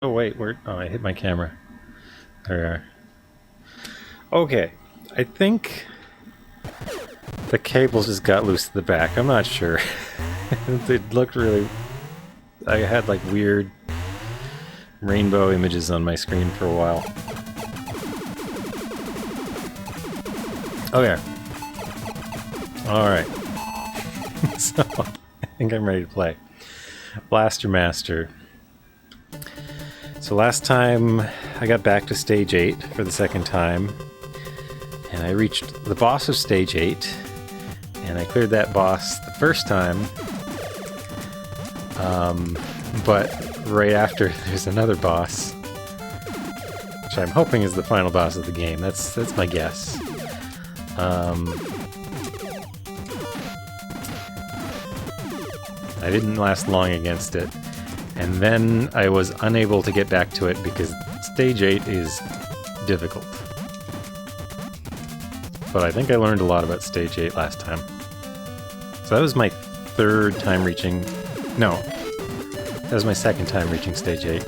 Oh wait, where? Oh, I hit my camera. There we are. Okay, I think the cable just got loose to the back. I'm not sure. It looked really... I had like weird rainbow images on my screen for a while. Oh yeah. Alright. So, I think I'm ready to play. Blaster Master. So last time I got back to stage 8 for the second time, and I reached the boss of stage 8, and I cleared that boss the first time, but right after there's another boss, which I'm hoping is the final boss of the game. That's my guess. I didn't last long against it, and then I was unable to get back to it because stage 8 is difficult. But I think I learned a lot about stage 8 last time. So that was my third time reaching... No, that was my second time reaching stage 8.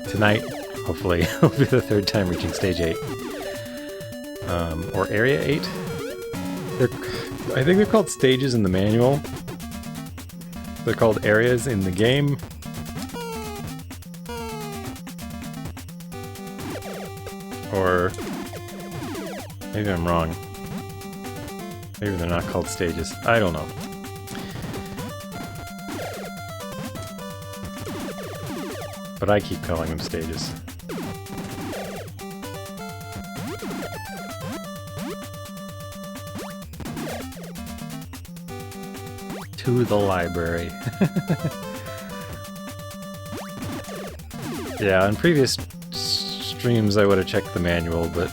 Tonight, hopefully, will be the third time reaching stage 8. Or area 8? I think they're called stages in the manual. They're called areas in the game. Or maybe I'm wrong. Maybe they're not called stages. I don't know. But I keep calling them stages. To the library. Yeah, on previous streams I would have checked the manual, but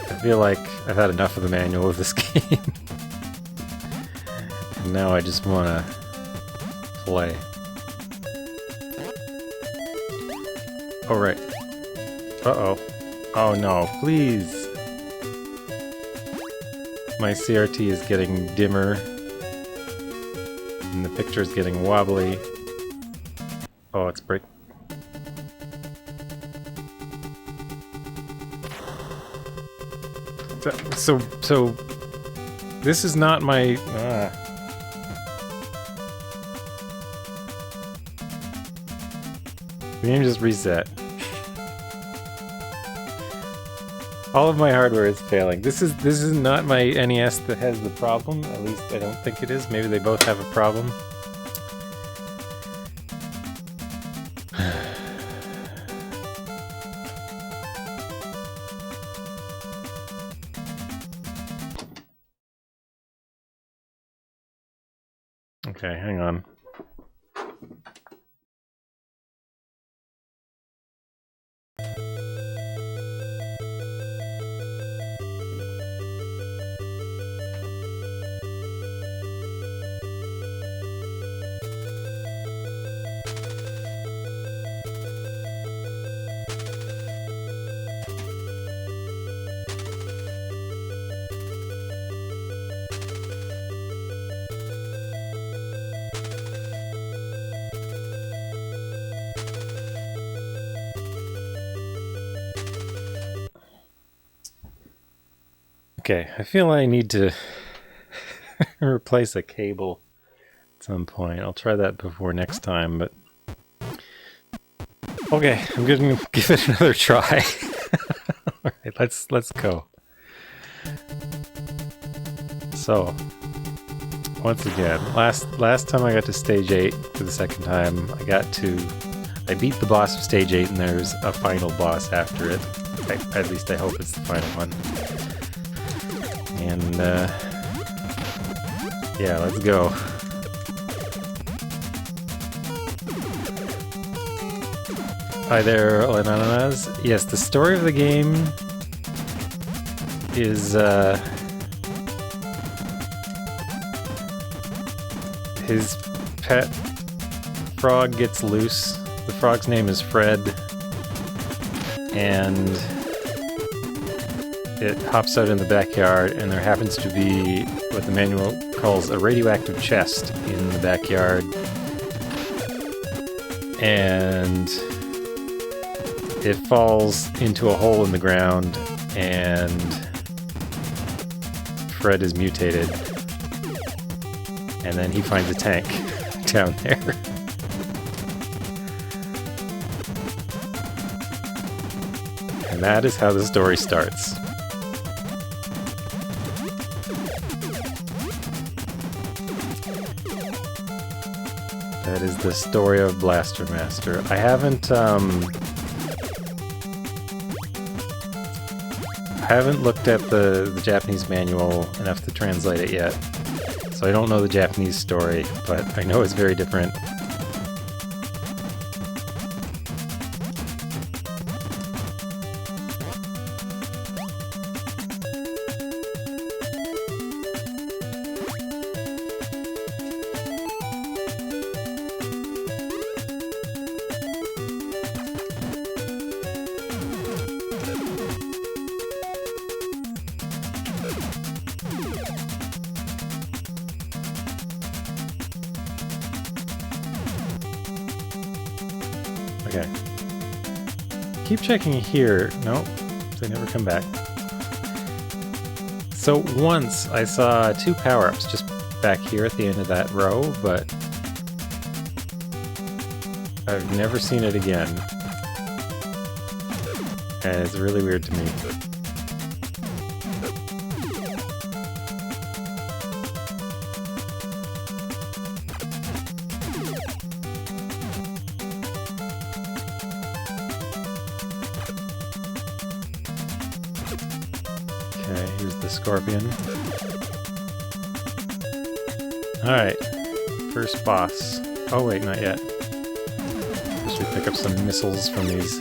I feel like I've had enough of the manual of this game. And now I just want to play. Oh, right. Uh-oh. Oh no, please! My CRT is getting dimmer. And the picture is getting wobbly. Oh, it's break. So this is not my... The game just reset. All of my hardware is failing. This is not my NES that has the problem. At least I don't think it is. Maybe they both have a problem. Okay, hang on. Okay, I feel I need to replace a cable at some point. I'll try that before next time, but... Okay, I'm gonna give it another try. Alright, let's go. So, once again, last time I got to stage 8 for the second time, I beat the boss of stage 8 and there's a final boss after it. At least I hope it's the final one. And, yeah, let's go. Hi there, Olananas. Yes, the story of the game is, his pet frog gets loose. The frog's name is Fred, and it hops out in the backyard, and there happens to be what the manual calls a radioactive chest in the backyard. and it falls into a hole in the ground, and Fred is mutated, and then he finds a tank down there. And that is how the story starts. That is the story of Blaster Master. I haven't looked at the Japanese manual enough to translate it yet, so I don't know the Japanese story, but I know it's very different. Okay. Keep checking here. Nope, they never come back. So once I saw 2 power-ups just back here at the end of that row, but I've never seen it again. And it's really weird to me. Okay, here's the scorpion. Alright, first boss. Oh wait, not yet. First we pick up some missiles from these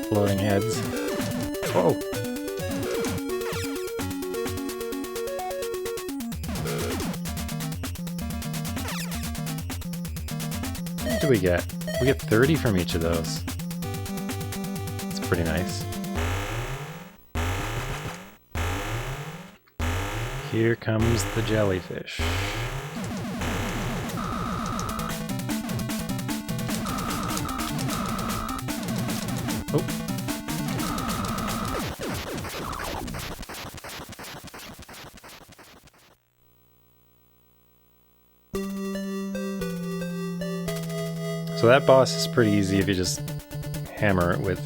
floating heads. Whoa! What do we get? We get 30 from each of those. That's pretty nice. Here comes the jellyfish. Oh. So that boss is pretty easy if you just hammer it with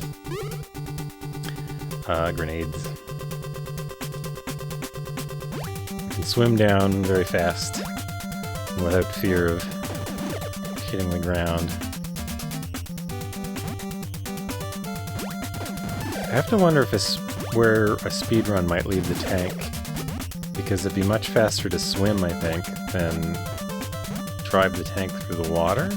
grenades. Swim down very fast without fear of hitting the ground. I have to wonder if where a speedrun might leave the tank, because it'd be much faster to swim, I think, than drive the tank through the water.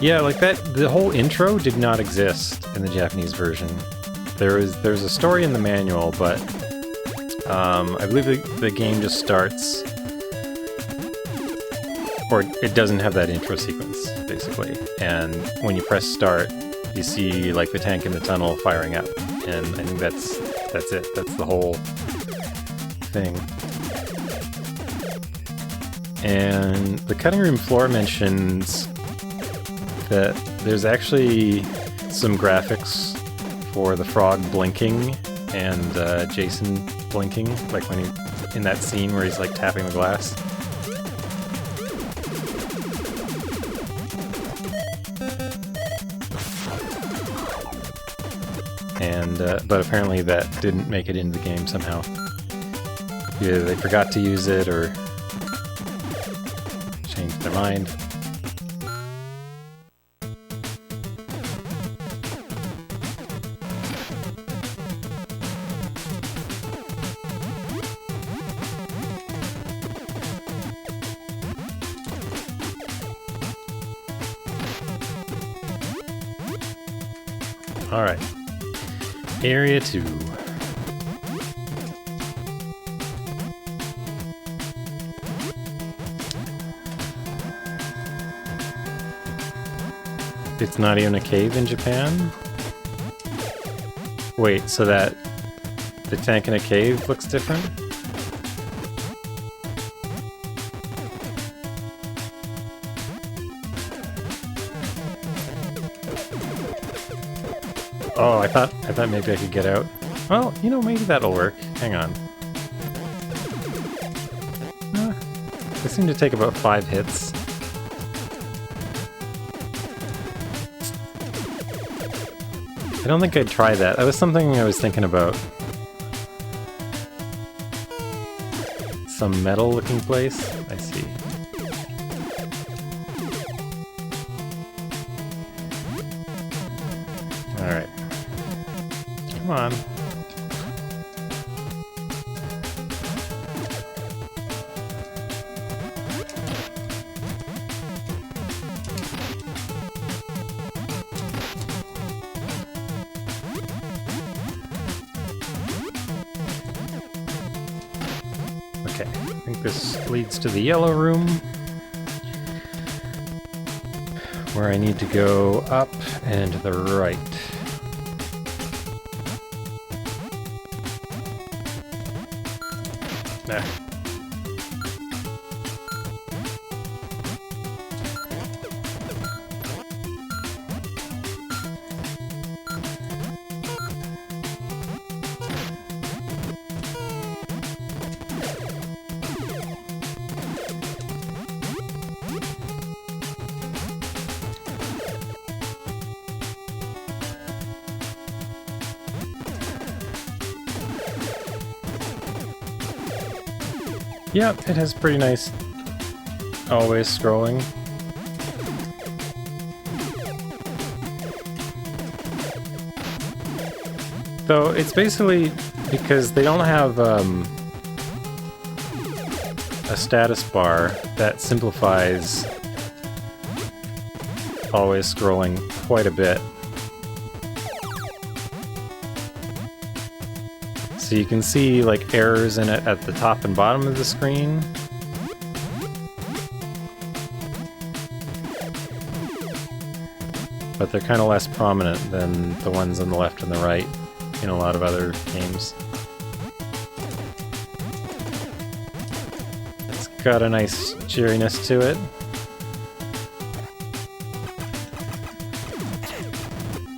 Yeah, like that, the whole intro did not exist in the Japanese version. There's a story in the manual, but I believe the game just starts, or it doesn't have that intro sequence, basically. And when you press start, you see like the tank in the tunnel firing up, and I think that's it. That's the whole thing. And the cutting room floor mentions that there's actually some graphics for the frog blinking and Jason blinking, like when in that scene where he's like tapping the glass. And but apparently that didn't make it into the game somehow. Either they forgot to use it or changed their mind. Alright. Area 2. It's not even a cave in Japan? Wait, so that the tank in a cave looks different? Oh, I thought maybe I could get out. Well, you know, maybe that'll work. Hang on. They seem to take about 5 hits. I don't think I'd try that. That was something I was thinking about. Some metal-looking place? I see. Alright. Come on. Okay, I think this leads to the yellow room, where I need to go up and to the right. Nah. Yep, it has pretty nice always scrolling. Though it's basically because they don't have a status bar that simplifies always scrolling quite a bit. So you can see like errors in it at the top and bottom of the screen. But they're kind of less prominent than the ones on the left and the right in a lot of other games. It's got a nice cheeriness to it.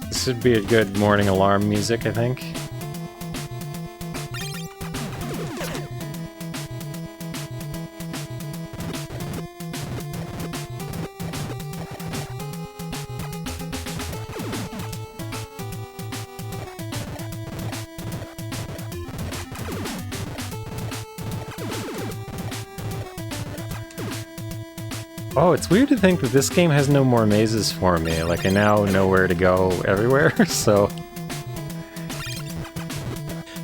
This would be a good morning alarm music, I think. Oh, it's weird to think that this game has no more mazes for me. Like, I now know where to go everywhere, so...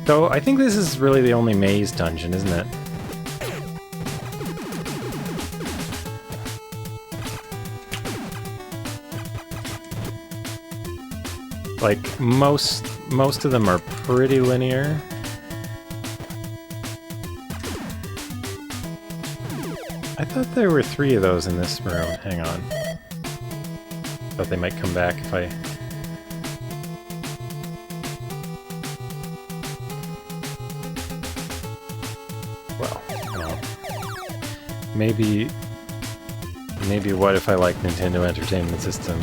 Though, I think this is really the only maze dungeon, isn't it? Like, most of them are pretty linear. I thought there were 3 of those in this room. Hang on. Thought they might come back if I... Well, no. Maybe what if I like Nintendo Entertainment System?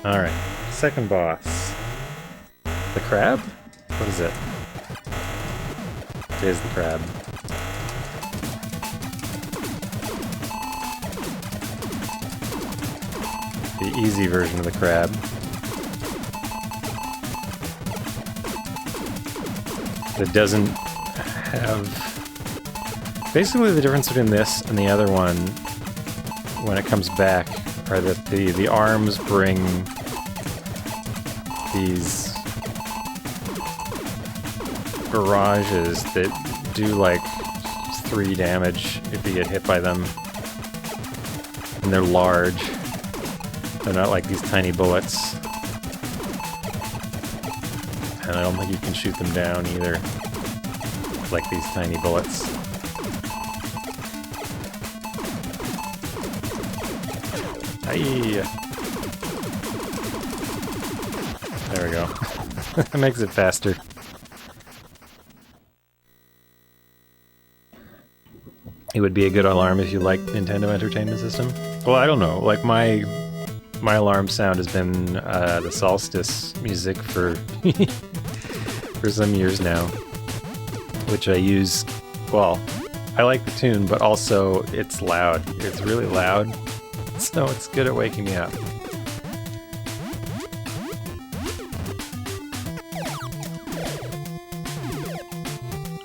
Alright. Second boss. The crab? What is it? It is the crab. The easy version of the crab. That doesn't have... Basically the difference between this and the other one, when it comes back, are that the arms bring these barrages that do like 3 damage if you get hit by them. And they're large. They're not like these tiny bullets. And I don't think you can shoot them down either, like these tiny bullets. Aye. There we go. That makes it faster. it would be a good alarm if you like Nintendo Entertainment System. Well, I don't know. Like my alarm sound has been the Solstice music for for some years now, which I use. Well, I like the tune, but also it's loud. It's really loud, so it's good at waking me up.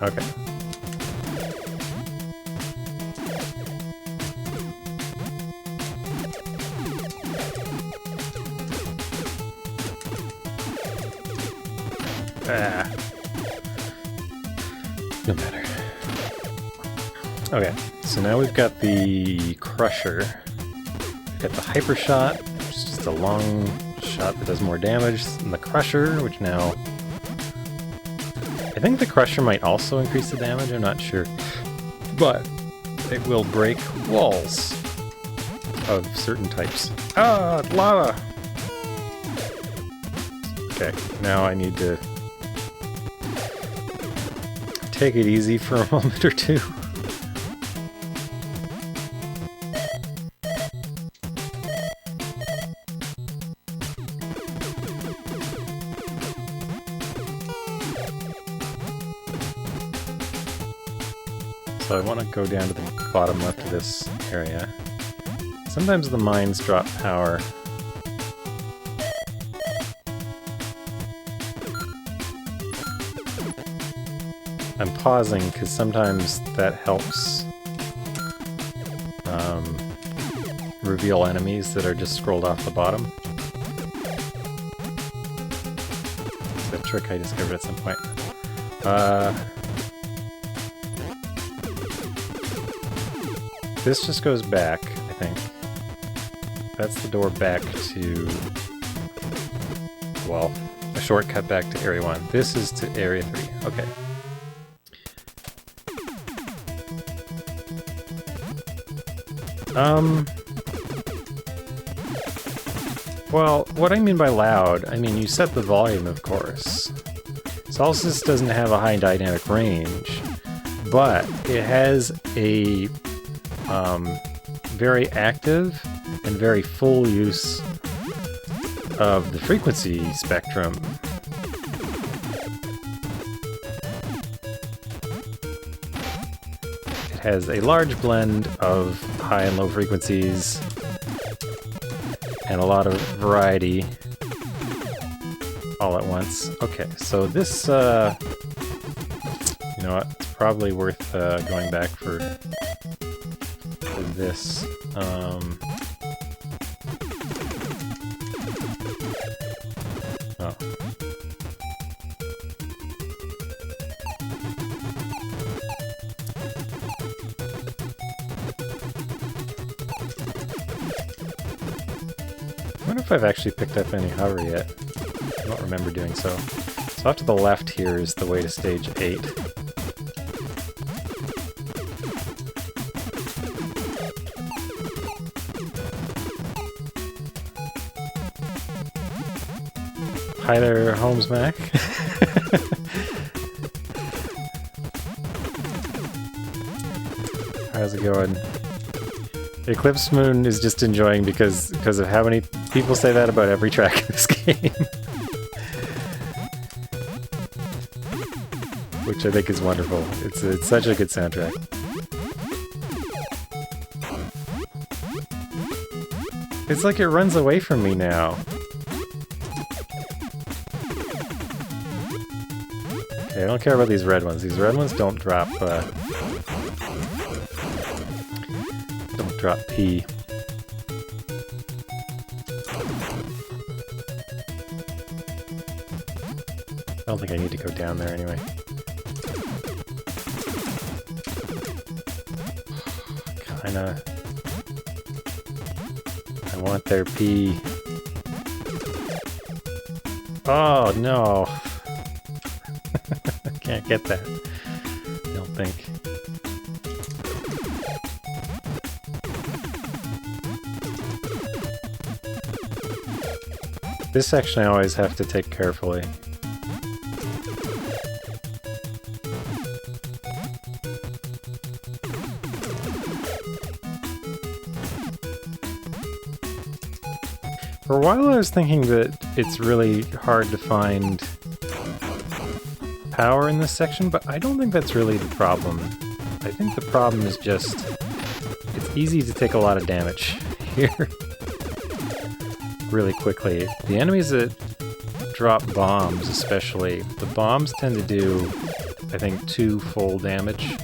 Okay. Ah. No matter. Okay, so now we've got the Crusher. We've got the Hyper Shot, which is just a long shot that does more damage, and the Crusher, which now... I think the Crusher might also increase the damage, I'm not sure. But it will break walls of certain types. Ah, lava! Okay, now I need to take it easy for a moment or two. So I want to go down to the bottom left of this area. Sometimes the mines drop power. I'm pausing because sometimes that helps reveal enemies that are just scrolled off the bottom. It's a trick I discovered at some point. This just goes back, I think. That's the door back to... well, a shortcut back to Area 1. This is to Area 3. Okay. Well, what I mean by loud, I mean you set the volume, of course. Solstice doesn't have a high dynamic range, but it has a very active and very full use of the frequency spectrum. It has a large blend of high and low frequencies and a lot of variety all at once. Okay, so this, you know what, it's probably worth going back for this. Oh. I wonder if I've actually picked up any hover yet. I don't remember doing so. So off to the left here is the way to stage 8. Hi there, Holmes Mac. How's it going? Eclipse Moon is just enjoying because of how many people say that about every track in this game. Which I think is wonderful. It's such a good soundtrack. It's like it runs away from me now. Okay, I don't care about these red ones. These red ones don't drop P. I don't think I need to go down there anyway. Kinda... I want their P. Oh, no! I can't get that. I don't think. This section I always have to take carefully. For a while I was thinking that it's really hard to find power in this section, but I don't think that's really the problem. I think the problem is just it's easy to take a lot of damage here really quickly. The enemies that drop bombs especially, the bombs tend to do, I think, 2 full damage.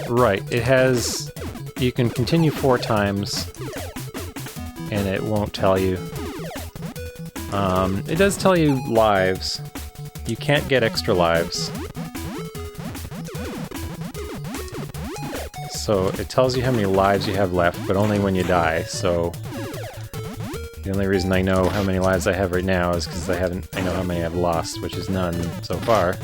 Right, it has... You can continue 4 times, and it won't tell you. It does tell you lives. You can't get extra lives. So it tells you how many lives you have left, but only when you die, so... The only reason I know how many lives I have right now is because I know how many I've lost, which is none so far.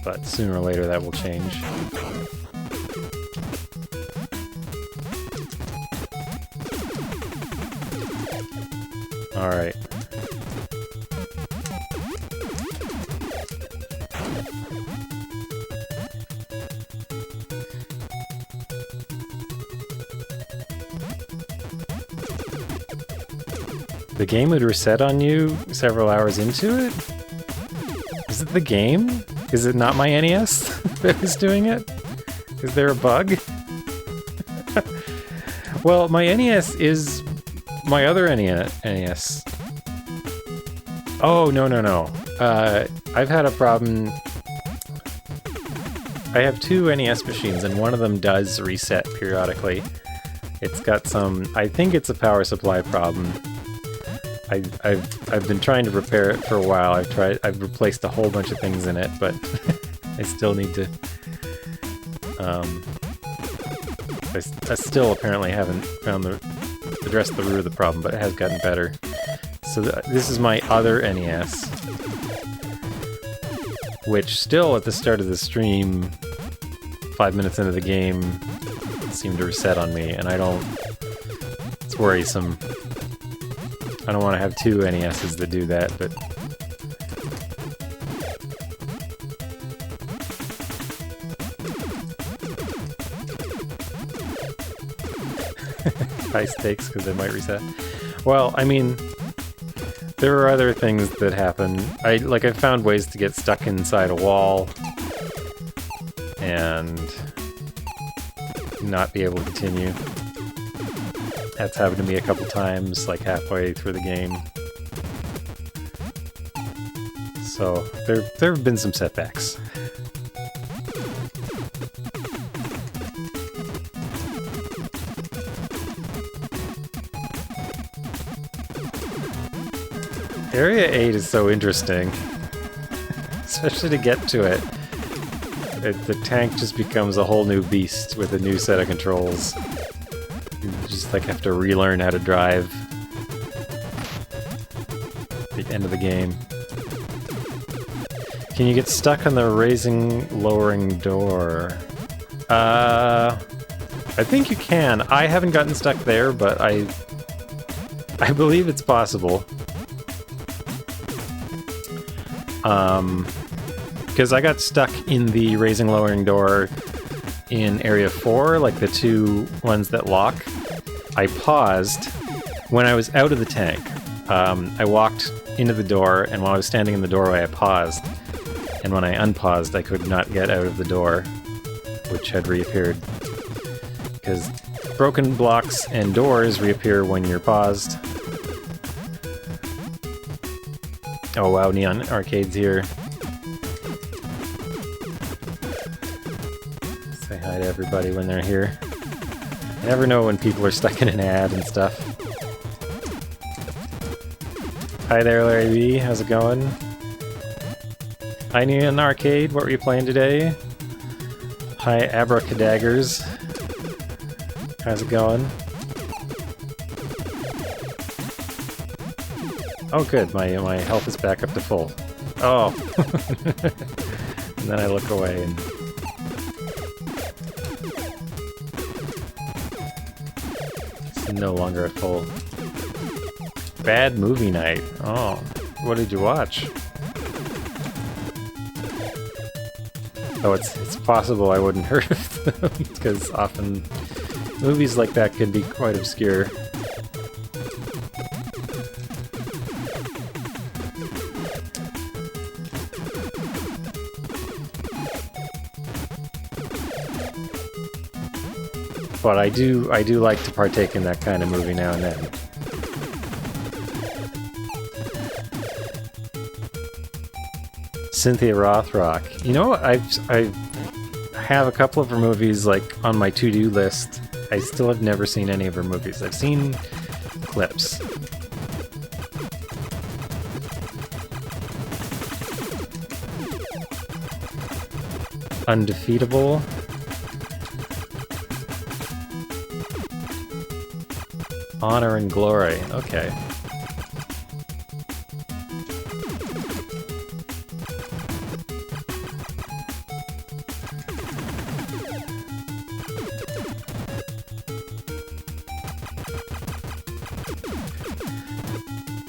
But sooner or later that will change. Alright. The game would reset on you several hours into it? Is it the game? Is it not my NES that is doing it? Is there a bug? Well, my NES is my other NES. Oh, no. I've had a problem. I have 2 NES machines, and one of them does reset periodically. It's got some... I think it's a power supply problem. I've been trying to repair it for a while. I've replaced a whole bunch of things in it, but I still need to... I still apparently haven't found addressed the root of the problem, but it has gotten better. So this is my other NES, which still at the start of the stream, 5 minutes into the game, seemed to reset on me, and I don't... It's worrisome. I don't want to have 2 NESs that do that, but... High stakes because they might reset. Well, I mean, there are other things that happen. I found ways to get stuck inside a wall and not be able to continue. That's happened to me a couple times, like halfway through the game. So there have been some setbacks. Area 8 is so interesting, especially to get to it. The tank just becomes a whole new beast with a new set of controls. You just have to relearn how to drive at the end of the game. Can you get stuck on the raising-lowering door? I think you can. I haven't gotten stuck there, but I believe it's possible. Because I got stuck in the raising-lowering door in Area 4, like the 2 ones that lock. I paused when I was out of the tank. I walked into the door, and while I was standing in the doorway, I paused. And when I unpaused, I could not get out of the door, which had reappeared. Because broken blocks and doors reappear when you're paused. Oh wow, Neon Arcade's here. Say hi to everybody when they're here. You never know when people are stuck in an ad and stuff. Hi there, Larry B. How's it going? Hi, Neon Arcade. What were you playing today? Hi, Abracadaggers. How's it going? Oh good, my health is back up to full. Oh! And then I look away and... It's no longer at full. Bad movie night. Oh. What did you watch? Oh, it's possible I wouldn't heard of them, because often movies like that can be quite obscure. But I do like to partake in that kind of movie now and then. Cynthia Rothrock. You know, I have a couple of her movies like on my to-do list. I still have never seen any of her movies. I've seen clips. Undefeatable. Honor and Glory. Okay.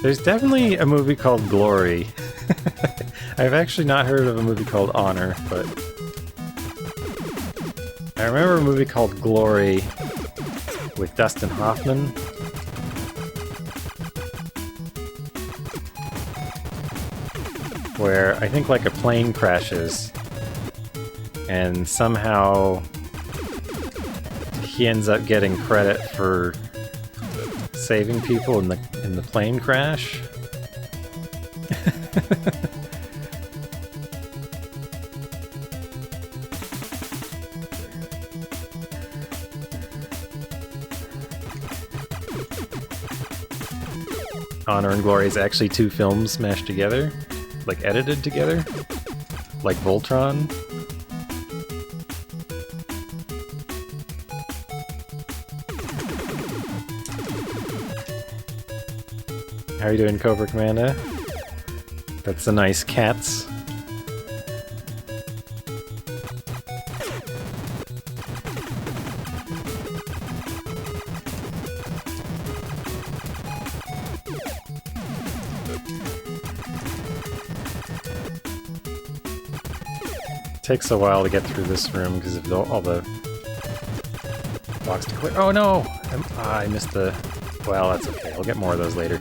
There's definitely a movie called Glory. I've actually not heard of a movie called Honor, but I remember a movie called Glory with Dustin Hoffman. Where I think like a plane crashes and somehow he ends up getting credit for saving people in the plane crash. Honor and Glory is actually two films smashed together, like edited together, like Voltron. How are you doing, Cobra Commander? That's a nice cats. Takes a while to get through this room because of all the blocks to clear. Oh no! I missed the... Well, that's okay. I'll get more of those later.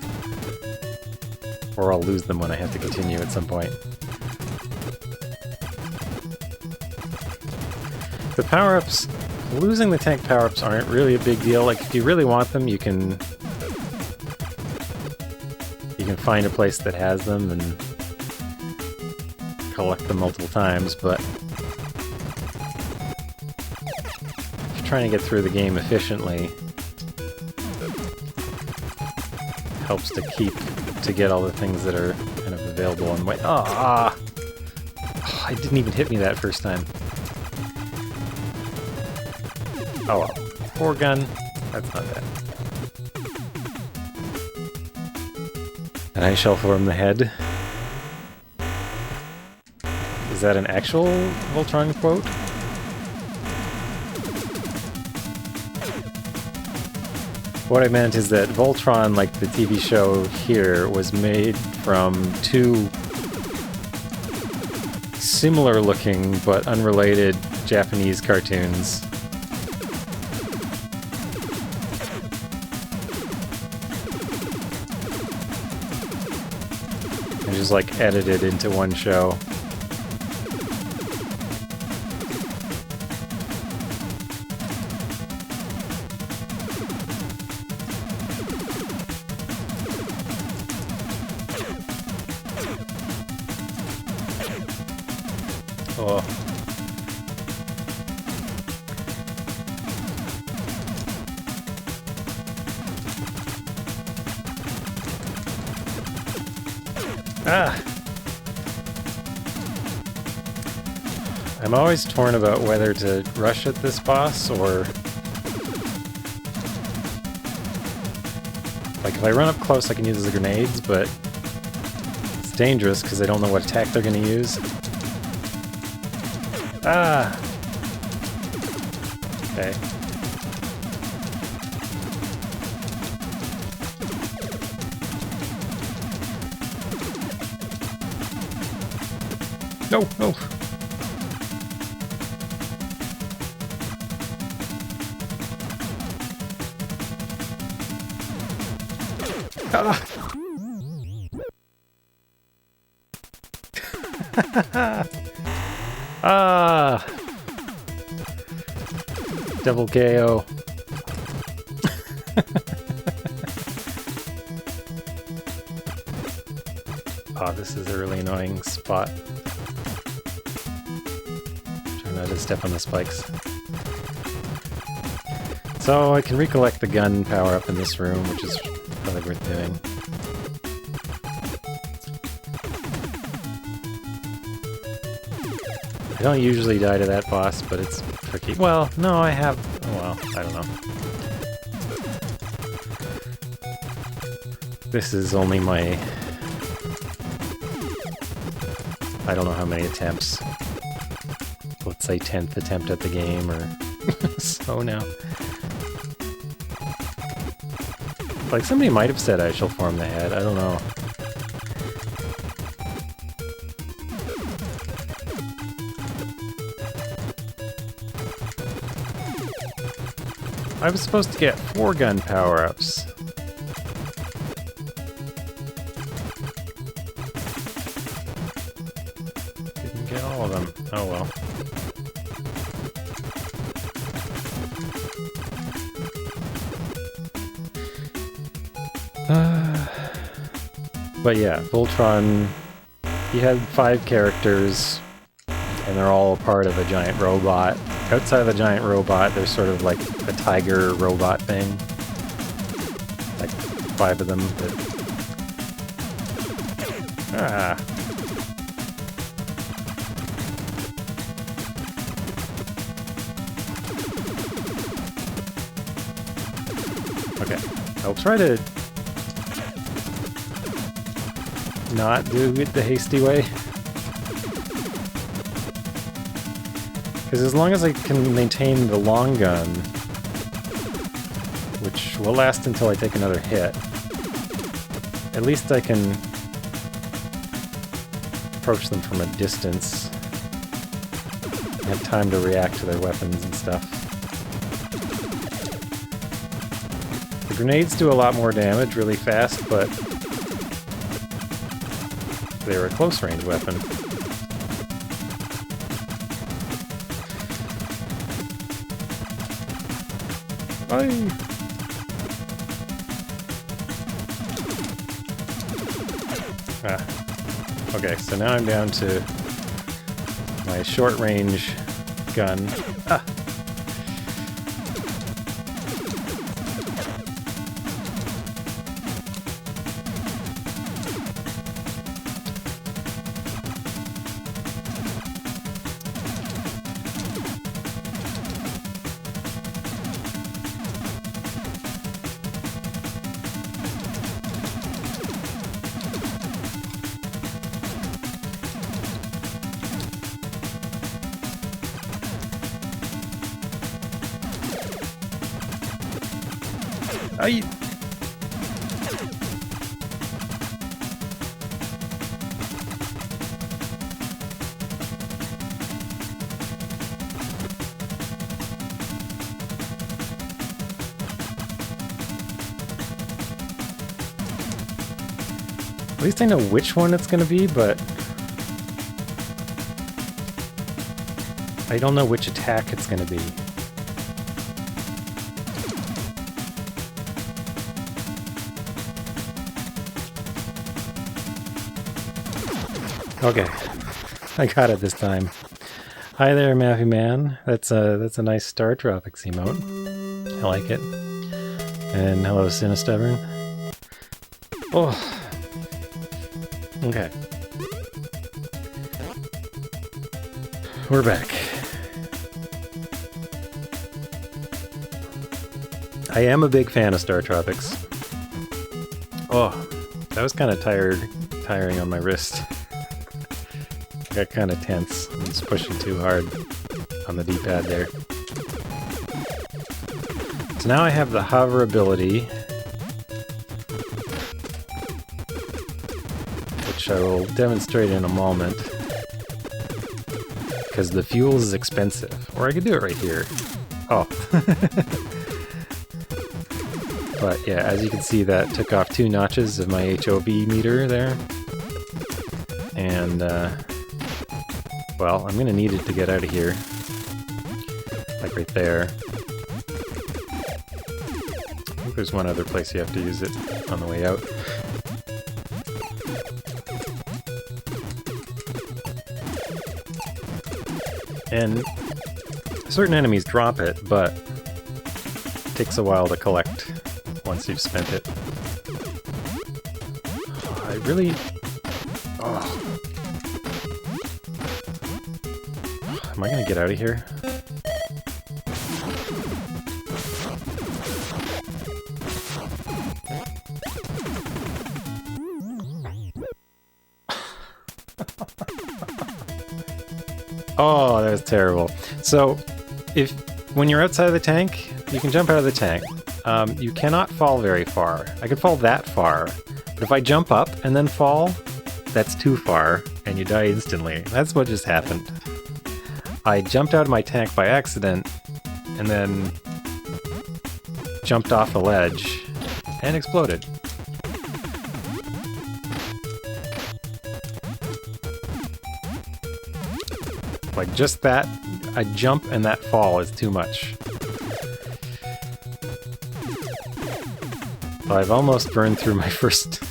Or I'll lose them when I have to continue at some point. The power-ups... Losing the tank power-ups aren't really a big deal. Like, if you really want them, you can find a place that has them and collect them multiple times, but if you're trying to get through the game efficiently, it helps to get all the things that are kind of available on the way. Ah! Oh, it didn't even hit me that first time. Oh well. 4-gun, that's not bad. And I shall form the head. Is that an actual Voltron quote? What I meant is that Voltron, like the TV show here, was made from two similar looking but unrelated Japanese cartoons. And just like edited into one show. Oh. Ah! I'm always torn about whether to rush at this boss or... Like, if I run up close I can use the grenades, but it's dangerous because I don't know what attack they're going to use. Ah! Okay. No, no. Ah. Ah. Double KO. Oh, this is a really annoying spot. Try not to step on the spikes. So I can recollect the gun power-up in this room, which is probably worth doing. I don't usually die to that boss, but it's tricky. Well, no, I have... well, I don't know. This is only my... I don't know how many attempts. Let's say 10th attempt at the game, or so now. Like, somebody might have said I shall form the head, I don't know. I was supposed to get 4 gun power-ups. Didn't get all of them. Oh well. But yeah, Voltron, he had 5 characters, and they're all part of a giant robot. Outside of the giant robot, there's sort of like a tiger robot thing. Like 5 of them, but... ah! Okay, I'll try to not do it the hasty way. Because as long as I can maintain the long gun, which will last until I take another hit, at least I can approach them from a distance and have time to react to their weapons and stuff. The grenades do a lot more damage really fast, but they're a close-range weapon. Bye. Ah. Okay, so now I'm down to my short-range gun. Ah. I... At least I know which one it's going to be, but I don't know which attack it's going to be. Okay, I got it this time. Hi there, Mappy Man. That's a nice Star Tropics emote. I like it. And hello, Sinistubborn. Oh. Okay. We're back. I am a big fan of Star Tropics. Oh, that was kind of tiring on my wrist. Got kind of tense. I'm just pushing too hard on the D-pad there. So now I have the hover ability, which I will demonstrate in a moment. because the fuel is expensive. Or I could do it right here. Oh. But yeah, as you can see, that took off 2 notches of my HOV meter there. And, well, I'm gonna need it to get out of here. Like right there. I think there's one other place you have to use it on the way out. And certain enemies drop it, but it takes a while to collect once you've spent it. I really... Oh. Am I gonna get out of here? Oh, that was terrible. So, when you're outside of the tank, you can jump out of the tank. You cannot fall very far. I could fall that far, but if I jump up and then fall, that's too far, and you die instantly. That's what just happened. I jumped out of my tank by accident, and then jumped off a ledge, and exploded. Like, just that, a jump and that fall is too much. So I've almost burned through my first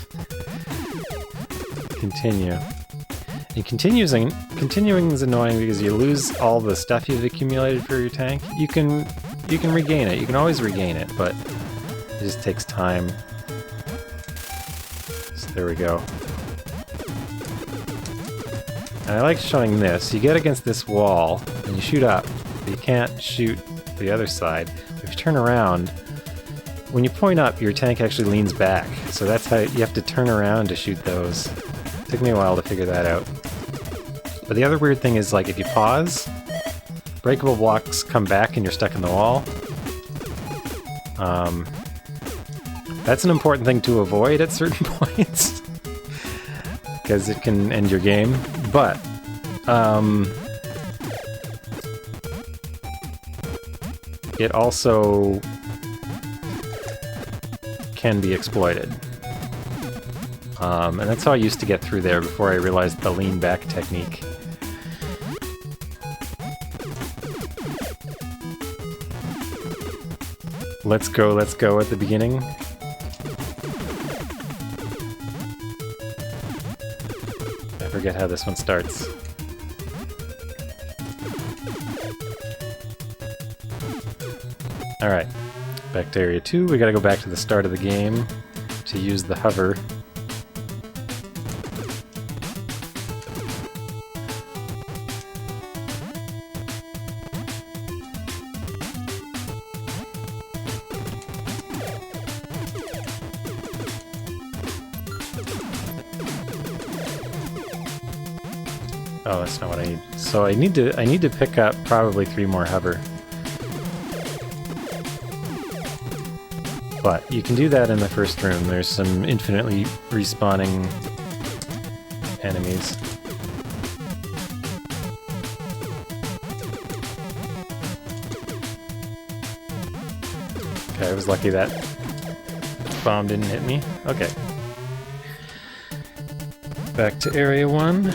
continue. And continuing is annoying because you lose all the stuff you've accumulated for your tank. You can regain it. You can always regain it, but it just takes time. So there we go. And I like showing this. You get against this wall, and you shoot up, but you can't shoot the other side. If you turn around, when you point up, your tank actually leans back. So that's how you have to turn around to shoot those. It took me a while to figure that out. But the other weird thing is, like, if you pause, breakable blocks come back and you're stuck in the wall. That's an important thing to avoid at certain points. Because it can end your game, but it also can be exploited. And that's how I used to get through there before I realized the lean back technique. Let's go at the beginning. I forget how this one starts. Alright, back to Area 2. We gotta go back to the start of the game to use the hover. Oh, that's not what I need. So I need to pick up probably 3 more hover. But you can do that in the first room. There's some infinitely respawning enemies. Okay, I was lucky that bomb didn't hit me. Okay. Back to Area 1.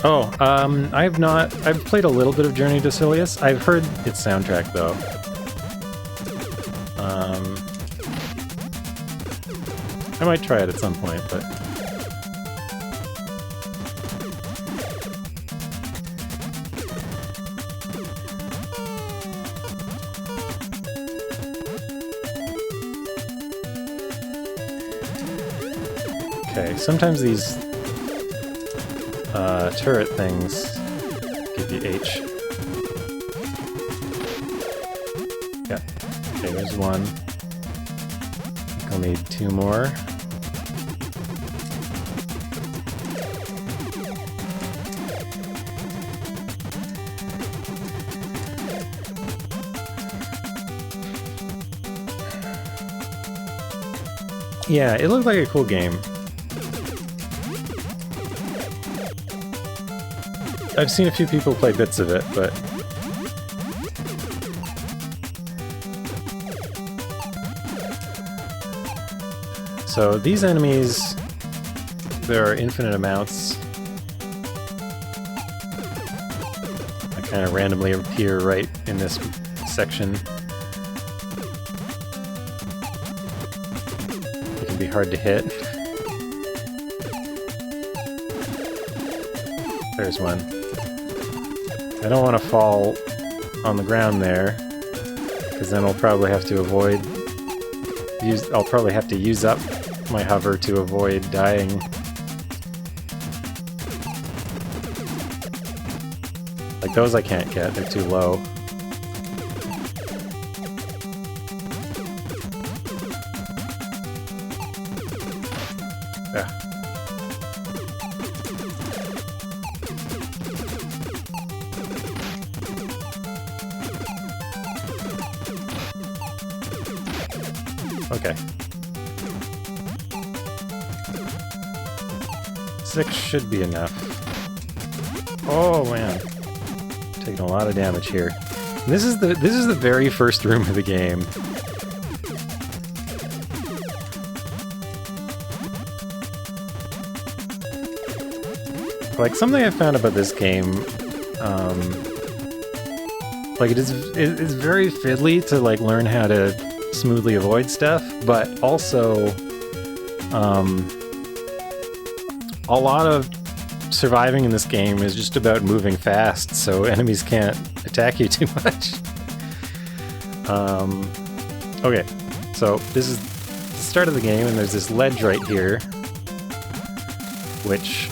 Oh, I've played a little bit of Journey to Silvius. I've heard its soundtrack, though. I might try it at some point, but... Okay, sometimes these turret things give you H. Yeah. Okay, there's one. I think I'll need 2 more. Yeah, it looked like a cool game. I've seen a few people play bits of it, but... So these enemies, there are infinite amounts. They kind of randomly appear right in this section. It can be hard to hit. There's one. I don't want to fall on the ground there, because then I'll probably have to avoid... I'll probably have to use up my hover to avoid dying. Like those I can't get, they're too low. Yeah. Okay. 6 should be enough. Oh man, taking a lot of damage here. And this is the very first room of the game. Like something I found about this game, like it's very fiddly to like learn how to smoothly avoid stuff, but also a lot of surviving in this game is just about moving fast, so enemies can't attack you too much. Okay, so this is the start of the game, and there's this ledge right here, which,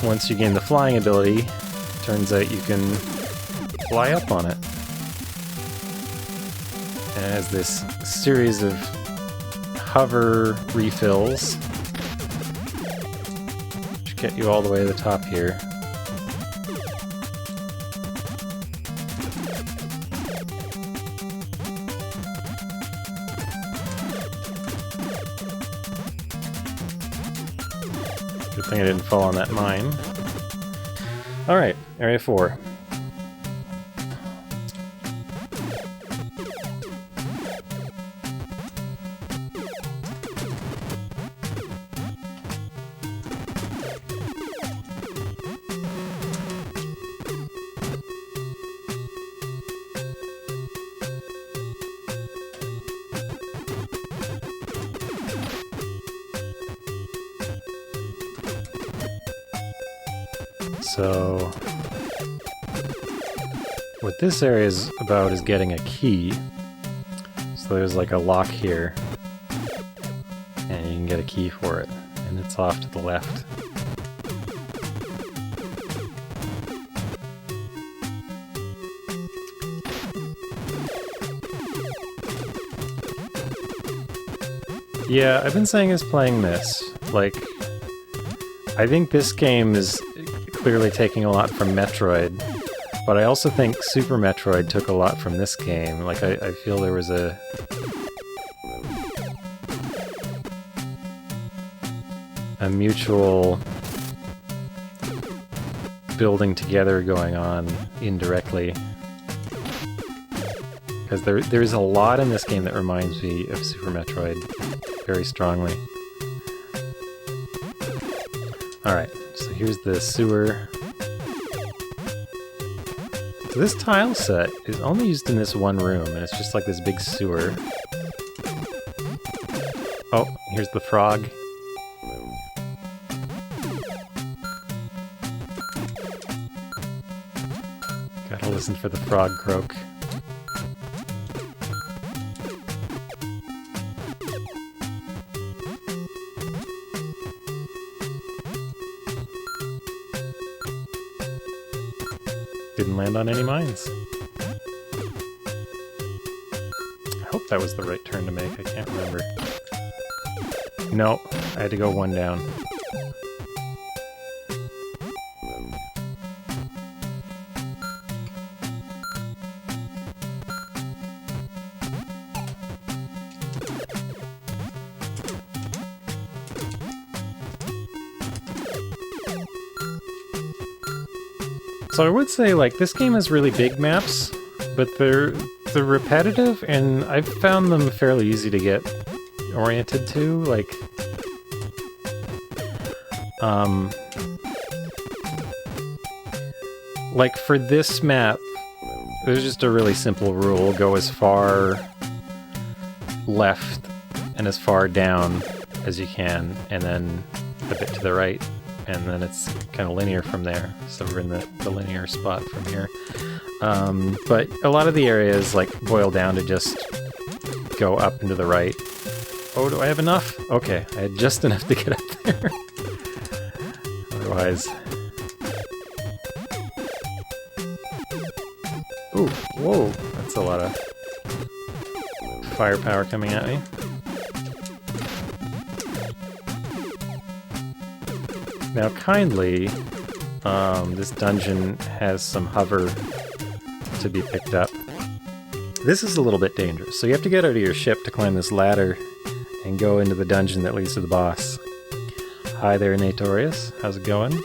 once you gain the flying ability, turns out you can fly up on it. And it has this series of hover refills, which get you all the way to the top here. Good thing I didn't fall on that mine. Alright, Area 4. So, what this area is about is getting a key. So there's like a lock here, and you can get a key for it, and it's off to the left. Yeah, I've been saying is playing this. Like, I think this game is clearly taking a lot from Metroid, but I also think Super Metroid took a lot from this game. Like, I feel there was a mutual building together going on indirectly. Because there's a lot in this game that reminds me of Super Metroid very strongly. Alright, so here's the sewer. So this tile set is only used in this one room, and it's just like this big sewer. Oh, here's the frog. Gotta listen for the frog croak. Didn't land on any mines. I hope that was the right turn to make, I can't remember. No, I had to go one down. So I would say, like, this game has really big maps, but they're repetitive, and I've found them fairly easy to get oriented to. Like for this map, there's just a really simple rule: go as far left and as far down as you can, and then a bit to the right, and then it's kind of linear from there. So we're in the linear spot from here. But a lot of the areas like boil down to just go up and to the right. Oh, do I have enough? Okay, I had just enough to get up there. Otherwise... Ooh, whoa, that's a lot of firepower coming at me. Now, kindly, this dungeon has some hover to be picked up. This is a little bit dangerous, so you have to get out of your ship to climb this ladder and go into the dungeon that leads to the boss. Hi there, Natorius. How's it going?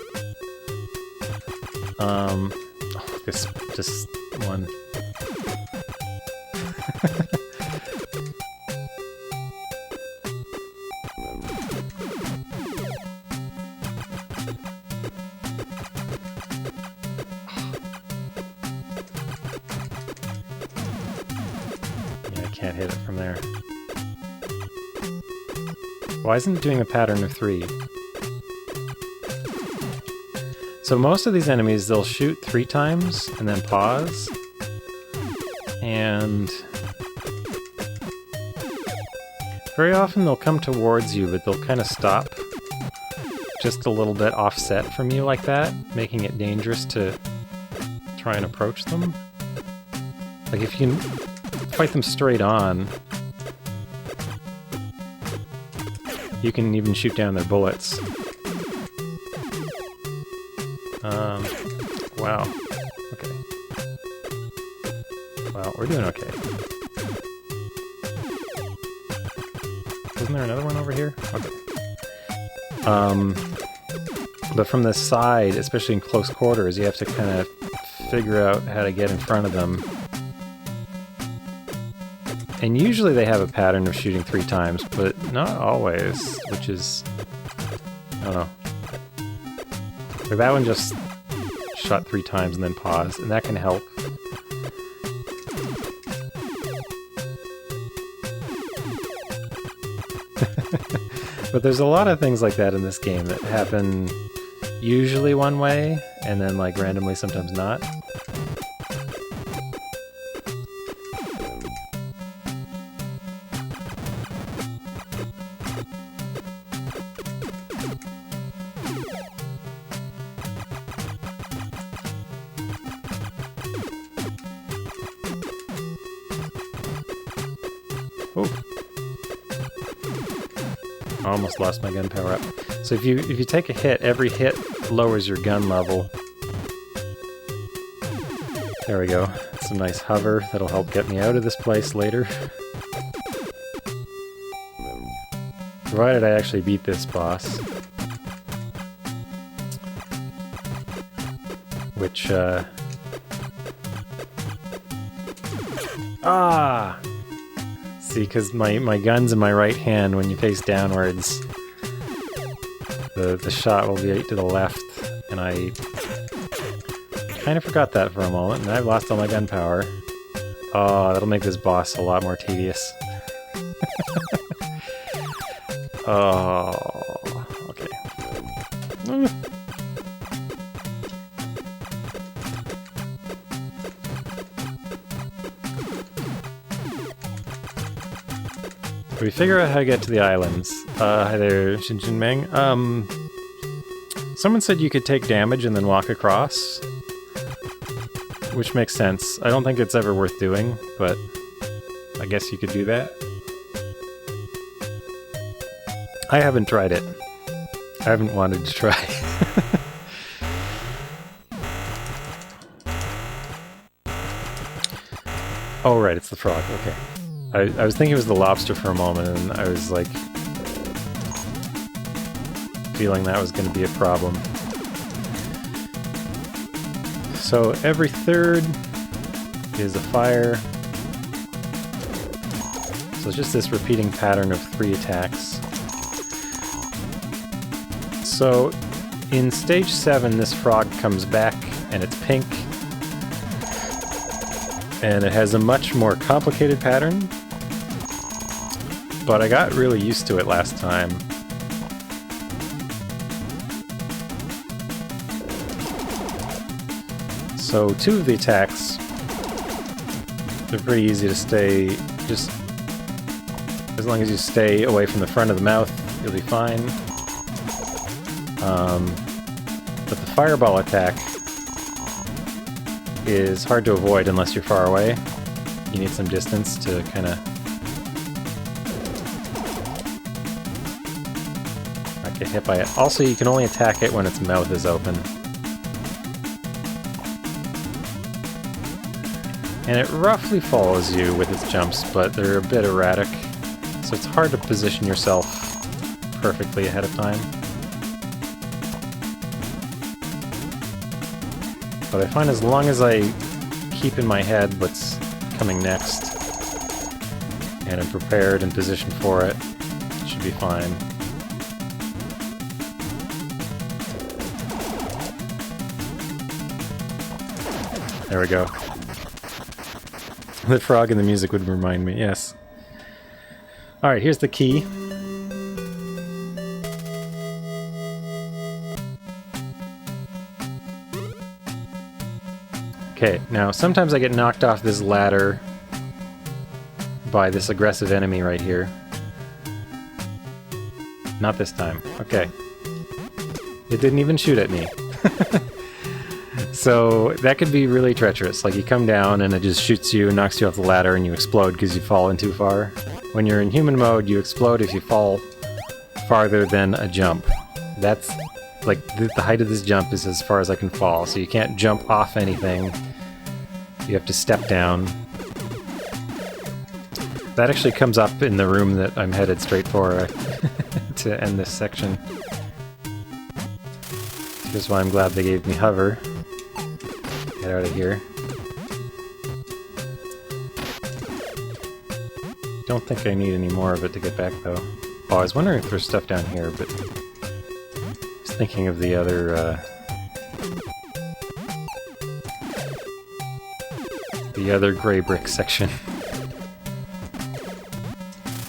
Oh, this just one. Can't hit it from there. Why isn't it doing a pattern of 3? So most of these enemies, they'll shoot 3 times and then pause. And very often they'll come towards you, but they'll kind of stop just a little bit offset from you like that, making it dangerous to try and approach them. Like if you fight them straight on, you can even shoot down their bullets. Wow. Okay. Well, we're doing okay. Isn't there another one over here? Okay. But from the side, especially in close quarters, you have to kind of figure out how to get in front of them. And usually they have a pattern of shooting 3 times, but not always, which is... I don't know. Like that one just shot 3 times and then paused, and that can help. But there's a lot of things like that in this game that happen usually one way, and then like randomly sometimes not. I almost lost my gun power up. So if you take a hit, every hit lowers your gun level. There we go. Some nice hover that'll help get me out of this place later. Provided I actually beat this boss. Which, Ah! See, because my gun's in my right hand, when you face downwards, the shot will be to the left, and I kind of forgot that for a moment, and I've lost all my gun power. Oh, that'll make this boss a lot more tedious. Oh, okay. We figure out how to get to the islands. Hi there, Shinjin Meng. Someone said you could take damage and then walk across, which makes sense. I don't think it's ever worth doing, but I guess you could do that. I haven't tried it. I haven't wanted to try. Oh right, it's the frog, okay. I was thinking it was the lobster for a moment, and I was like feeling that was going to be a problem. So every third is a fire. So it's just this repeating pattern of 3 attacks. So in stage 7, this frog comes back and it's pink. And it has a much more complicated pattern. But I got really used to it last time. So 2 of the attacks, they're pretty easy to stay, just as long as you stay away from the front of the mouth, you'll be fine. But the fireball attack is hard to avoid unless you're far away. You need some distance to kind of not get hit by it. Also, you can only attack it when its mouth is open. And it roughly follows you with its jumps, but they're a bit erratic, so it's hard to position yourself perfectly ahead of time. But I find as long as I keep in my head what's coming next, and I'm prepared and positioned for it, it should be fine. There we go. The frog and the music would remind me, yes. Alright, here's the key. Okay, now sometimes I get knocked off this ladder by this aggressive enemy right here. Not this time. Okay. It didn't even shoot at me. So that could be really treacherous. Like you come down and it just shoots you and knocks you off the ladder and you explode because you've fallen too far. When you're in human mode, you explode if you fall farther than a jump. That's like the height of this jump is as far as I can fall, so you can't jump off anything. You have to step down. That actually comes up in the room that I'm headed straight for to end this section. Here's why I'm glad they gave me hover. Get out of here. Don't think I need any more of it to get back, though. Oh, I was wondering if there's stuff down here, but I was thinking of the other, gray brick section.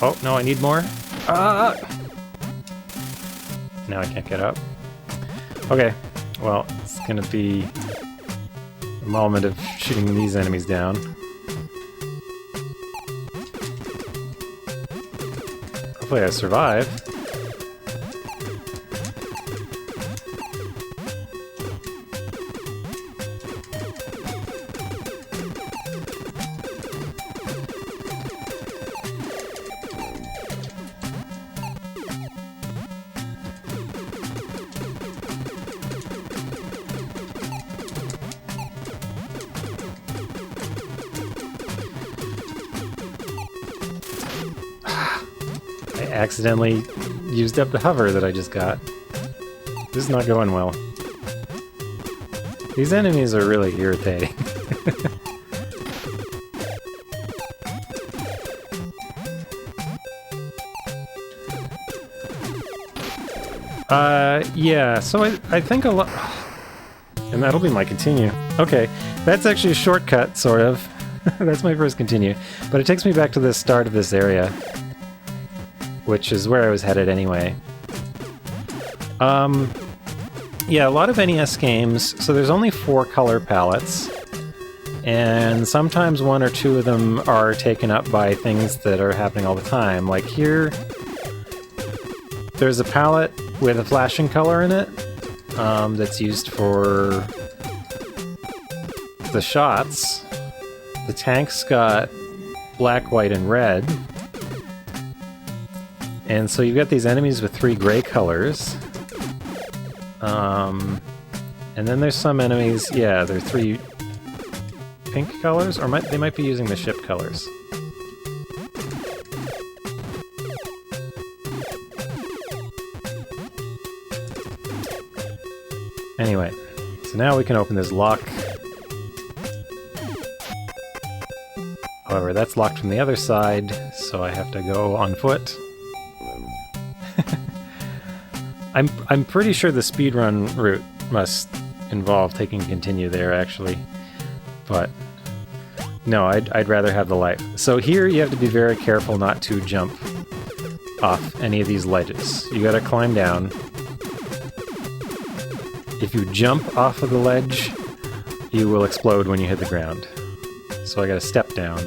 Oh, no, I need more. Ah! Now I can't get up. Okay, well, it's gonna be a moment of shooting these enemies down. Hopefully I survive. Accidentally used up the hover that I just got. This is not going well. These enemies are really irritating. Yeah, so I think a lot... And that'll be my continue. Okay, that's actually a shortcut, sort of. That's my first continue. But it takes me back to the start of this area, which is where I was headed anyway. Yeah, a lot of NES games, so there's only 4 color palettes, and sometimes 1 or 2 of them are taken up by things that are happening all the time. Like here, there's a palette with a flashing color in it that's used for the shots. The tank's got black, white, and red. And so you've got these enemies with 3 gray colors. And then there's some enemies, yeah, they're 3 pink colors, or they might be using the ship colors. Anyway, so now we can open this lock However, that's locked from the other side, so I have to go on foot. I'm pretty sure the speedrun route must involve taking continue there, actually. But no, I'd rather have the life. So here you have to be very careful not to jump off any of these ledges. You gotta climb down. If you jump off of the ledge, you will explode when you hit the ground. So I gotta step down.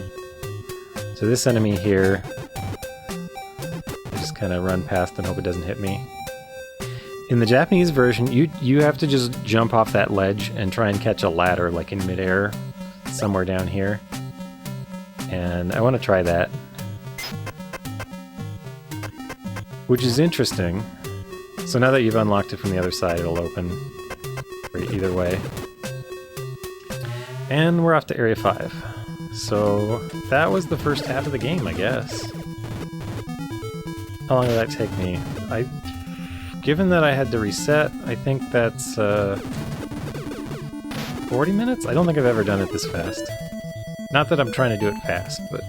So this enemy here, I just kind of run past and hope it doesn't hit me. In the Japanese version, you have to just jump off that ledge and try and catch a ladder like in midair, somewhere down here. And I want to try that. Which is interesting. So now that you've unlocked it from the other side, it'll open either way. And we're off to Area 5. So that was the first half of the game, I guess. How long did that take me? Given that I had to reset, I think that's 40 minutes? I don't think I've ever done it this fast. Not that I'm trying to do it fast, but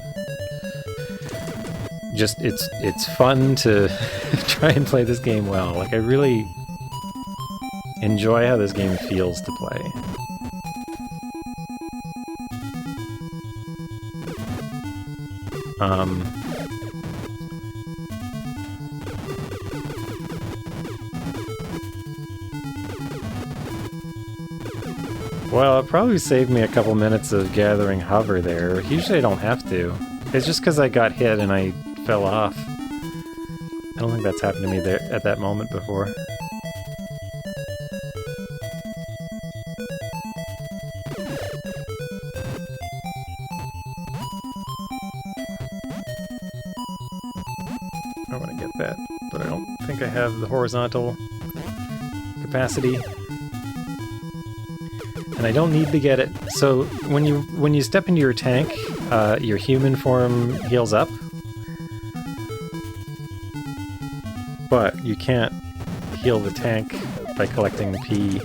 just it's fun to try and play this game well. Like, I really enjoy how this game feels to play. Well, it probably saved me a couple minutes of gathering hover there. Usually I don't have to. It's just because I got hit and I fell off. I don't think that's happened to me there at that moment before. I want to get that, but I don't think I have the horizontal capacity. And I don't need to get it. So when you step into your tank, your human form heals up. But you can't heal the tank by collecting P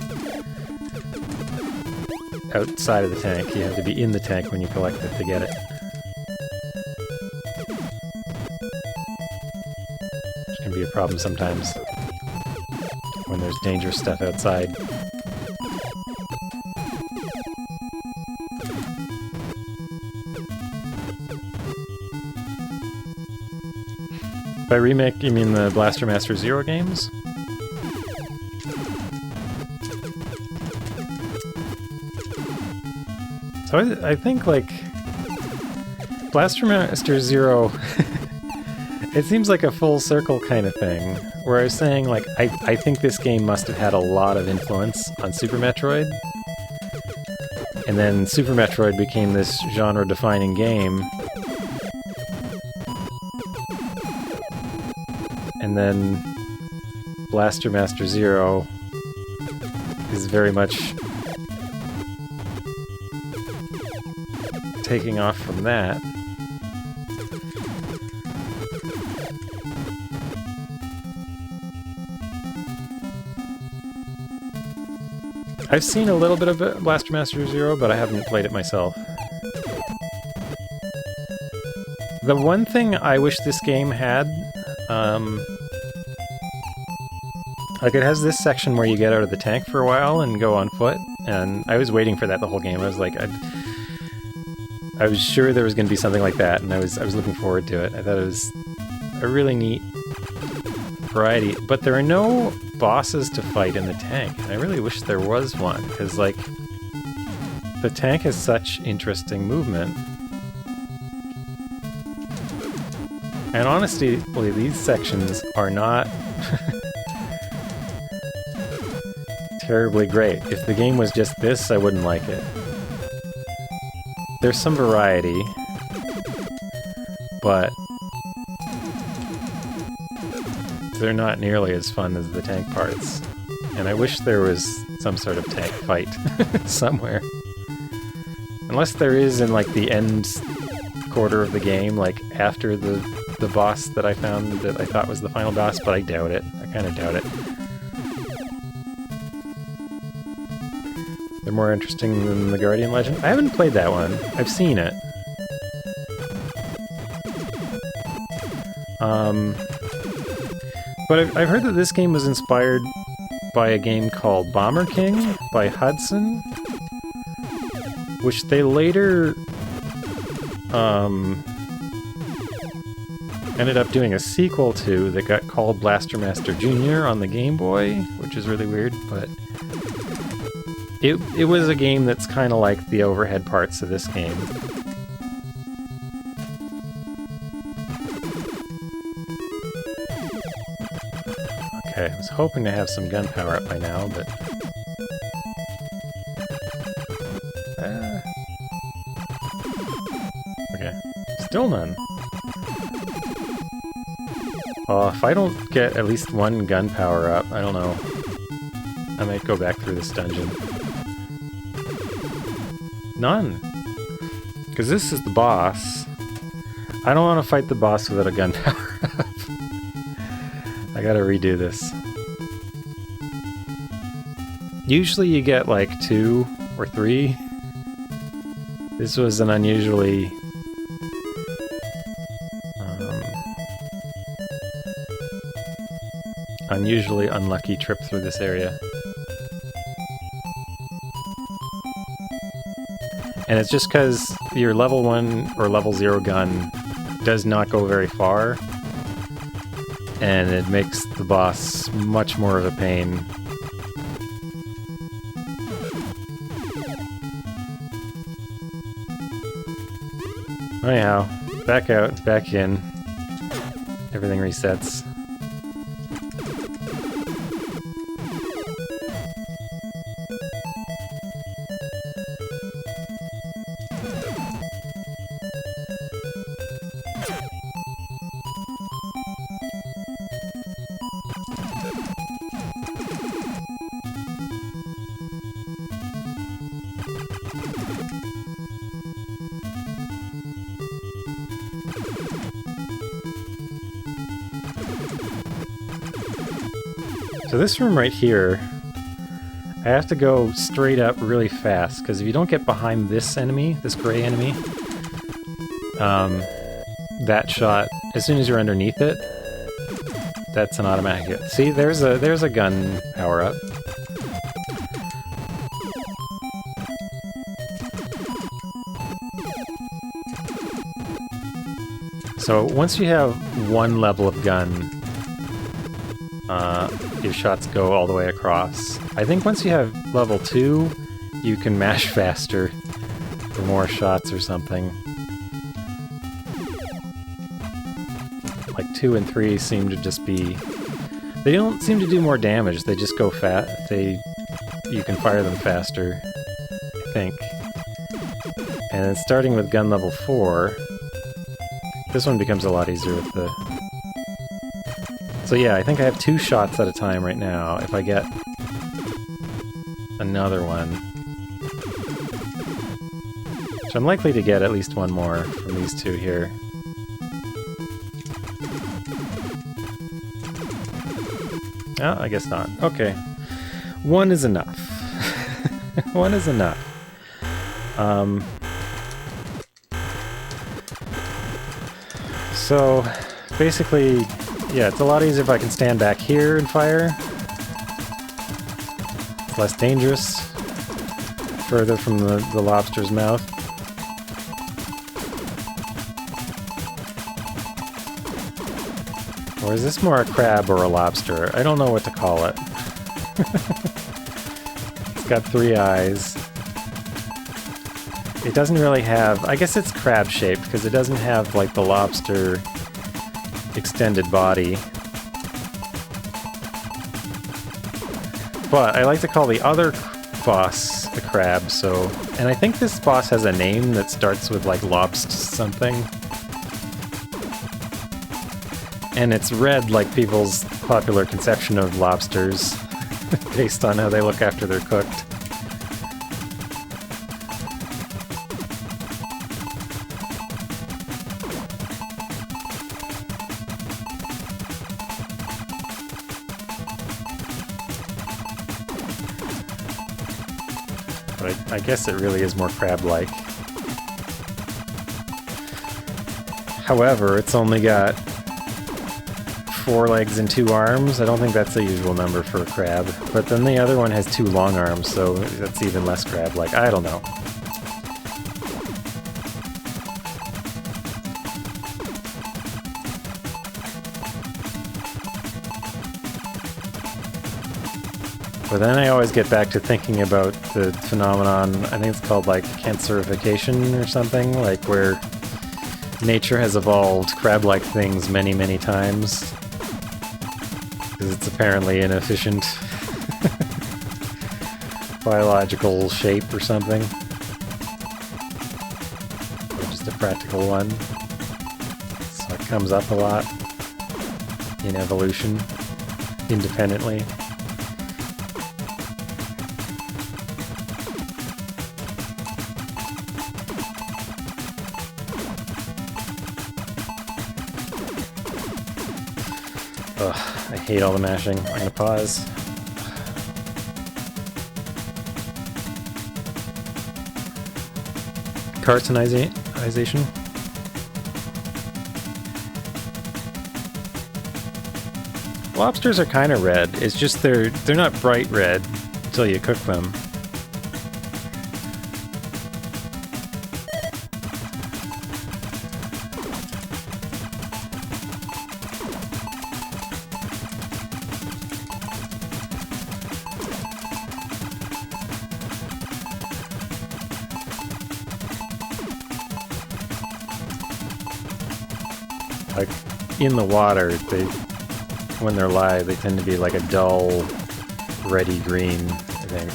outside of the tank. You have to be in the tank when you collect it to get it. Which can be a problem sometimes when there's dangerous stuff outside. By remake, you mean the Blaster Master Zero games? So I think, like, Blaster Master Zero, it seems like a full circle kind of thing, where I was saying, like, I think this game must have had a lot of influence on Super Metroid, and then Super Metroid became this genre-defining game. And then Blaster Master Zero is very much taking off from that. I've seen a little bit of Blaster Master Zero, but I haven't played it myself. The one thing I wish this game had, like, it has this section where you get out of the tank for a while and go on foot, and I was waiting for that the whole game. I was like, I was sure there was going to be something like that, and I was looking forward to it. I thought it was a really neat variety, but there are no bosses to fight in the tank, and I really wish there was one, because, like, the tank has such interesting movement. And honestly, these sections are not terribly great. If the game was just this, I wouldn't like it. There's some variety, but they're not nearly as fun as the tank parts. And I wish there was some sort of tank fight somewhere. Unless there is in, like, the end quarter of the game, like, after the boss that I found that I thought was the final boss, but I doubt it. I kind of doubt it. They're more interesting than the Guardian Legend. I haven't played that one. I've seen it. But I've heard that this game was inspired by a game called Bomber King by Hudson, which they later ended up doing a sequel to that got called Blaster Master Jr. on the Game Boy, which is really weird, but it was a game that's kind of like the overhead parts of this game. Okay, I was hoping to have some gun power up by now, but... Okay, still none. Oh, if I don't get at least one gun power up, I don't know. I might go back through this dungeon. None! Because this is the boss. I don't want to fight the boss without a gun power up. I gotta redo this. Usually you get like 2 or 3. This was an unusually... unusually unlucky trip through this area. And it's just because your level 1 or level 0 gun does not go very far, and it makes the boss much more of a pain. Anyhow, back out, back in. Everything resets. So this room right here, I have to go straight up really fast, because if you don't get behind this enemy, this gray enemy, that shot, as soon as you're underneath it, that's an automatic hit. See, there's a gun power-up. So once you have one level of gun, your shots go all the way across. I think once you have level 2, you can mash faster for more shots or something. Like 2 and 3 seem to just be... They don't seem to do more damage, they just go fast. You can fire them faster, I think. And then starting with gun level 4, this one becomes a lot easier with the... So yeah, I think I have 2 shots at a time right now. If I get another one, which I'm likely to get at least one more from these 2 here. Oh, I guess not. Okay. 1 is enough. 1 is enough. So, basically... Yeah, it's a lot easier if I can stand back here and fire. It's less dangerous. Further from the lobster's mouth. Or is this more a crab or a lobster? I don't know what to call it. It's got 3 eyes. It doesn't really have... I guess it's crab-shaped, because it doesn't have, like, the lobster... extended body. But I like to call the other boss a crab, so... And I think this boss has a name that starts with, like, lobst something. And it's red like people's popular conception of lobsters, based on how they look after they're cooked. But I guess it really is more crab-like. However, it's only got 4 legs and 2 arms. I don't think that's the usual number for a crab. But then the other one has 2 long arms, so that's even less crab-like. I don't know. But then I always get back to thinking about the phenomenon, I think it's called like cancerification or something, like where nature has evolved crab-like things many, many times. Because it's apparently an efficient biological shape or something. Or just a practical one. So it comes up a lot in evolution, independently. Ugh, I hate all the mashing. I'm gonna pause. Cartonization. Lobsters are kind of red. It's just they're not bright red until you cook them. Like, in the water, when they're live, they tend to be like a dull, reddy green, I think.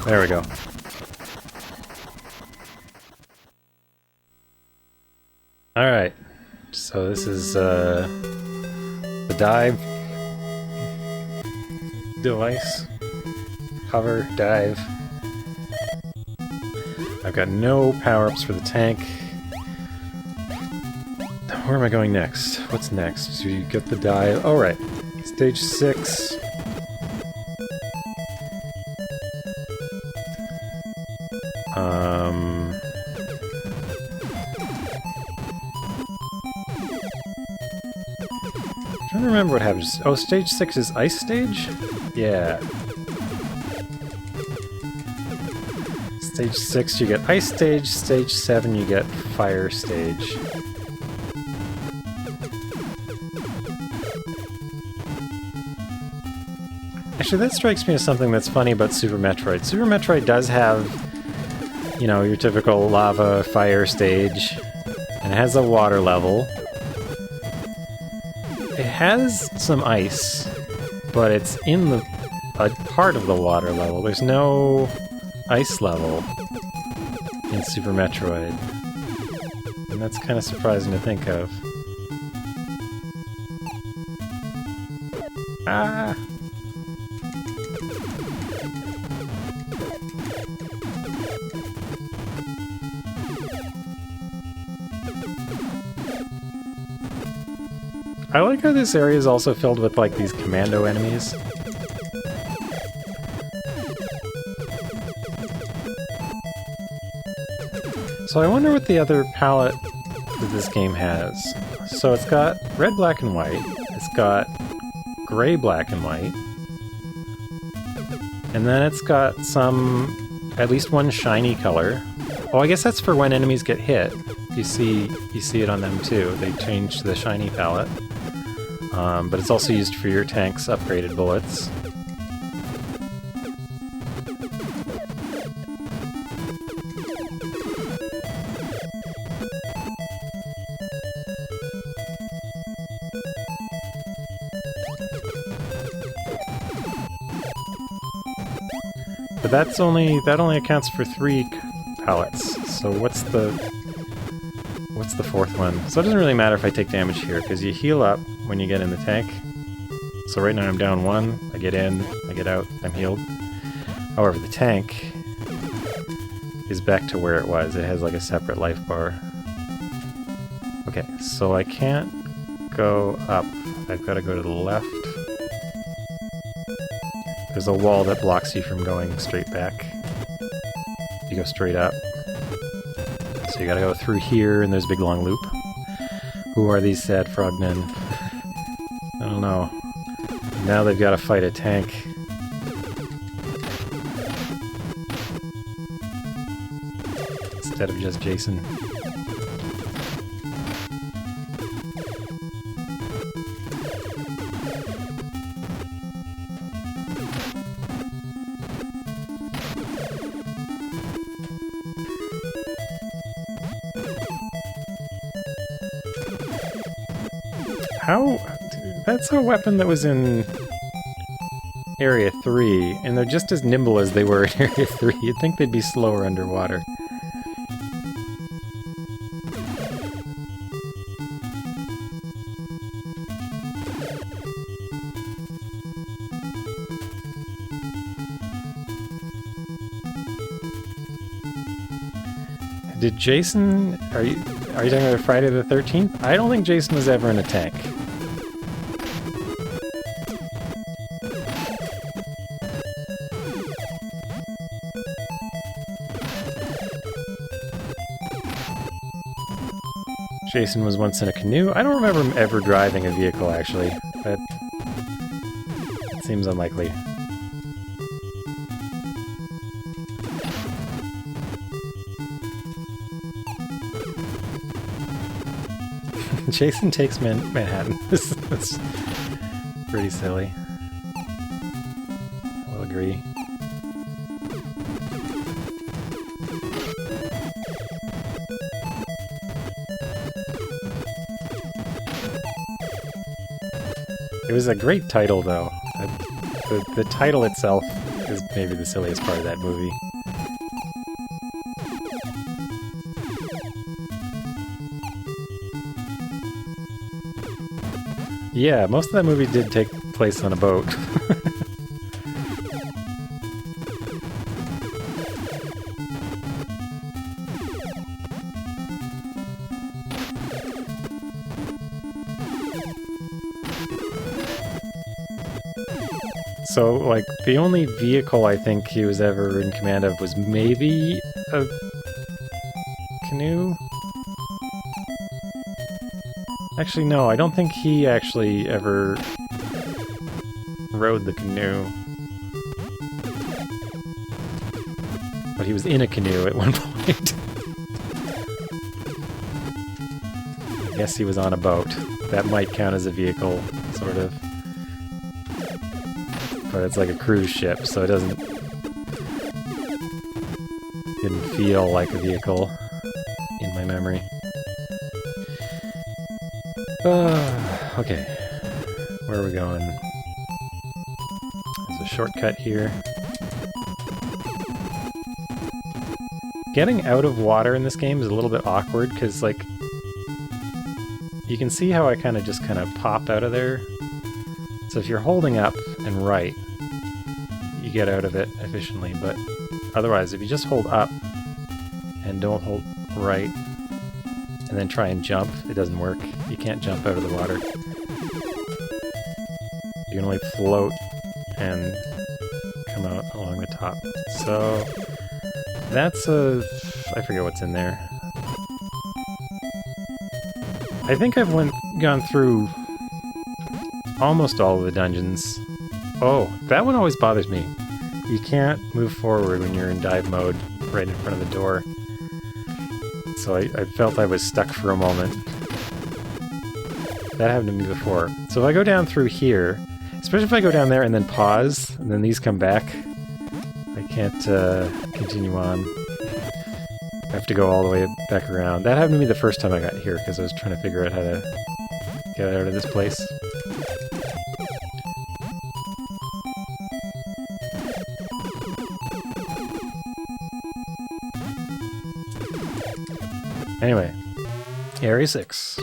There we go. Alright, so this is the dive device. Hover, dive. I've got no power-ups for the tank. Where am I going next? What's next? So you get the dive. Oh, right. Stage 6. I'm trying to remember what happens. Oh, stage 6 is ice stage? Yeah. Stage 6 you get ice stage, stage 7 you get fire stage. Actually, that strikes me as something that's funny about Super Metroid. Super Metroid does have, you know, your typical lava fire stage, and it has a water level. It has some ice, but it's in a part of the water level. There's no ice level in Super Metroid, and that's kind of surprising to think of. Ah! I like how this area is also filled with like these commando enemies. So I wonder what the other palette that this game has. So it's got red, black, and white. It's got gray, black, and white. And then it's got at least one shiny color. Oh, I guess that's for when enemies get hit. You see it on them too. They changed the shiny palette. But it's also used for your tank's upgraded bullets. But that only accounts for 3 pallets. So what's the fourth one? So it doesn't really matter if I take damage here, because you heal up when you get in the tank. So right now I'm down 1, I get in, I get out, I'm healed. However, the tank is back to where it was. It has like a separate life bar. Okay, so I can't go up. I've got to go to the left. There's a wall that blocks you from going straight back. You go straight up. So you gotta go through here, and there's a big long loop. Who are these sad frogmen? I don't know. Now they've got to fight a tank. Instead of just Jason. How? That's a weapon that was in Area 3, and they're just as nimble as they were in Area 3. You'd think they'd be slower underwater. Did Jason... Are you talking about Friday the 13th? I don't think Jason was ever in a tank. Jason was once in a canoe. I don't remember him ever driving a vehicle, actually. But it seems unlikely. Jason takes Manhattan. This is pretty silly. I'll agree. It was a great title, though. The title itself is maybe the silliest part of that movie. Yeah, most of that movie did take place on a boat. So, like, the only vehicle I think he was ever in command of was maybe a canoe? Actually, no, I don't think he actually ever rode the canoe. But he was in a canoe at one point. I guess he was on a boat. That might count as a vehicle, sort of. But it's like a cruise ship, so it didn't feel like a vehicle in my memory. Okay. Where are we going? There's a shortcut here. Getting out of water in this game is a little bit awkward, because, like, you can see how I kind of pop out of there. So if you're holding up and right, you get out of it efficiently, but otherwise, if you just hold up and don't hold right, and then try and jump, it doesn't work. You can't jump out of the water. You can only float and come out along the top. So that's I forget what's in there. I think I've gone through almost all of the dungeons. Oh, that one always bothers me. You can't move forward when you're in dive mode right in front of the door. So I felt I was stuck for a moment. That happened to me before. So if I go down through here, especially if I go down there and then pause, and then these come back, I can't continue on. I have to go all the way back around. That happened to me the first time I got here, because I was trying to figure out how to get out of this place. Anyway, Area 6.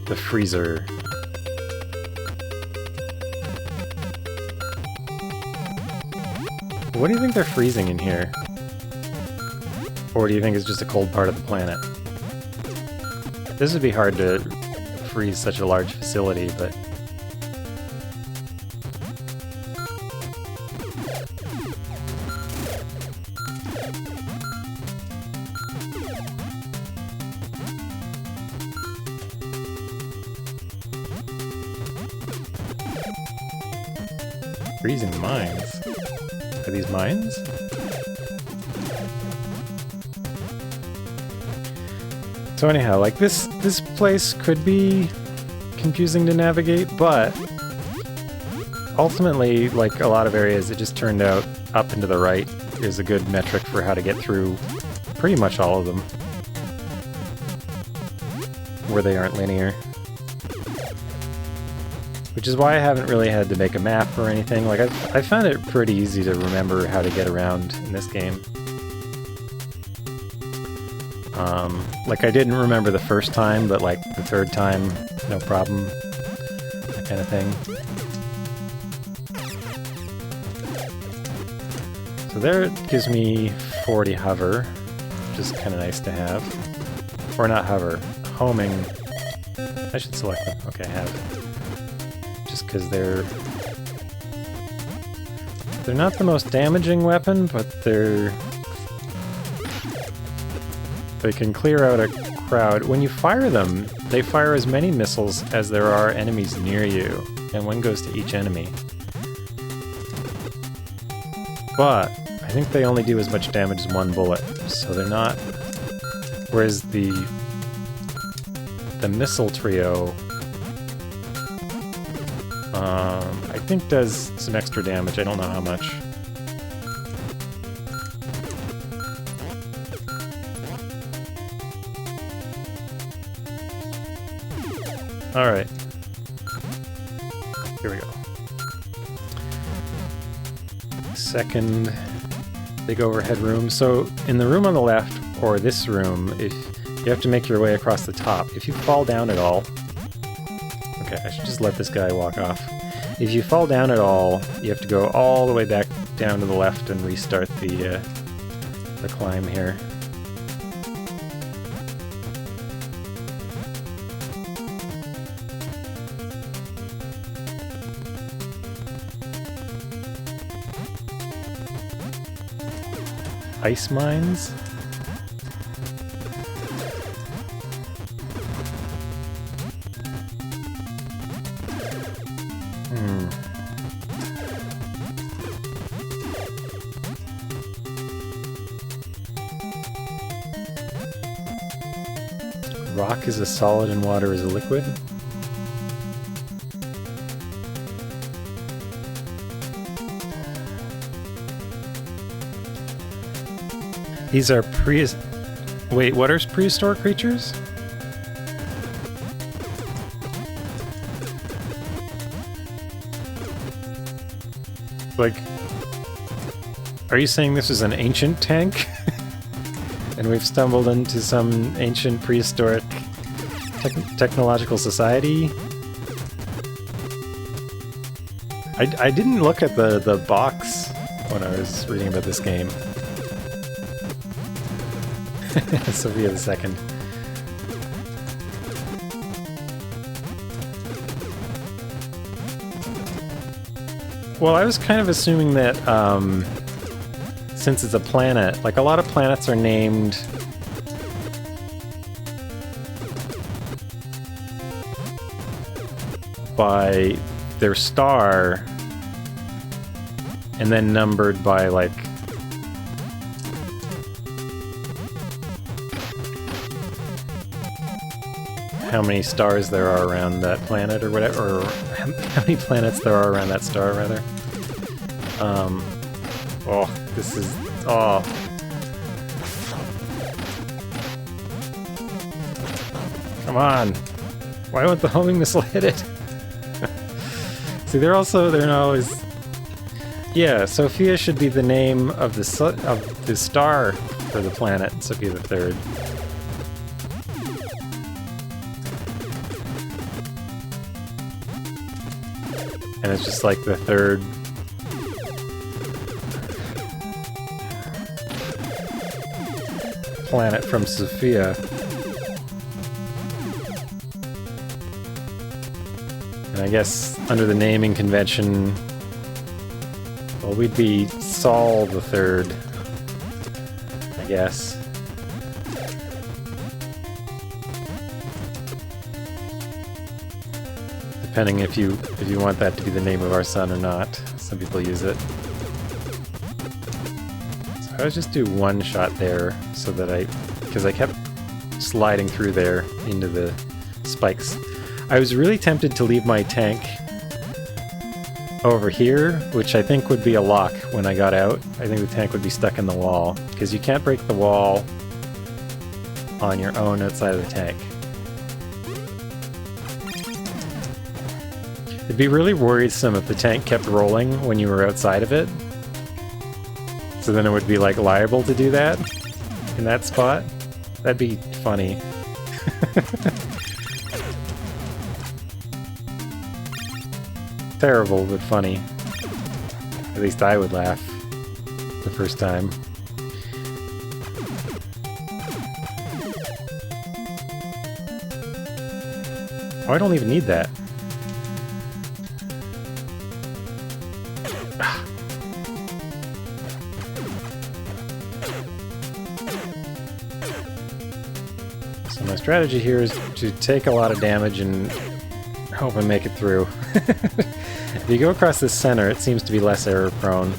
The freezer. What do you think they're freezing in here? Or do you think it's just a cold part of the planet? This would be hard to freeze such a large facility, but... Freezing mines. Are these mines? So anyhow, like this place could be confusing to navigate, but ultimately, like a lot of areas, it just turned out up and to the right is a good metric for how to get through pretty much all of them, where they aren't linear. Which is why I haven't really had to make a map or anything. Like, I found it pretty easy to remember how to get around in this game. Like, I didn't remember the first time, but like the third time, no problem. That kind of thing. So there it gives me 40 hover, which is kind of nice to have. Or not hover, homing. I should select them. Okay, I have. Just because they're not the most damaging weapon, but they can clear out a crowd. When you fire them, they fire as many missiles as there are enemies near you, and one goes to each enemy. But I think they only do as much damage as one bullet, so they're not... Whereas the missile trio, I think does some extra damage. I don't know how much. Alright. Here we go. Second big overhead room. So in the room on the left, or this room, if you have to make your way across the top. If you fall down at all... Okay, I should just let this guy walk off. If you fall down at all, you have to go all the way back down to the left and restart the climb here. Ice mines? Rock is a solid and water is a liquid. These are Wait, what are prehistoric creatures? Like, are you saying this is an ancient tank? And we've stumbled into some ancient prehistoric technological society? I didn't look at the box when I was reading about this game. Sophia the Second. Well, I was kind of assuming that since it's a planet, like a lot of planets are named by their star and then numbered by like how many stars there are around that planet or whatever, or how many planets there are around that star, rather. Oh, this is... Oh. Come on! Why won't the homing missile hit it? See, they're not always... Yeah, Sophia should be the name of the star for the planet, Sophia the Third. And it's just like the third planet from Sophia. And I guess under the naming convention, well, we'd be Saul the Third, I guess. depending if you want that to be the name of our son or not. Some people use it. So I would just do one shot there so that because I kept sliding through there into the spikes. I was really tempted to leave my tank over here, which I think would be a lock when I got out. I think the tank would be stuck in the wall, because you can't break the wall on your own outside of the tank. It'd be really worrisome if the tank kept rolling when you were outside of it. So then it would be like liable to do that in that spot. That'd be funny. Terrible, but funny. At least I would laugh the first time. Oh, I don't even need that. So my strategy here is to take a lot of damage and hope I make it through. If you go across the center, it seems to be less error prone.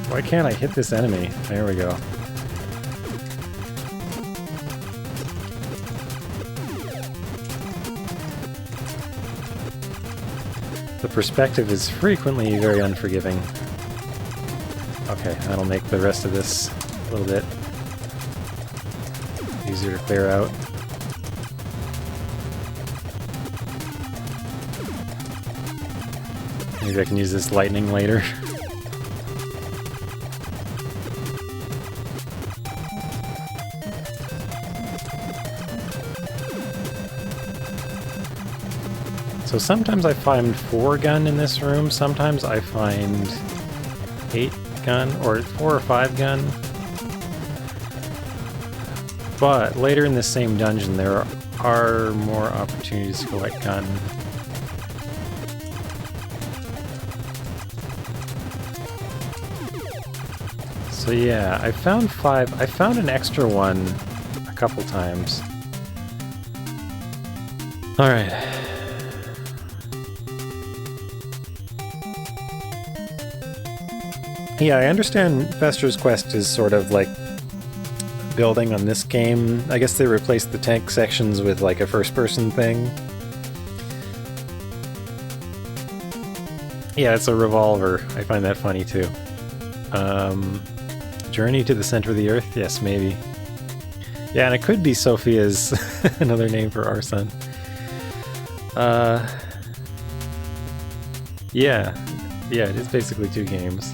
Why can't I hit this enemy? There we go. The perspective is frequently very unforgiving. Okay, that'll make the rest of this a little bit easier to clear out. Maybe I can use this lightning later. So sometimes I find 4-gun in this room, sometimes I find 8-gun, or 4 or 5-gun. But later in the same dungeon there are more opportunities to collect gun. So yeah, I found 5. I found an extra one a couple times. Alright. Yeah, I understand Fester's Quest is sort of like building on this game. I guess they replaced the tank sections with like a first-person thing. Yeah, it's a revolver. I find that funny too. Journey to the Center of the Earth? Yes, maybe. Yeah, and it could be Sophia's another name for our son. Yeah, it is basically 2 games.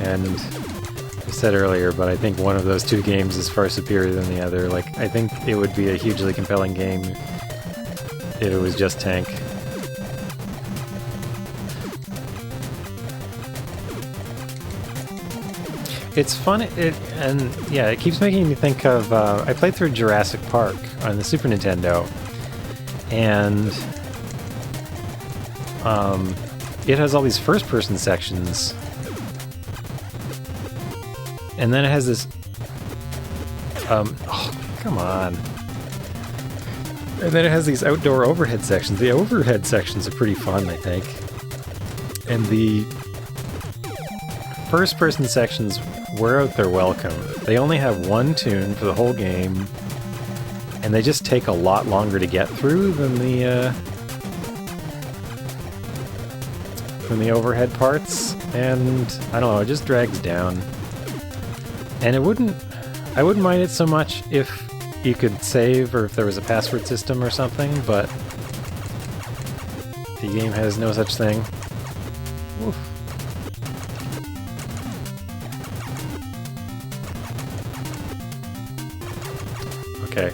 And I said earlier, but I think one of those 2 games is far superior than the other. Like, I think it would be a hugely compelling game if it was just tank. It's fun, and yeah, it keeps making me think of, I played through Jurassic Park on the Super Nintendo, and it has all these first-person sections. And then it has this, oh, come on. And then it has these outdoor overhead sections. The overhead sections are pretty fun, I think. And the first-person sections wear out their welcome. They only have 1 tune for the whole game, and they just take a lot longer to get through than the overhead parts. And, I don't know, it just drags down. And I wouldn't mind it so much if you could save or if there was a password system or something, but the game has no such thing. Oof. Okay,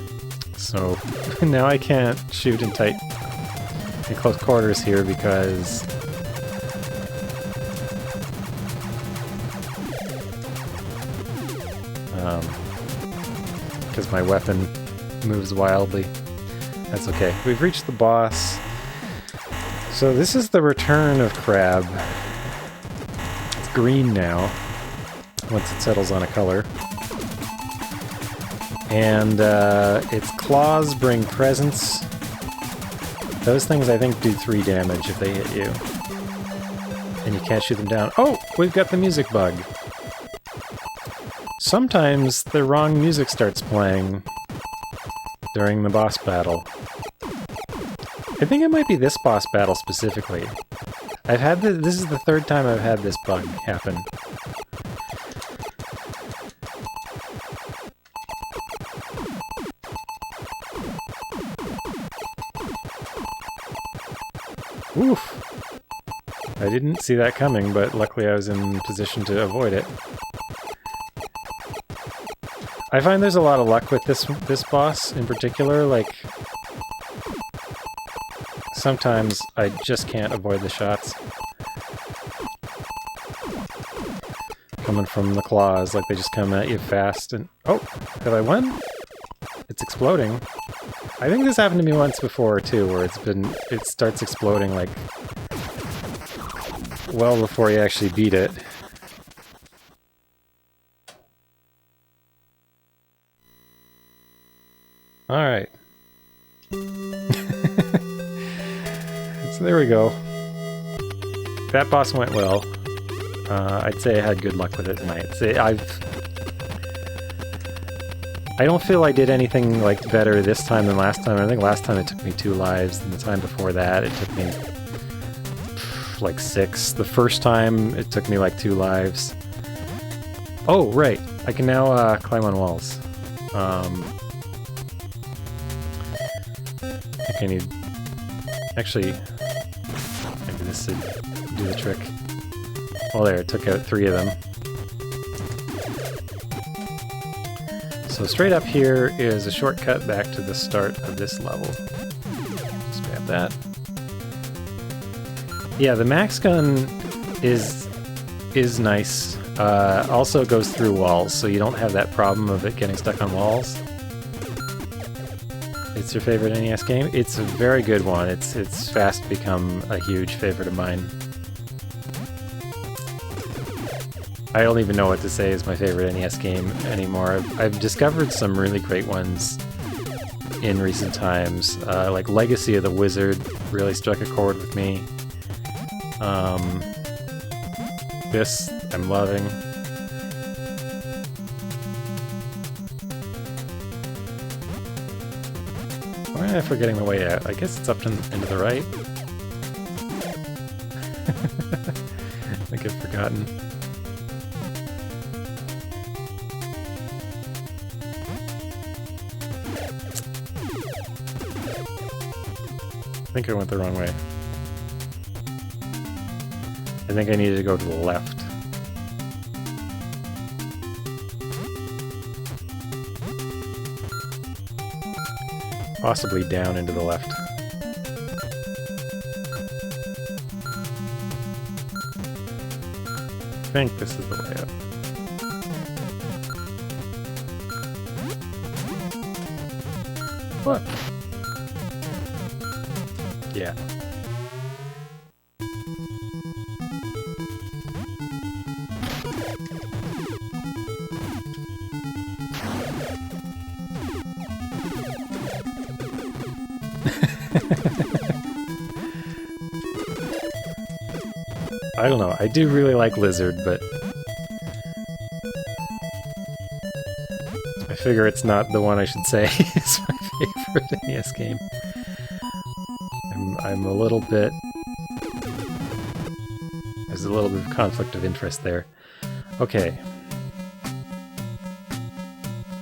so now I can't shoot in close quarters here because because my weapon moves wildly. That's okay. We've reached the boss. So this is the return of Crab. It's green now, once it settles on a color. And its claws bring presents. Those things, I think, do 3 damage if they hit you. And you can't shoot them down. Oh! We've got the music bug. Sometimes the wrong music starts playing during the boss battle. I think it might be this boss battle specifically. I've had this is the 3rd time I've had this bug happen. Oof! I didn't see that coming, but luckily I was in position to avoid it. I find there's a lot of luck with this boss in particular, like... Sometimes I just can't avoid the shots. Coming from the claws, like they just come at you fast and... Oh! Have I won? It's exploding. I think this happened to me once before, too, where it starts exploding, like... well before you actually beat it. Alright. So there we go. That boss went well. I'd say I had good luck with it tonight. I don't feel I did anything like better this time than last time. I think last time it took me 2 lives, and the time before that it took me like 6. The first time it took me like 2 lives. Oh, right. I can now climb on walls. I think I need... Actually, maybe this should do the trick. Well, there, it took out 3 of them. So straight up here is a shortcut back to the start of this level. Just grab that. Yeah, the max gun is nice. Also goes through walls, so you don't have that problem of it getting stuck on walls. It's your favorite NES game? It's a very good one. It's fast become a huge favorite of mine. I don't even know what to say is my favorite NES game anymore. I've discovered some really great ones in recent times. Like Legacy of the Wizard really struck a chord with me. This I'm loving. Why am I forgetting the way out? I guess it's up and to the right. I think I've forgotten. I think I went the wrong way. I think I needed to go to the left. Possibly down into the left. I think this is the way up. What? Yeah. I don't know. I do really like Lizard, but I figure it's not the one I should say is my favorite NES game. I'm a little bit... There's a little bit of conflict of interest there. Okay.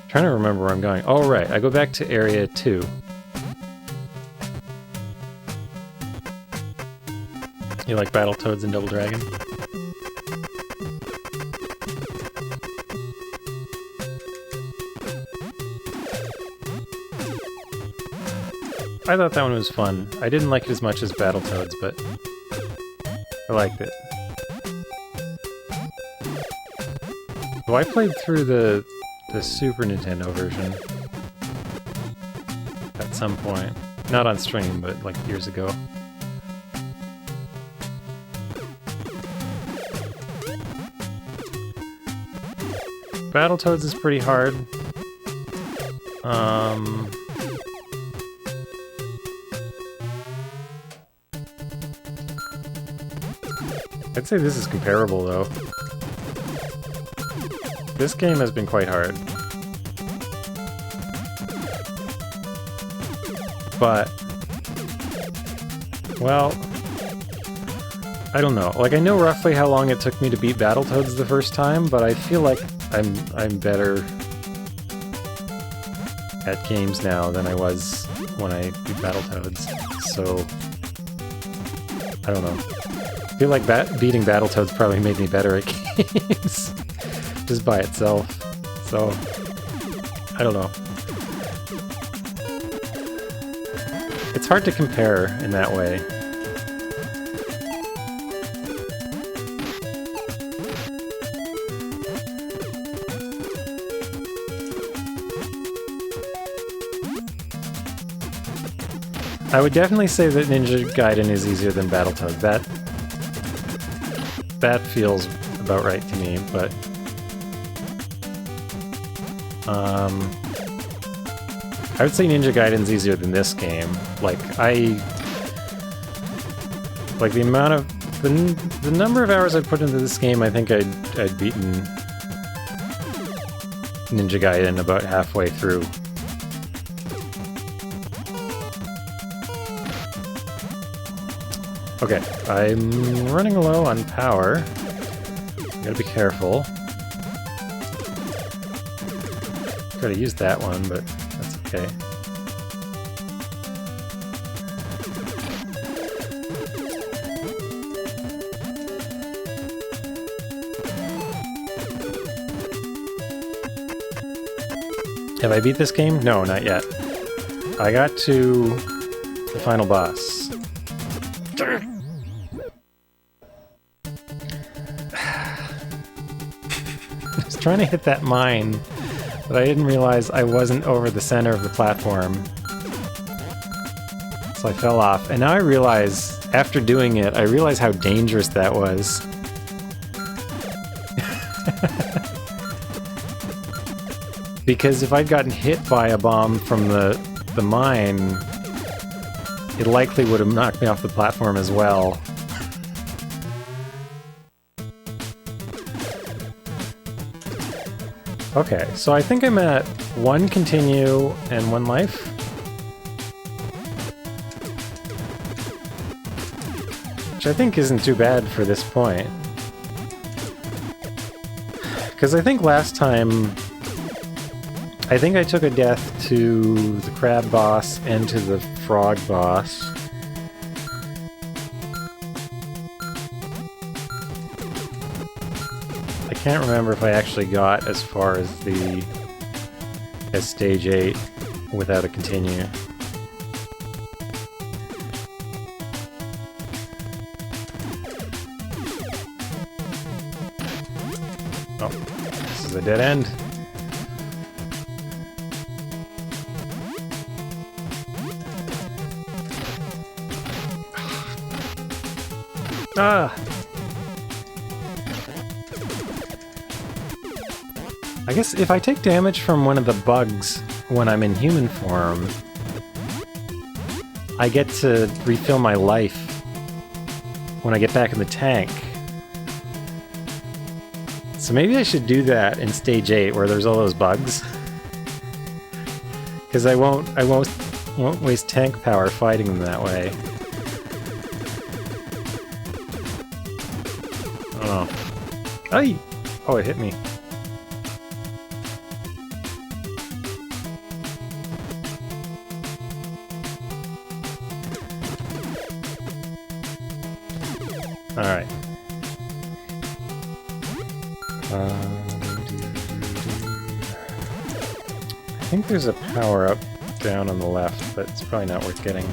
Trying to remember where I'm going. Oh, right. I go back to Area 2. You like Battletoads and Double Dragon? I thought that one was fun. I didn't like it as much as Battletoads, but I liked it. Well, I played through the Super Nintendo version. at some point. Not on stream, but like years ago. Battletoads is pretty hard. I'd say this is comparable, though. This game has been quite hard. But, well, I don't know. Like, I know roughly how long it took me to beat Battletoads the first time, but I feel like I'm better at games now than I was when I beat Battletoads. So, I don't know. I feel like beating Battletoads probably made me better at games, just by itself. So, I don't know. It's hard to compare in that way. I would definitely say that Ninja Gaiden is easier than Battletoads. That feels about right to me, but I would say Ninja Gaiden's easier than this game. Like the amount of the number of hours I put into this game, I think I'd beaten Ninja Gaiden about halfway through. Okay, I'm running low on power. Gotta be careful. Gotta use that one, but that's okay. Have I beat this game? No, not yet. I got to the final boss. I was trying to hit that mine, but I didn't realize I wasn't over the center of the platform. So I fell off, and now I realize, after doing it, I realize how dangerous that was. Because if I'd gotten hit by a bomb from the mine, it likely would have knocked me off the platform as well. Okay, so I think I'm at 1 continue and 1 life. Which I think isn't too bad for this point. Because I think last time, I think I took a death to the crab boss and to the frog boss. I can't remember if I actually got as far as stage 8 without a continue. Oh, this is a dead end. Ah! I guess if I take damage from one of the bugs when I'm in human form, I get to refill my life when I get back in the tank. So maybe I should do that in stage 8 where there's all those bugs. Because I won't waste tank power fighting them that way. Oh. Ay! Oh, it hit me. Alright. I think there's a power-up down on the left, but it's probably not worth getting.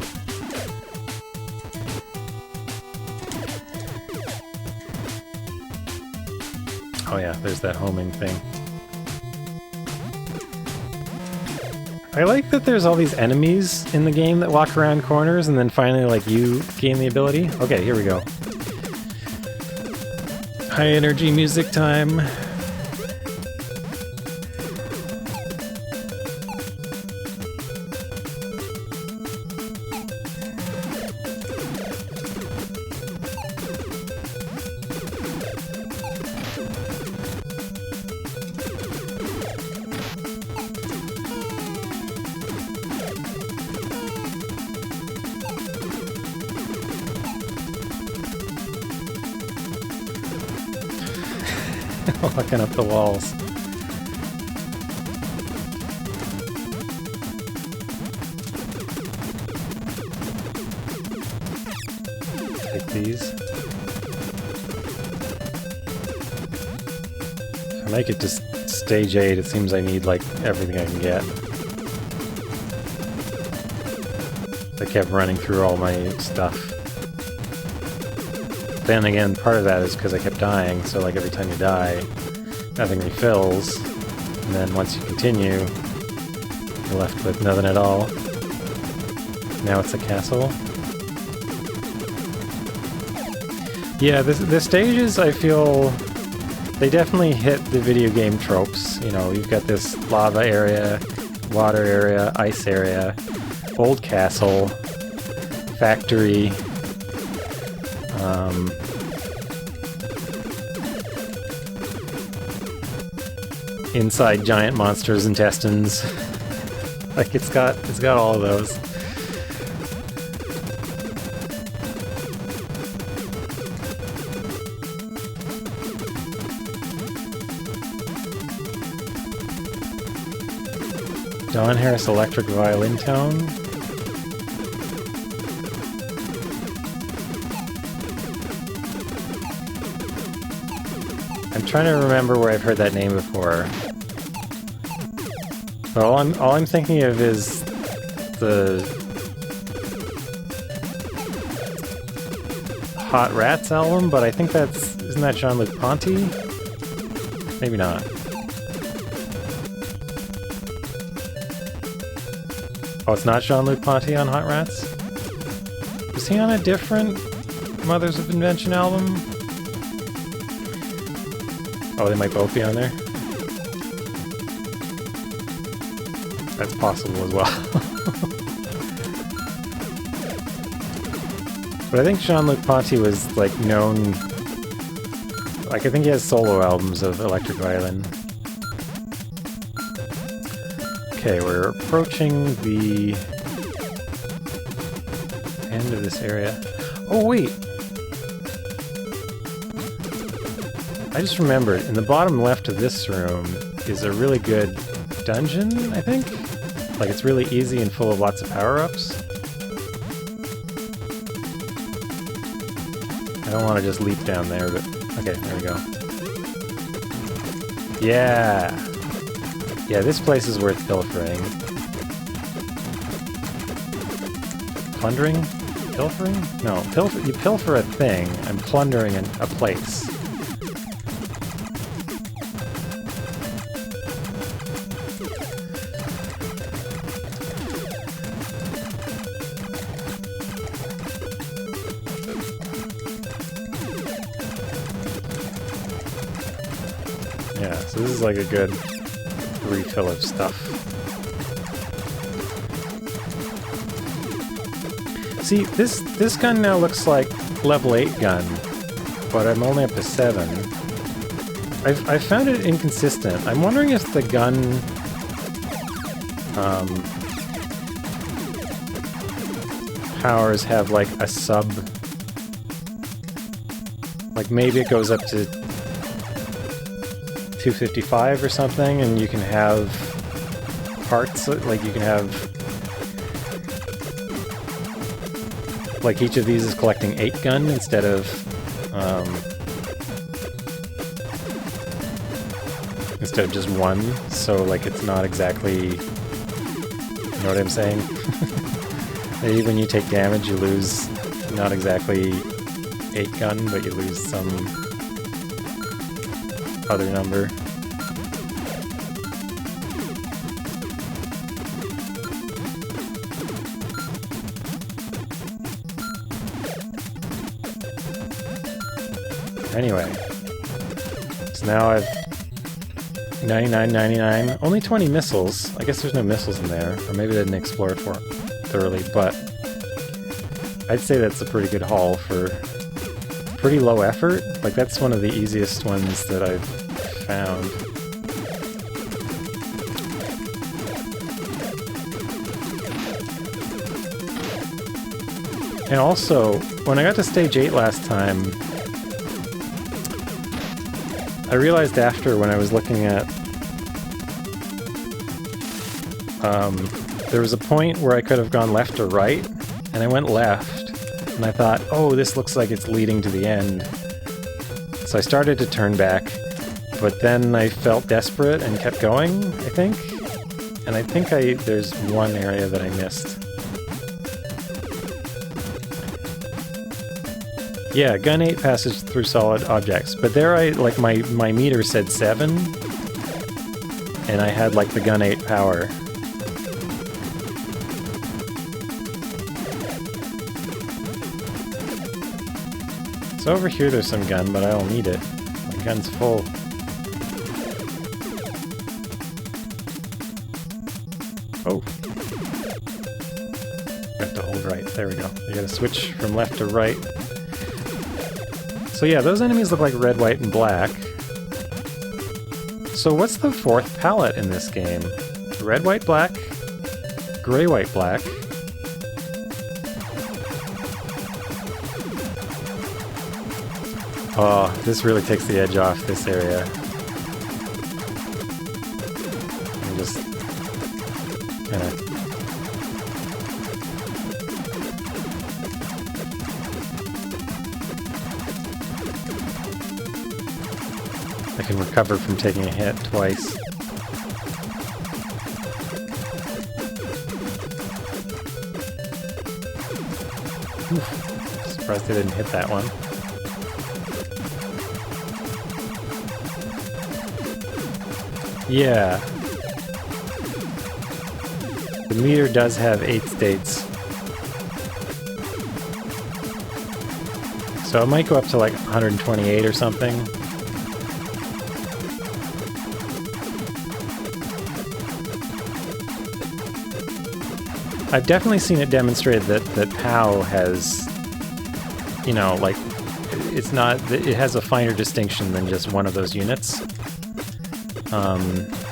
Oh yeah, there's that homing thing. I like that there's all these enemies in the game that walk around corners, and then finally, like, you gain the ability. Okay, here we go. High energy music time. Walking up the walls. Take these. If I make it to stage 8, it seems I need like everything I can get. I kept running through all my stuff. Then again, part of that is because I kept dying, so like every time you die, nothing refills, and then once you continue, you're left with nothing at all. Now it's a castle. Yeah, the stages, I feel, they definitely hit the video game tropes. You know, you've got this lava area, water area, ice area, old castle, factory, inside giant monsters' intestines. Like it's got all of those. Don Harris electric violin tone. I'm trying to remember where I've heard that name before. But all I'm thinking of is the Hot Rats album, but I think isn't that Jean-Luc Ponty? Maybe not. Oh, it's not Jean-Luc Ponty on Hot Rats? Is he on a different Mothers of Invention album? Oh, they might both be on there? That's possible as well. But I think Jean-Luc Ponty was, like, known... Like, I think he has solo albums of electric violin. Okay, we're approaching the end of this area. Oh, wait! I just remembered, in the bottom left of this room is a really good dungeon, I think? Like, it's really easy and full of lots of power-ups. I don't want to just leap down there, but... Okay, there we go. Yeah! Yeah, this place is worth pilfering. Plundering? Pilfering? No, you pilfer a thing, and plundering a place. Yeah, so this is like a good refill of stuff. See, this gun now looks like level 8 gun, but I'm only up to 7. I found it inconsistent. I'm wondering if the gun powers have like a sub, like maybe it goes up to 255 or something, and you can have parts, like you can have, like each of these is collecting 8 gun instead of just 1, so like it's not exactly, you know what I'm saying? Maybe when you take damage you lose not exactly 8 gun, but you lose some other number. Anyway. So now I've 99, 99. Only 20 missiles. I guess there's no missiles in there. Or maybe they didn't explore it thoroughly, but I'd say that's a pretty good haul for pretty low effort. Like, that's one of the easiest ones that I've found. And also, when I got to stage 8 last time, I realized after, when I was looking at... there was a point where I could have gone left or right, and I went left, and I thought, oh, this looks like it's leading to the end. So I started to turn back, but then I felt desperate and kept going, I think. And I think there's one area that I missed. Yeah, gun 8 passes through solid objects, but there my meter said 7, and I had like the gun 8 power. So over here there's some gun, but I don't need it. My gun's full. Oh. You have to hold right. There we go. You gotta switch from left to right. So yeah, those enemies look like red, white, and black. So what's the fourth palette in this game? Red, white, black, gray, white, black. Oh, this really takes the edge off this area. I'm just kind of... I can recover from taking a hit twice. Oof. Surprised I didn't hit that one. Yeah. The meter does have 8 states. So it might go up to like 128 or something. I've definitely seen it demonstrated that POW has, you know, like, it's not, it has a finer distinction than just one of those units.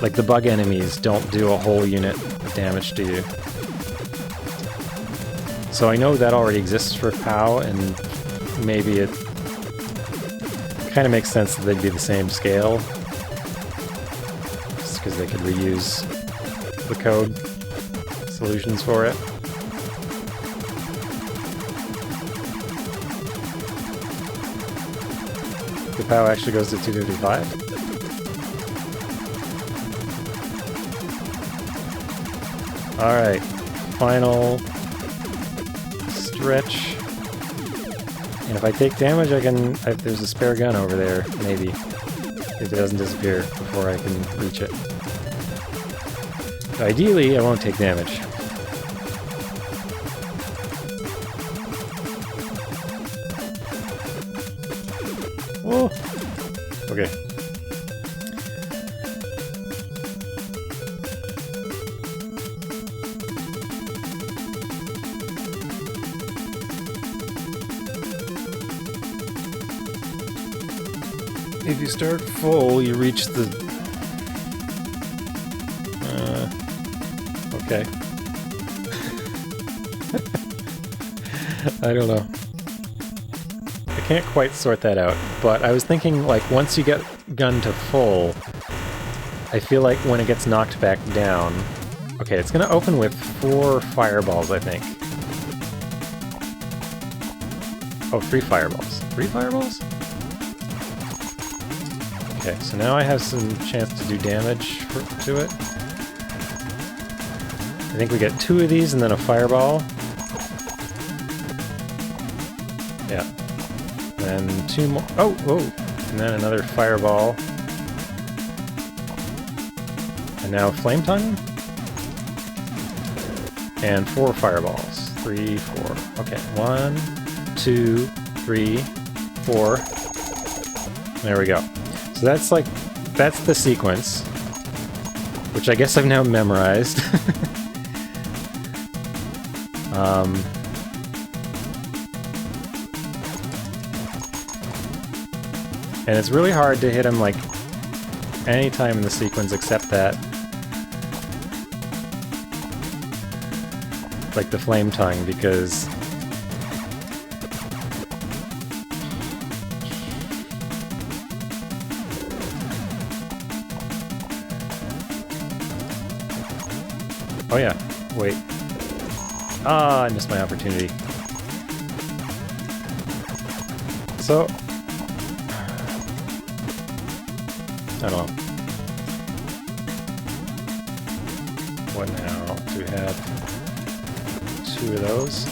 Like the bug enemies don't do a whole unit of damage to you. So I know that already exists for POW, and maybe it kind of makes sense that they'd be the same scale. Just because they could reuse the code solutions for it. The POW actually goes to 255. Alright, final stretch. And if I take damage, I can... there's a spare gun over there, maybe. If it doesn't disappear before I can reach it. Ideally, I won't take damage. Oh! Okay. If you start full, you reach the... okay. I don't know. I can't quite sort that out, but I was thinking, like, once you get gun to full, I feel like when it gets knocked back down... Okay, it's gonna open with 4 fireballs, I think. Oh, 3 fireballs. 3 fireballs? Okay, so now I have some chance to do damage to it. I think we get 2 of these and then a fireball. Yeah. And then 2 more. Oh, whoa! And then another fireball. And now flame tongue. And 4 fireballs. 3, 4. Okay, 1, 2, 3, 4. There we go. So that's like, that's the sequence, which I guess I've now memorized. And it's really hard to hit him like any time in the sequence except that, like the flame tongue, because oh yeah, wait. Ah, I missed my opportunity. So I don't know. What now? Do we have 2 of those?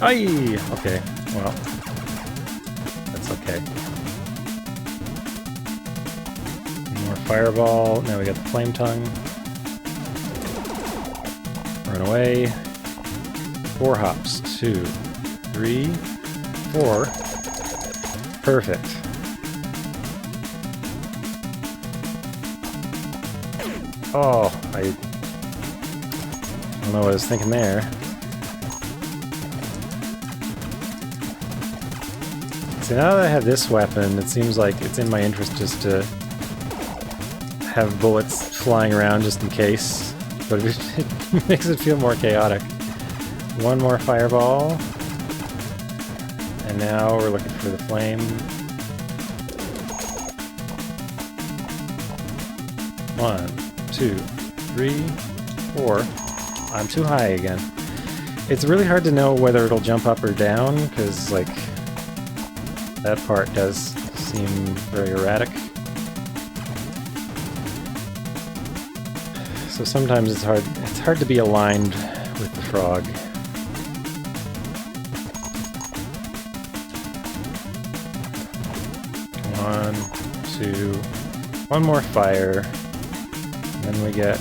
Aye! Okay, well, that's okay. More fireball. Now we got the flame tongue. Run away. 4 hops. 2, 3, 4. Perfect. Oh, I don't know what I was thinking there. So now that I have this weapon, it seems like it's in my interest just to have bullets flying around just in case, but it makes it feel more chaotic. 1 more fireball. And now we're looking for the flame. 1, 2, 3, 4. I'm too high again. It's really hard to know whether it'll jump up or down, because, like, that part does seem very erratic. So sometimes it's hard to be aligned with the frog. One more fire, and then we get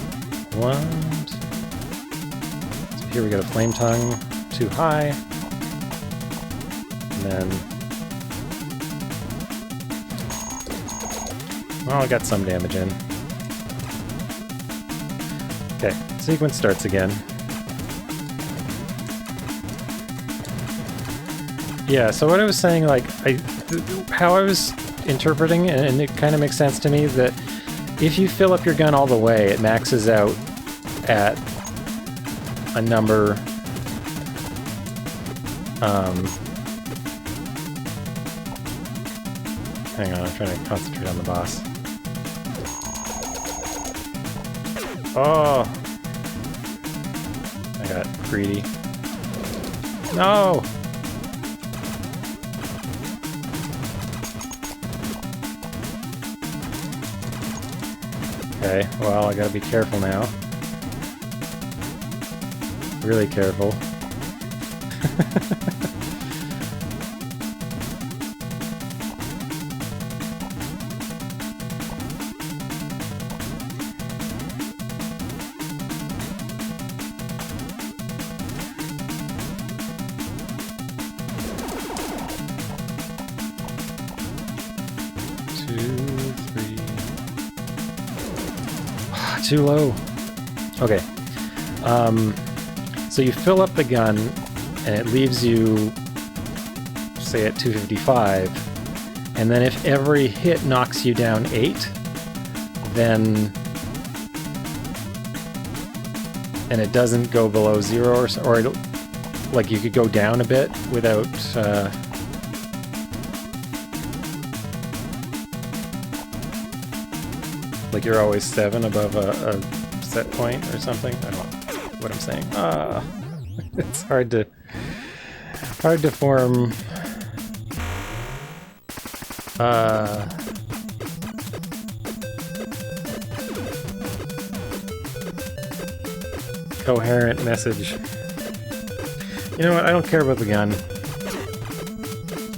1, 2. So here we got a flame tongue, too high, and then, well, I got some damage in. Okay, sequence starts again. Yeah, so what I was saying, like, how I was interpreting, and it kind of makes sense to me, that if you fill up your gun all the way, it maxes out at a number. Hang on, I'm trying to concentrate on the boss. Oh! I got greedy. No! Okay, well, I gotta be careful now. Really careful. Too low. Okay. So you fill up the gun, and it leaves you, say, at 255, and then if every hit knocks you down 8, then, and it doesn't go below 0, or it'll, like, you could go down a bit without, like you're always 7 above a set point or something. I don't know what I'm saying. It's hard to form coherent message. You know what? I don't care about the gun.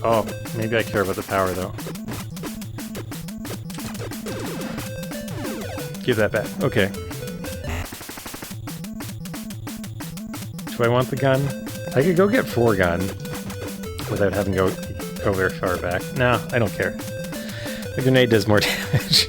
Oh, maybe I care about the power though. Give that back. Okay. Do I want the gun? I could go get 4 gun. without having to go very far back. No, I don't care. The grenade does more damage.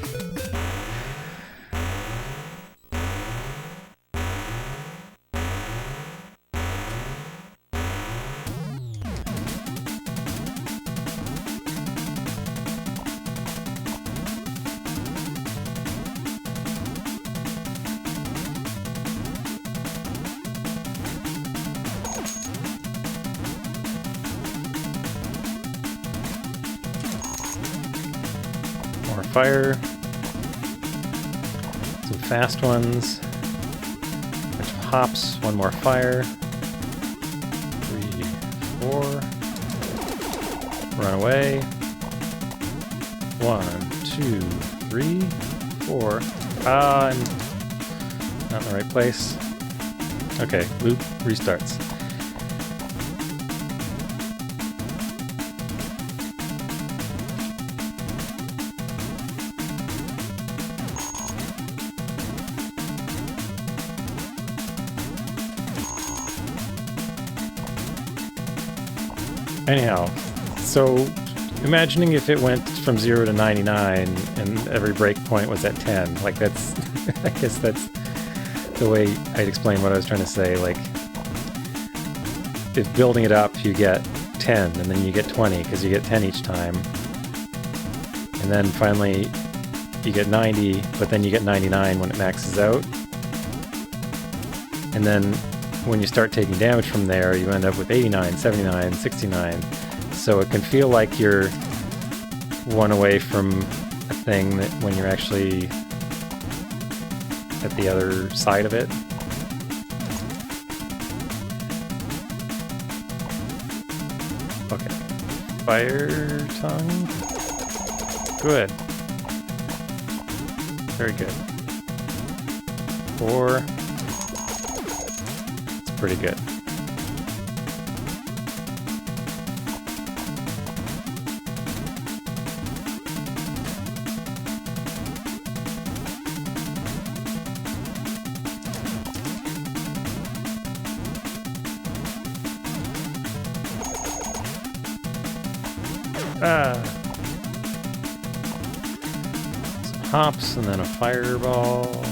More fire. Some fast ones. A bunch of hops. One more fire. 3, 4. Run away. 1, 2, 3, 4. I'm not in the right place. Okay, loop restarts. Anyhow, so imagining if it went from 0 to 99 and every breakpoint was at 10, like that's, I guess that's the way I'd explain what I was trying to say. Like, if building it up you get 10 and then you get 20 because you get 10 each time, and then finally you get 90, but then you get 99 when it maxes out, and then when you start taking damage from there, you end up with 89, 79, 69. So it can feel like you're one away from a thing that when you're actually at the other side of it. Okay. Fire tongue. Good. Very good. 4. Pretty good. Some hops and then a fireball.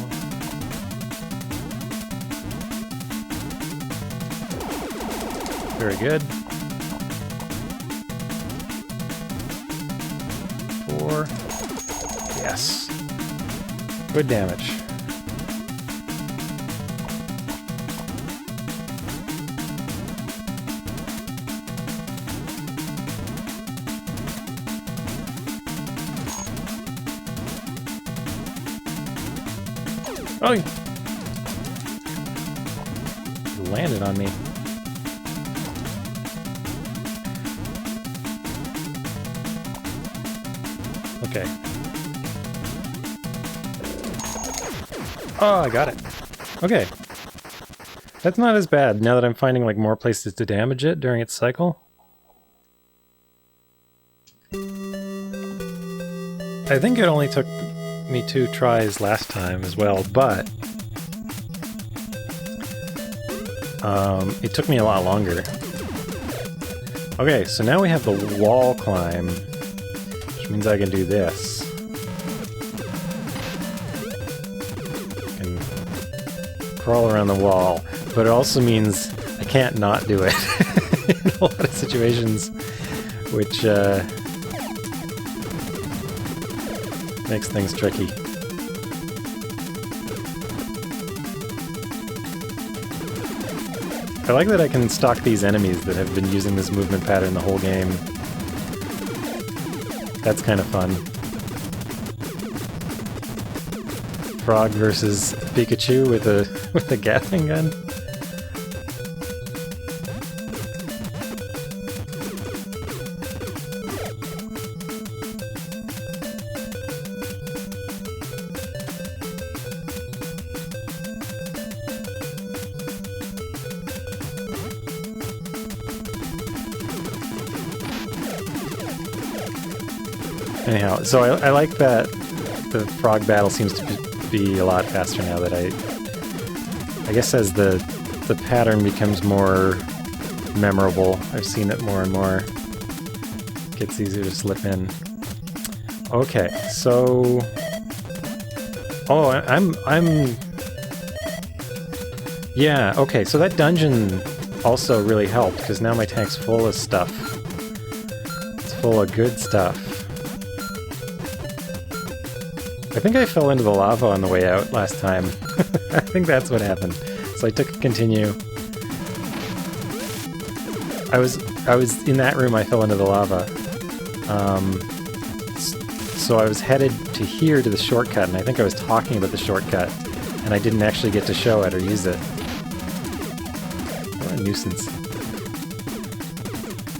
Very good. 4. Yes. Good damage. Oh! You landed on me. Okay. Oh, I got it. Okay. That's not as bad now that I'm finding like more places to damage it during its cycle. I think it only took me 2 tries last time as well, but it took me a lot longer. Okay, so now we have the wall climb, which means I can do this. I can crawl around the wall, but it also means I can't not do it in a lot of situations, which makes things tricky. I like that I can stalk these enemies that have been using this movement pattern the whole game. That's kind of fun. Frog versus Pikachu with a Gatling gun. Anyhow, so I like that the frog battle seems to be a lot faster now that I guess as the pattern becomes more memorable, I've seen it more and more. gets easier to slip in. Okay, so... Oh, I'm... Yeah, okay, so that dungeon also really helped, because now my tank's full of stuff. It's full of good stuff. I think I fell into the lava on the way out last time. I think that's what happened. So I took a continue. I was in that room, I fell into the lava. So I was headed to here to the shortcut, and I think I was talking about the shortcut, and I didn't actually get to show it or use it. What a nuisance.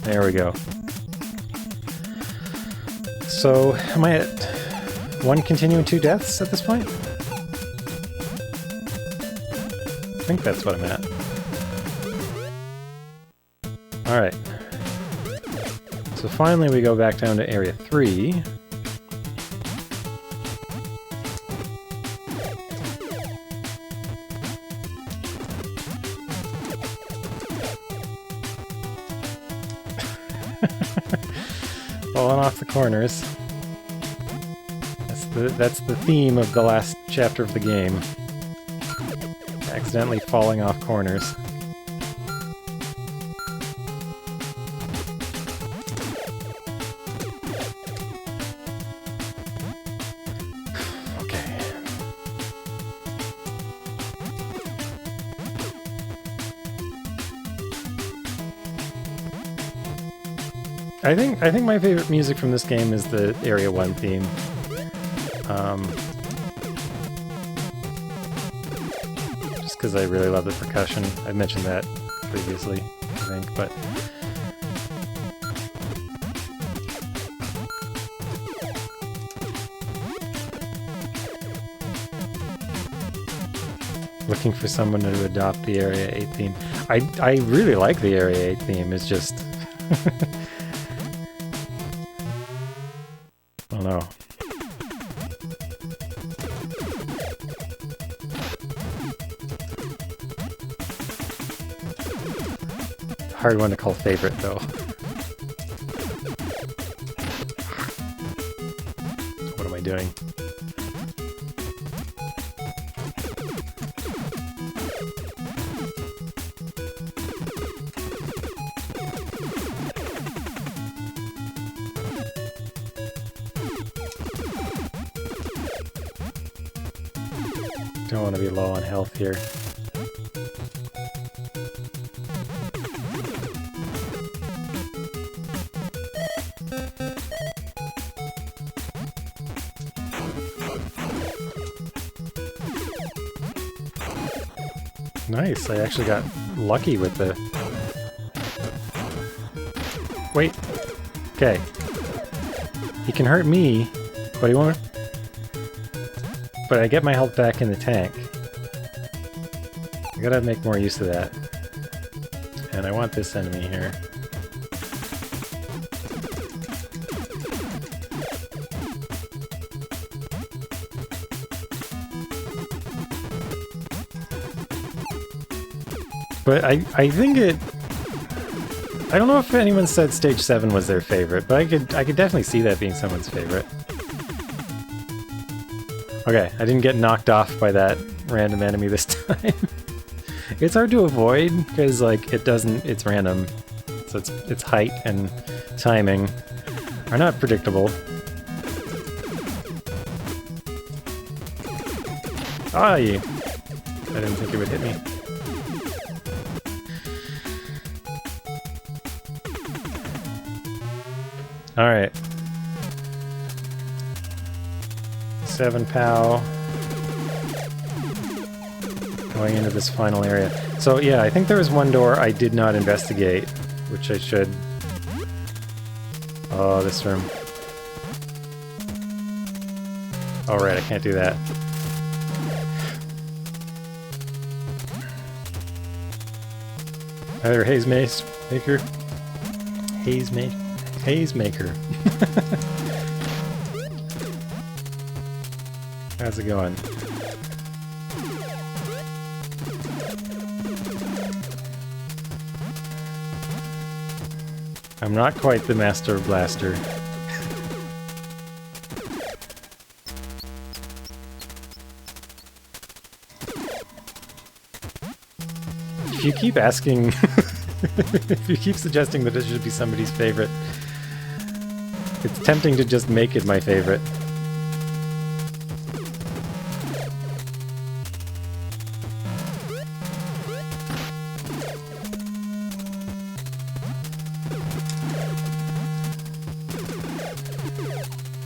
There we go. So, am I at 1 continue and 2 deaths at this point? I think that's what I'm at. Alright. So finally we go back down to Area 3. Falling off the corners. That's the theme of the last chapter of the game. Accidentally falling off corners. Okay. I think my favorite music from this game is the Area 1 theme. Just because I really love the percussion. I mentioned that previously, I think, but... Looking for someone to adopt the Area 8 theme. I really like the Area 8 theme, it's just... I don't know. Hard one to call favorite, though. What am I doing? Don't want to be low on health here. Nice, I actually got lucky with the... Wait. Okay. He can hurt me, but he won't... But I get my health back in the tank. I gotta make more use of that. And I want this enemy here. But I think it... I don't know if anyone said Stage 7 was their favorite, but I could definitely see that being someone's favorite. Okay, I didn't get knocked off by that random enemy this time. It's hard to avoid, because, like, it's random. So its height and timing are not predictable. I didn't think it would hit me. Alright. 7 POW. Going into this final area. So yeah, I think there was one door I did not investigate, which I should. Oh, this room. Alright, I can't do that. Hi there, Haze Maker. Haze Maker. How's it going? I'm not quite the master blaster. If you keep asking, if you keep suggesting that it should be somebody's favorite, it's tempting to just make it my favorite.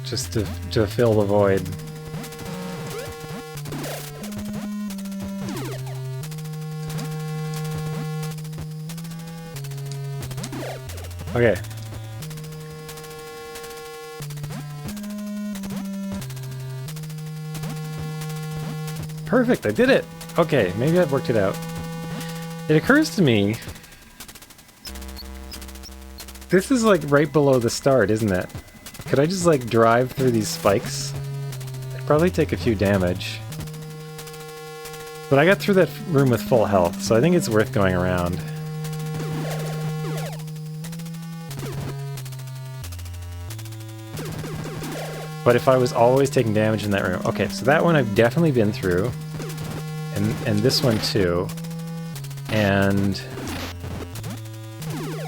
Just to fill the void. Okay. Perfect, I did it! Okay, maybe I've worked it out. It occurs to me... This is like right below the start, isn't it? Could I just like drive through these spikes? I'd probably take a few damage. But I got through that room with full health, so I think it's worth going around. But if I was always taking damage in that room... Okay, so that one I've definitely been through. And this one too. And...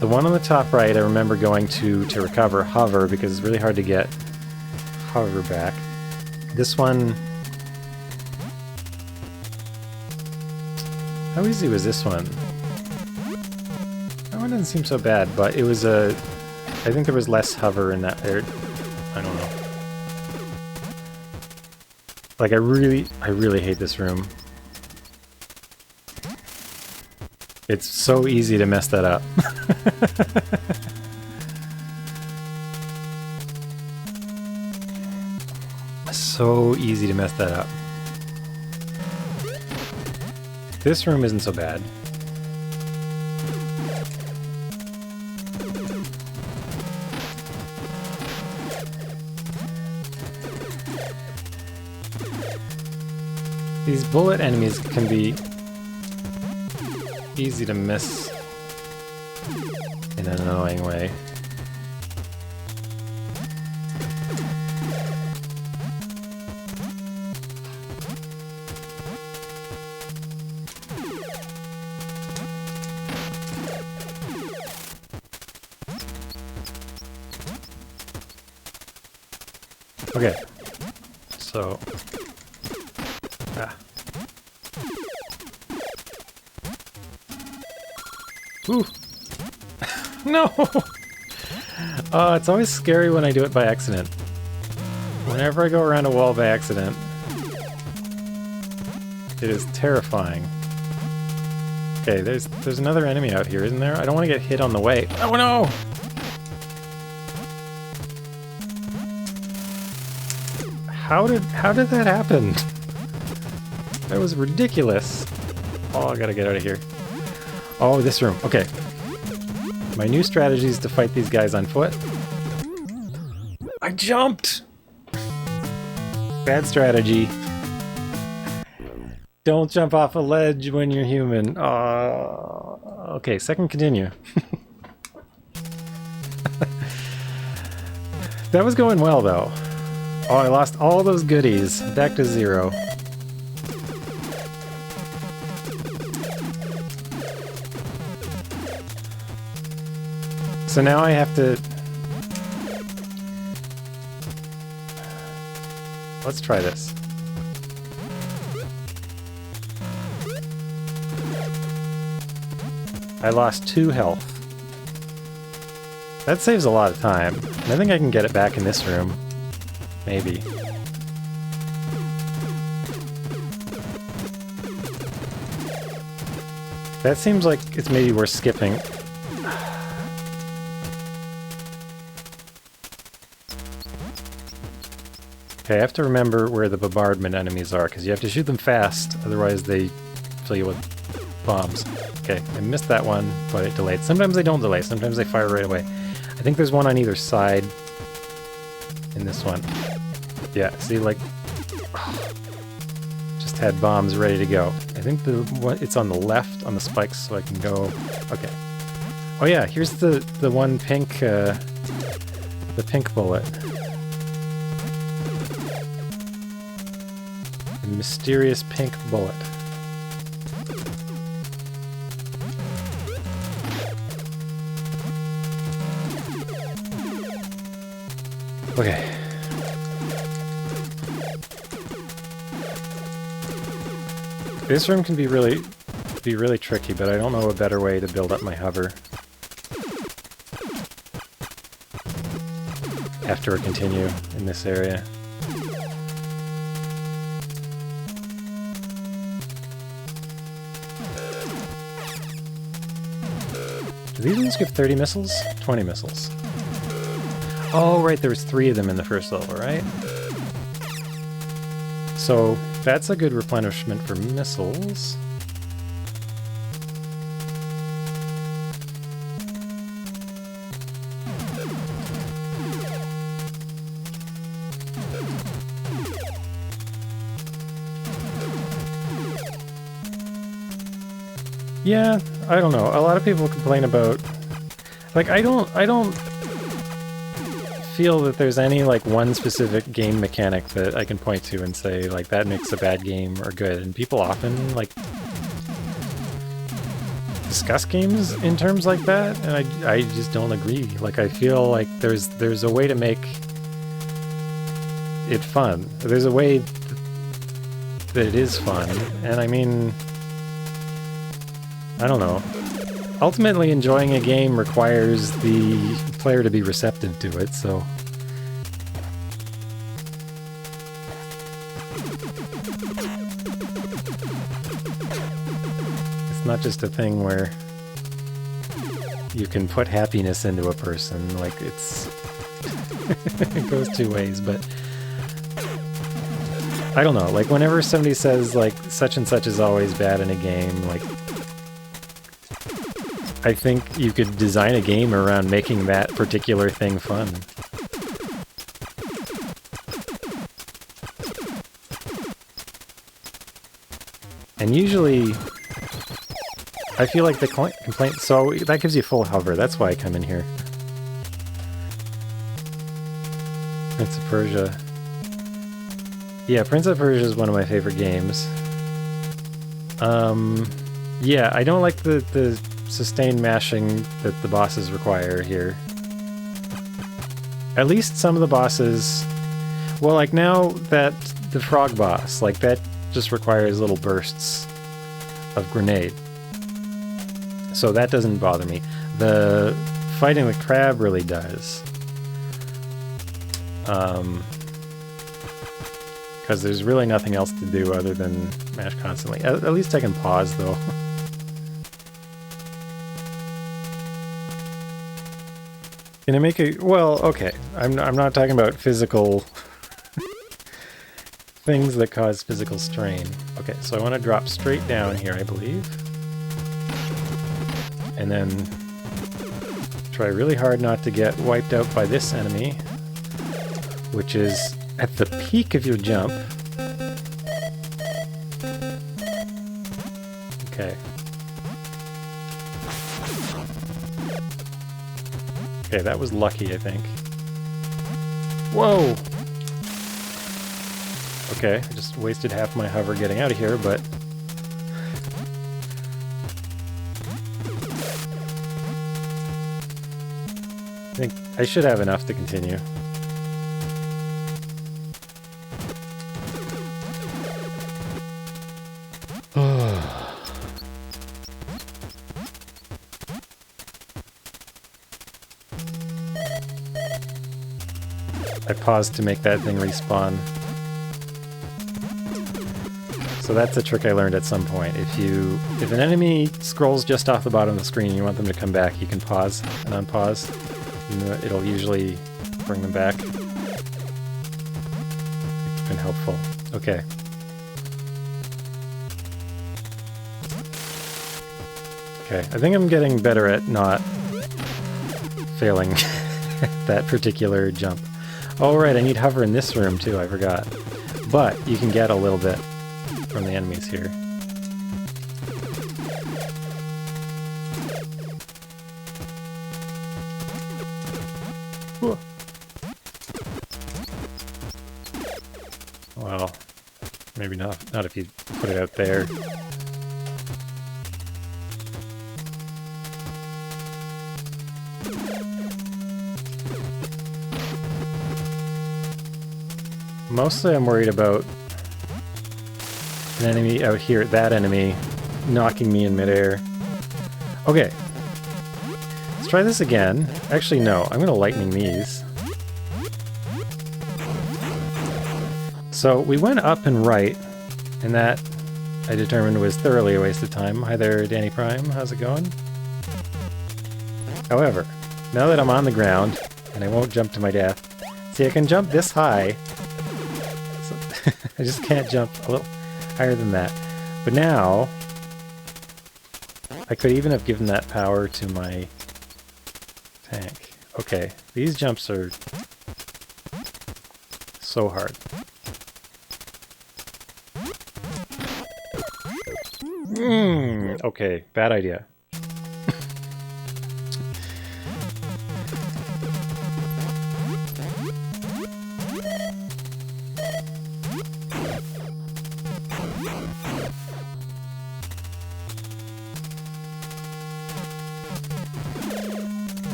the one on the top right I remember going to recover hover, because it's really hard to get hover back. This one... How easy was this one? That one doesn't seem so bad, but it was a... I think there was less hover in that... I don't know. Like, I really hate this room. It's so easy to mess that up. So easy to mess that up. This room isn't so bad. These bullet enemies can be easy to miss in an annoying way. Okay, so... Ooh. No! It's always scary when I do it by accident. Whenever I go around a wall by accident, it is terrifying. Okay, there's another enemy out here, isn't there? I don't want to get hit on the way. Oh no! How did that happen? That was ridiculous. Oh, I gotta get out of here. Oh, this room. Okay. My new strategy is to fight these guys on foot. I jumped! Bad strategy. Don't jump off a ledge when you're human. Okay, second continue. That was going well, though. Oh, I lost all those goodies. Back to 0. So now I have to... Let's try this. I lost 2 health. That saves a lot of time. And I think I can get it back in this room. Maybe. That seems like it's maybe worth skipping. Okay, I have to remember where the bombardment enemies are, because you have to shoot them fast, otherwise they fill you with bombs. Okay, I missed that one, but it delayed. Sometimes they don't delay, sometimes they fire right away. I think there's one on either side in this one. Yeah, see, like... just had bombs ready to go. I think it's on the left, on the spikes, so I can go... Okay. Oh yeah, here's the one pink, the pink bullet. The mysterious pink bullet. Okay. This room can be really tricky, but I don't know a better way to build up my hover. After we continue in this area. Do these ones give 30 missiles? 20 missiles. Oh, right, there was 3 of them in the first level, right? So, that's a good replenishment for missiles. Yeah, I don't know. A lot of people complain about... Like, I don't feel that there's any, like, one specific game mechanic that I can point to and say, like, that makes a bad game or good. And people often, like, discuss games in terms like that, and I just don't agree. Like, I feel like there's a way to make it fun. There's a way that it is fun, and I mean... I don't know. Ultimately, enjoying a game requires the player to be receptive to it, so... It's not just a thing where you can put happiness into a person, like, it's... it goes two ways, but... I don't know, like, whenever somebody says, like, such and such is always bad in a game, like... I think you could design a game around making that particular thing fun. And usually, I feel like the complaint... So that gives you full hover, that's why I come in here. Prince of Persia. Yeah, Prince of Persia is one of my favorite games. Yeah, I don't like the sustained mashing that the bosses require here. At least some of the bosses... Well, like now that the frog boss, like that just requires little bursts of grenade. So that doesn't bother me. The fighting the crab really does. Because there's really nothing else to do other than mash constantly. At least I can pause though. Can I make a... Well, okay. I'm not talking about physical... things that cause physical strain. Okay, so I want to drop straight down here, I believe. And then... try really hard not to get wiped out by this enemy. Which is at the peak of your jump. Okay. Okay, that was lucky, I think. Whoa! Okay, I just wasted half my hover getting out of here, but... I think I should have enough to continue. I paused to make that thing respawn. So that's a trick I learned at some point. If an enemy scrolls just off the bottom of the screen and you want them to come back, you can pause and unpause. And it'll usually bring them back. It's been helpful. Okay. Okay, I think I'm getting better at not failing that particular jump. Oh right, I need hover in this room too, I forgot. But you can get a little bit from the enemies here. maybe not if you put it out there. Mostly I'm worried about an enemy out here, that enemy, knocking me in midair. Okay. Let's try this again. Actually, no. I'm going to lightning these. So we went up and right, and that I determined was thoroughly a waste of time. Hi there, Danny Prime. How's it going? However, now that I'm on the ground, and I won't jump to my death, see, I can jump this high. So I just can't jump a little higher than that. But now, I could even have given that power to my tank. Okay, these jumps are so hard. Okay, bad idea.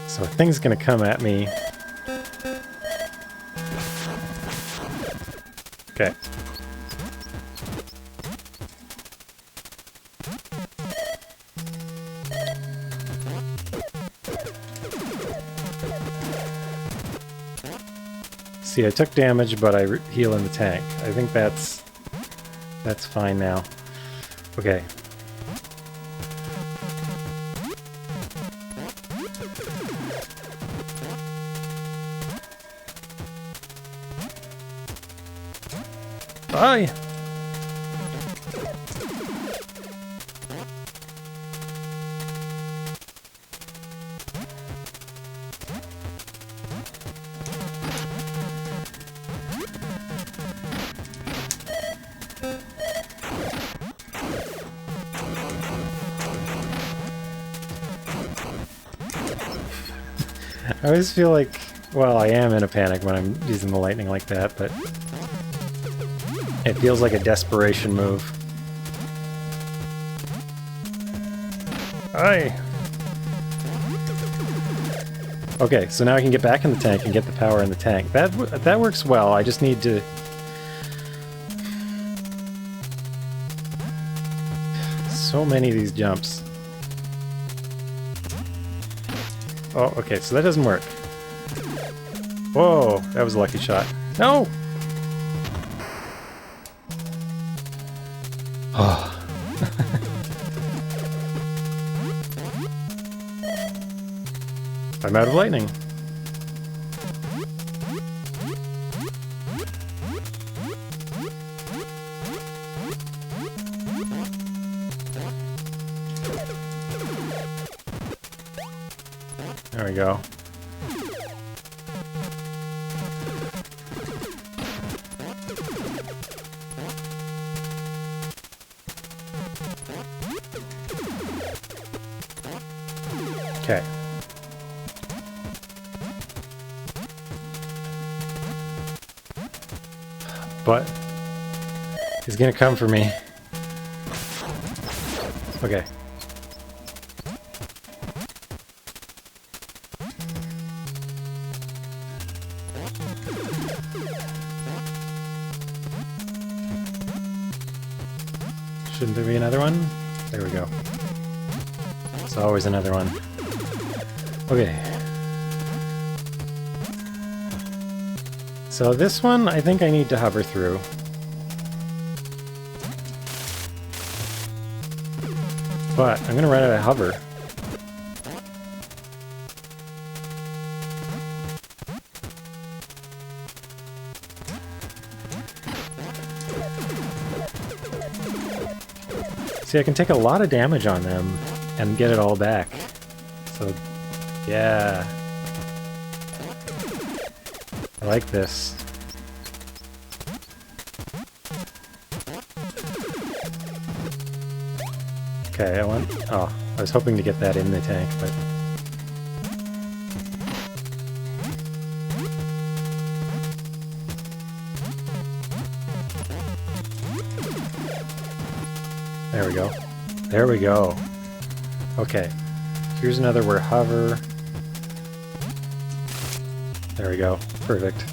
So a thing's gonna come at me. Okay. See, I took damage, but I heal in the tank. I think that's fine now. Okay. Bye! I always feel like, well, I am in a panic when I'm using the lightning like that, but it feels like a desperation move. Aye! Okay, so now I can get back in the tank and get the power in the tank. That works well, I just need to... So many of these jumps. Oh, okay, so that doesn't work. Whoa, that was a lucky shot. No! Oh. I'm out of lightning. There we go. Okay. But he's gonna come for me. Okay. Shouldn't there be another one? There we go. There's always another one. Okay. So this one, I think I need to hover through. But I'm gonna run out of hover. See, I can take a lot of damage on them and get it all back. So, yeah. I like this. Okay, oh, I was hoping to get that in the tank, but... There we go. There we go. Okay. Here's another where hover. There we go. Perfect.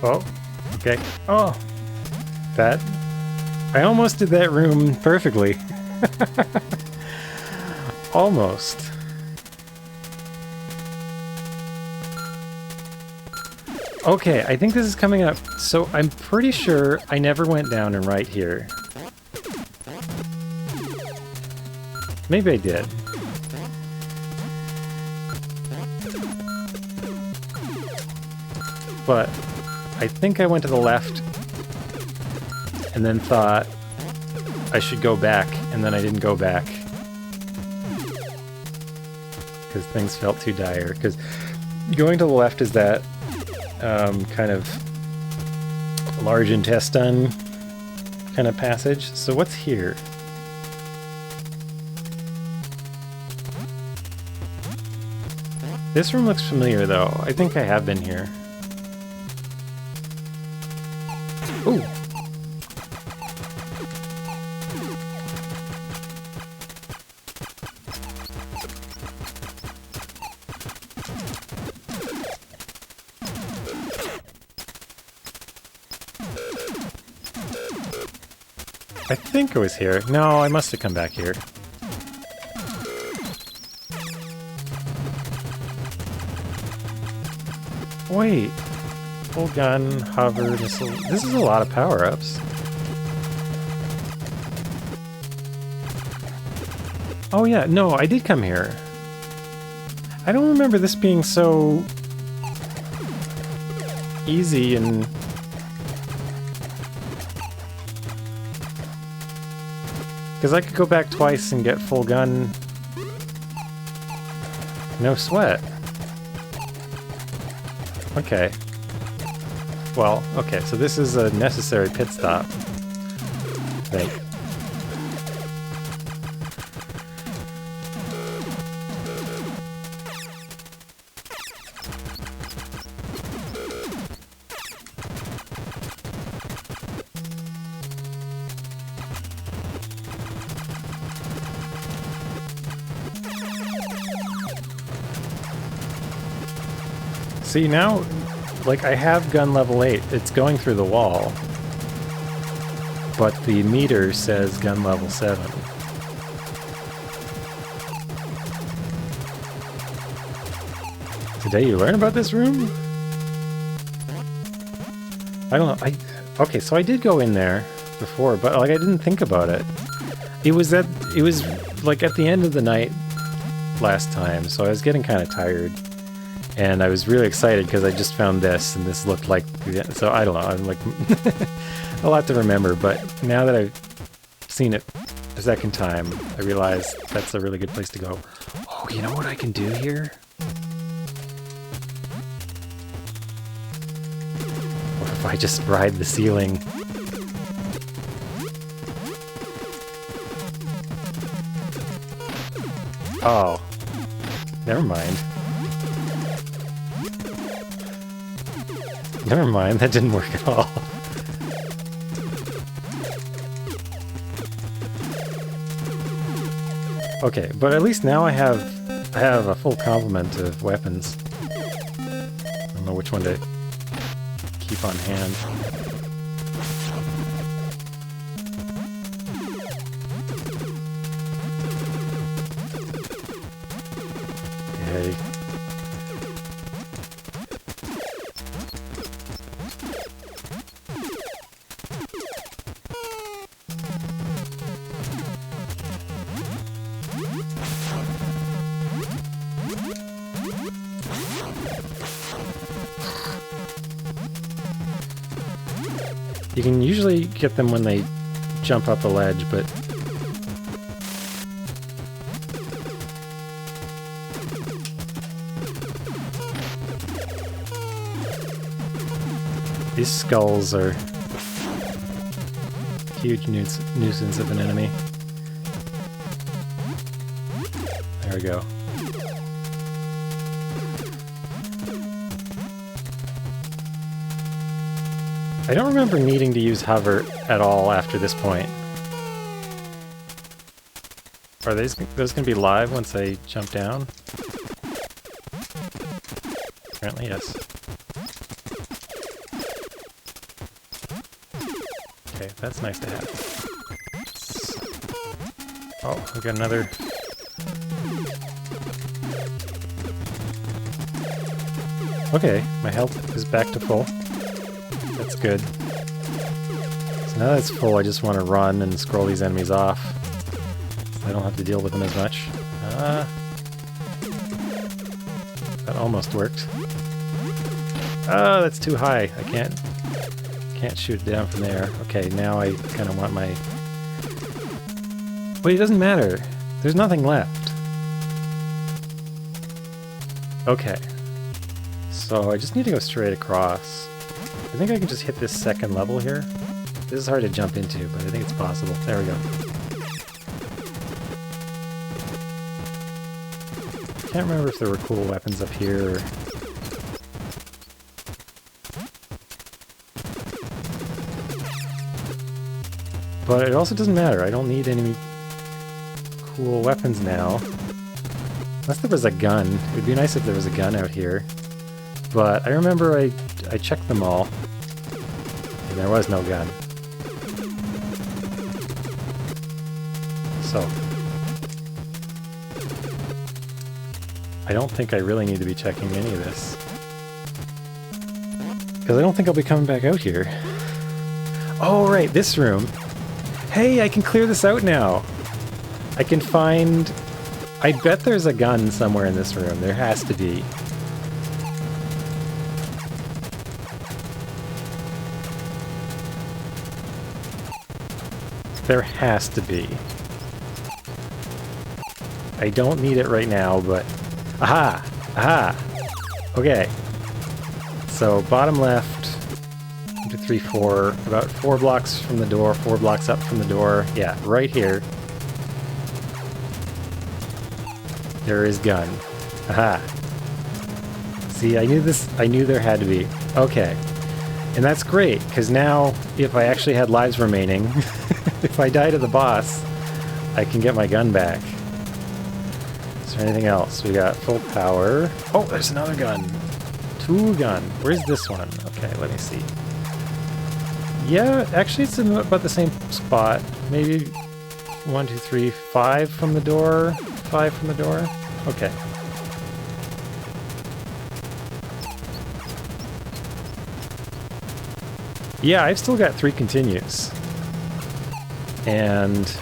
Oh, okay. Oh, that... I almost did that room perfectly. Almost. Okay, I think this is coming up. So I'm pretty sure I never went down and right here. Maybe I did. But I think I went to the left and then thought I should go back, and then I didn't go back. Because things felt too dire. Because going to the left is that kind of large intestine kind of passage. So what's here? This room looks familiar though. I think I have been here. Ooh. I think it was here. No, I must have come back here. Wait. Full gun, hover, missile. This is a lot of power-ups. Oh yeah, no, I did come here. I don't remember this being so easy and... Because I could go back twice and get full gun. No sweat. Okay. Well, okay, so this is a necessary pit stop. I think. See, now, like, I have gun level 8. It's going through the wall. But the meter says gun level 7. Today you learn about this room? I don't know. Okay, so I did go in there before, but, like, I didn't think about it. It was, like, at the end of the night last time, so I was getting kind of tired. And I was really excited because I just found this, and this looked like... So, I don't know, I'm like... a lot to remember, but now that I've seen it a second time, I realize that's a really good place to go. Oh, you know what I can do here? What if I just ride the ceiling? Oh. Never mind. Never mind, that didn't work at all. Okay, but at least now I have a full complement of weapons. I don't know which one to keep on hand. Yay. You can usually get them when they jump up a ledge, but... These skulls are a huge nuisance of an enemy. There we go. I don't remember needing to use hover at all after this point. Are those going to be live once I jump down? Apparently, yes. Okay, that's nice to have. Oh, we got another... Okay, my health is back to full. That's good. So now that it's full, I just want to run and scroll these enemies off. I don't have to deal with them as much. That almost worked. Oh, that's too high. I can't shoot it down from there. Okay, now I kind of want my... Wait, it doesn't matter. There's nothing left. Okay. So I just need to go straight across. I think I can just hit this second level here. This is hard to jump into, but I think it's possible. There we go. Can't remember if there were cool weapons up here or... But it also doesn't matter. I don't need any cool weapons now. Unless there was a gun. It would be nice if there was a gun out here. But I remember I checked them all, and there was no gun. So, I don't think I really need to be checking any of this. Because I don't think I'll be coming back out here. Oh, right, this room. Hey, I can clear this out now! I can find... I bet there's a gun somewhere in this room. There has to be. There has to be. I don't need it right now, but... Aha! Aha! Okay. So, bottom left, 1, 2, 3, 4, about 4 blocks from the door, 4 blocks up from the door. Yeah, right here. There is gun. Aha! See, I knew this, I knew there had to be. Okay. And that's great, because now, if I actually had lives remaining, if I die to the boss, I can get my gun back. Is there anything else? We got full power. Oh, there's another gun. 2 gun. Where's this one? Okay, let me see. Yeah, actually it's in about the same spot. Maybe 1, 2, 3, 5 from the door. 5 from the door. Okay. Yeah, I've still got 3 continues. And...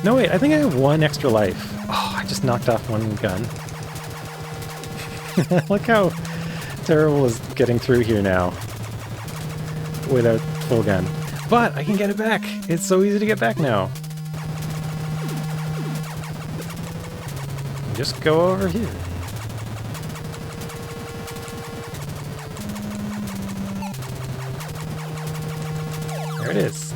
No, wait, I think I have 1 extra life. Oh, I just knocked off 1 gun. Look how terrible is getting through here now. Without full gun. But I can get it back! It's so easy to get back now. Just go over here. There it is.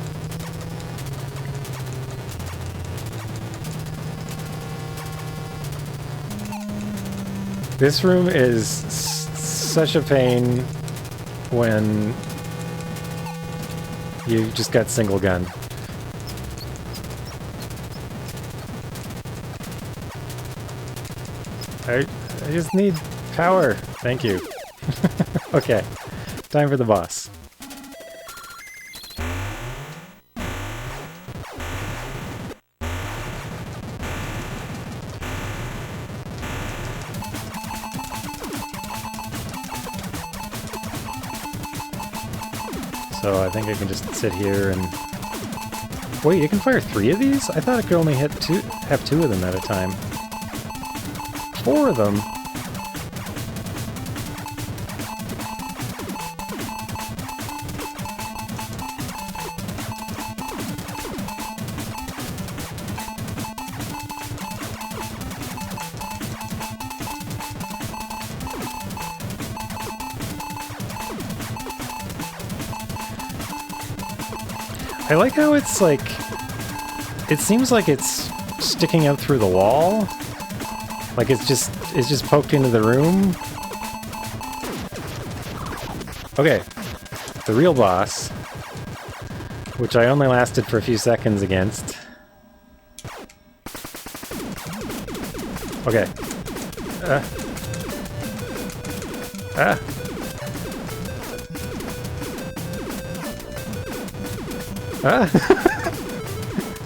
This room is such a pain when you just got single gun. I just need power. Thank you. Okay, time for the boss. So I think I can just sit here and... Wait, you can fire 3 of these? I thought I could only have 2 of them at a time. 4 of them? I like how it's like... It seems like it's sticking out through the wall. Like it's just poked into the room. Okay. The real boss. Which I only lasted for a few seconds against. Okay.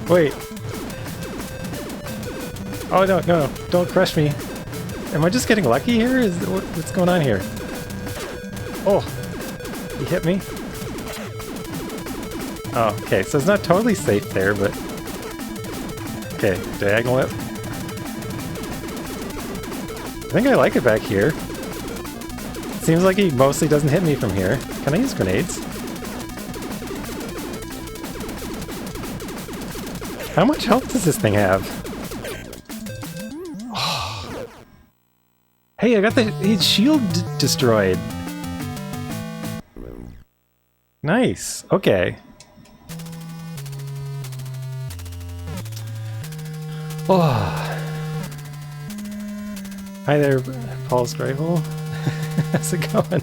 Wait. Oh, no, no, don't crush me. Am I just getting lucky here? What's going on here? Oh, he hit me. Oh, okay, so it's not totally safe there, but... Okay, diagonal whip. I think I like it back here. Seems like he mostly doesn't hit me from here. Can I use grenades? How much health does this thing have? Oh. Hey, I got his shield destroyed. Nice. Okay. Oh. Hi there, pulse rifle. How's it going?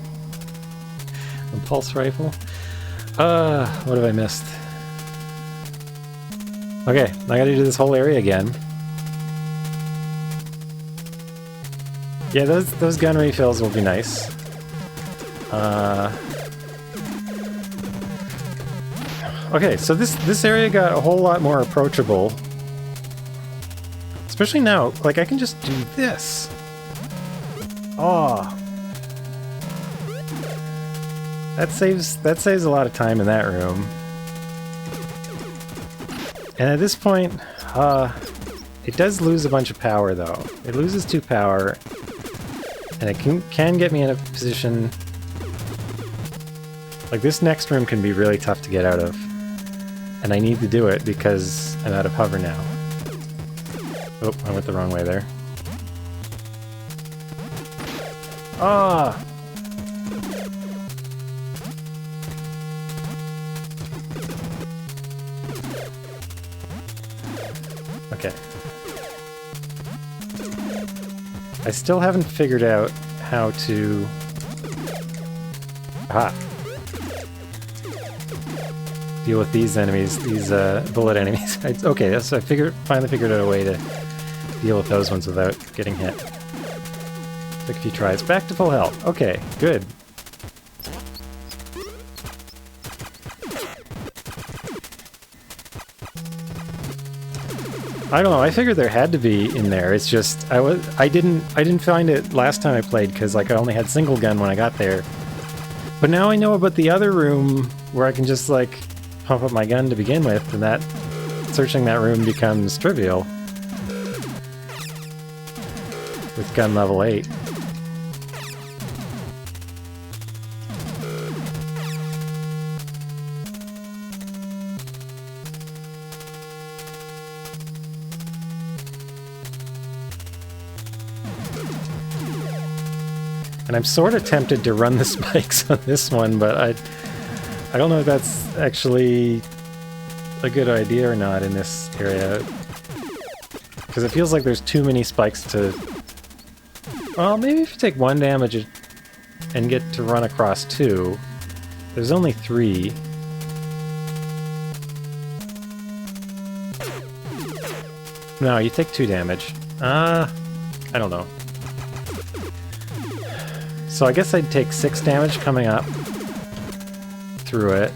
A pulse rifle. What have I missed? Okay, I gotta do this whole area again. Yeah, those gun refills will be nice. Okay, so this area got a whole lot more approachable. Especially now, like I can just do this. Oh. That saves a lot of time in that room. And at this point, it does lose a bunch of power though. It loses 2 power, and it can get me in a position like this next room can be really tough to get out of. And I need to do it because I'm out of hover now. Oh, I went the wrong way there. Ah! Okay. I still haven't figured out how to... Aha! Deal with these enemies, these bullet enemies. Okay, so I finally figured out a way to deal with those ones without getting hit. Took a few tries. Back to full health. Okay, good. I don't know, I figured there had to be in there. It's just I didn't find it last time I played because like I only had single gun when I got there. But now I know about the other room where I can just like pump up my gun to begin with, and that searching that room becomes trivial with gun level 8. And I'm sort of tempted to run the spikes on this one, but I don't know if that's actually a good idea or not in this area. Because it feels like there's too many spikes to... Well, maybe if you take 1 damage and get to run across 2. There's only 3. No, you take 2 damage. I don't know. So I guess I'd take 6 damage coming up through it.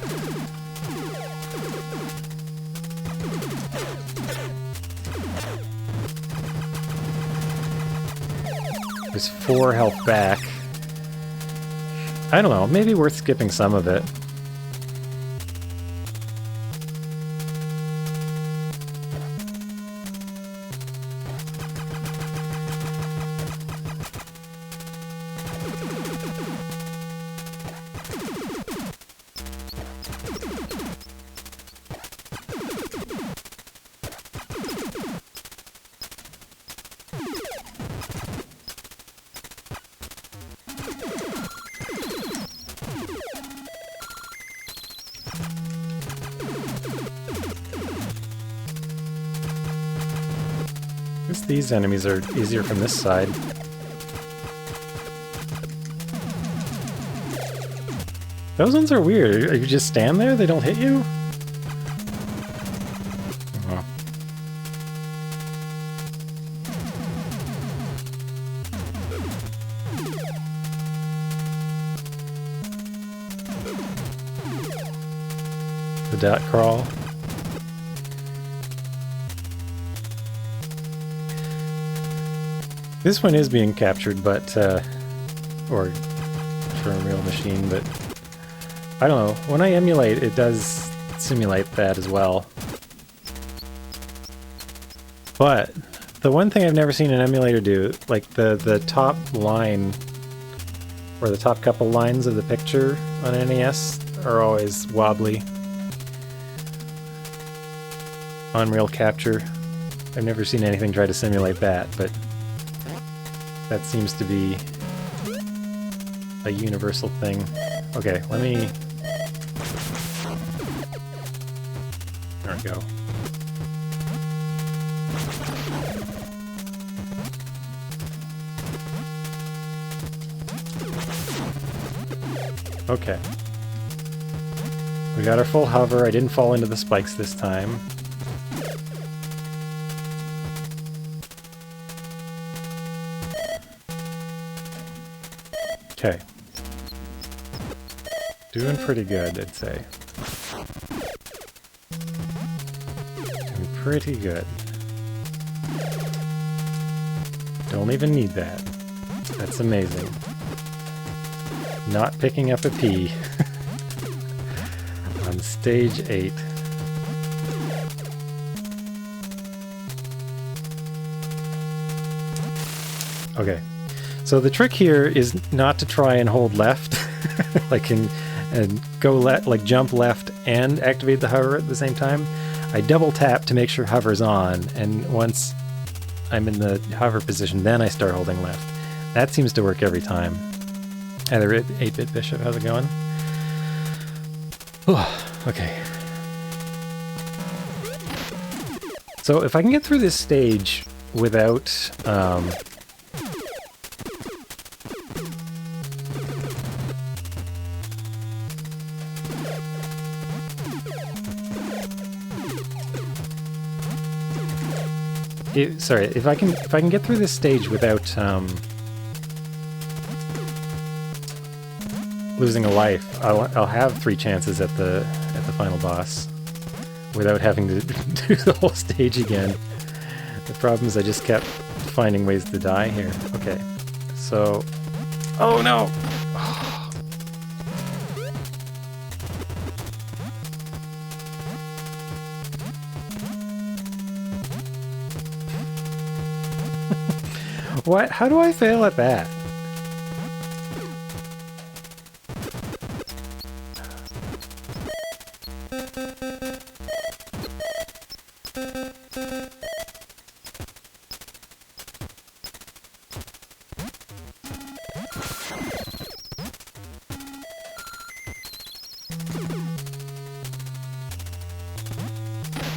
There's 4 health back. I don't know, maybe worth skipping some of it. guess these enemies are easier from this side. Those ones are weird. You just stand there? They don't hit you? Oh. The dot crawl. This one is being captured, but, or for a real machine, but I don't know. When I emulate, it does simulate that as well. But the one thing I've never seen an emulator do, like the top line, or the top couple lines of the picture on NES are always wobbly. Unreal capture. I've never seen anything try to simulate that, but that seems to be a universal thing. Okay, let me... There we go. Okay. We got our full hover. I didn't fall into the spikes this time. Okay. Doing pretty good, I'd say. Doing pretty good. Don't even need that. That's amazing. Not picking up a P. On stage 8. Okay. So the trick here is not to try and hold left, like and go like jump left and activate the hover at the same time. I double tap to make sure hover's on, and once I'm in the hover position, then I start holding left. That seems to work every time. Either 8-bit Bishop, how's it going? Okay. So if I can get through this stage without sorry, if I can get through this stage without losing a life, I'll have 3 chances at the final boss without having to do the whole stage again. The problem is I just kept finding ways to die here. Okay, so... Oh no! What? How do I fail at that?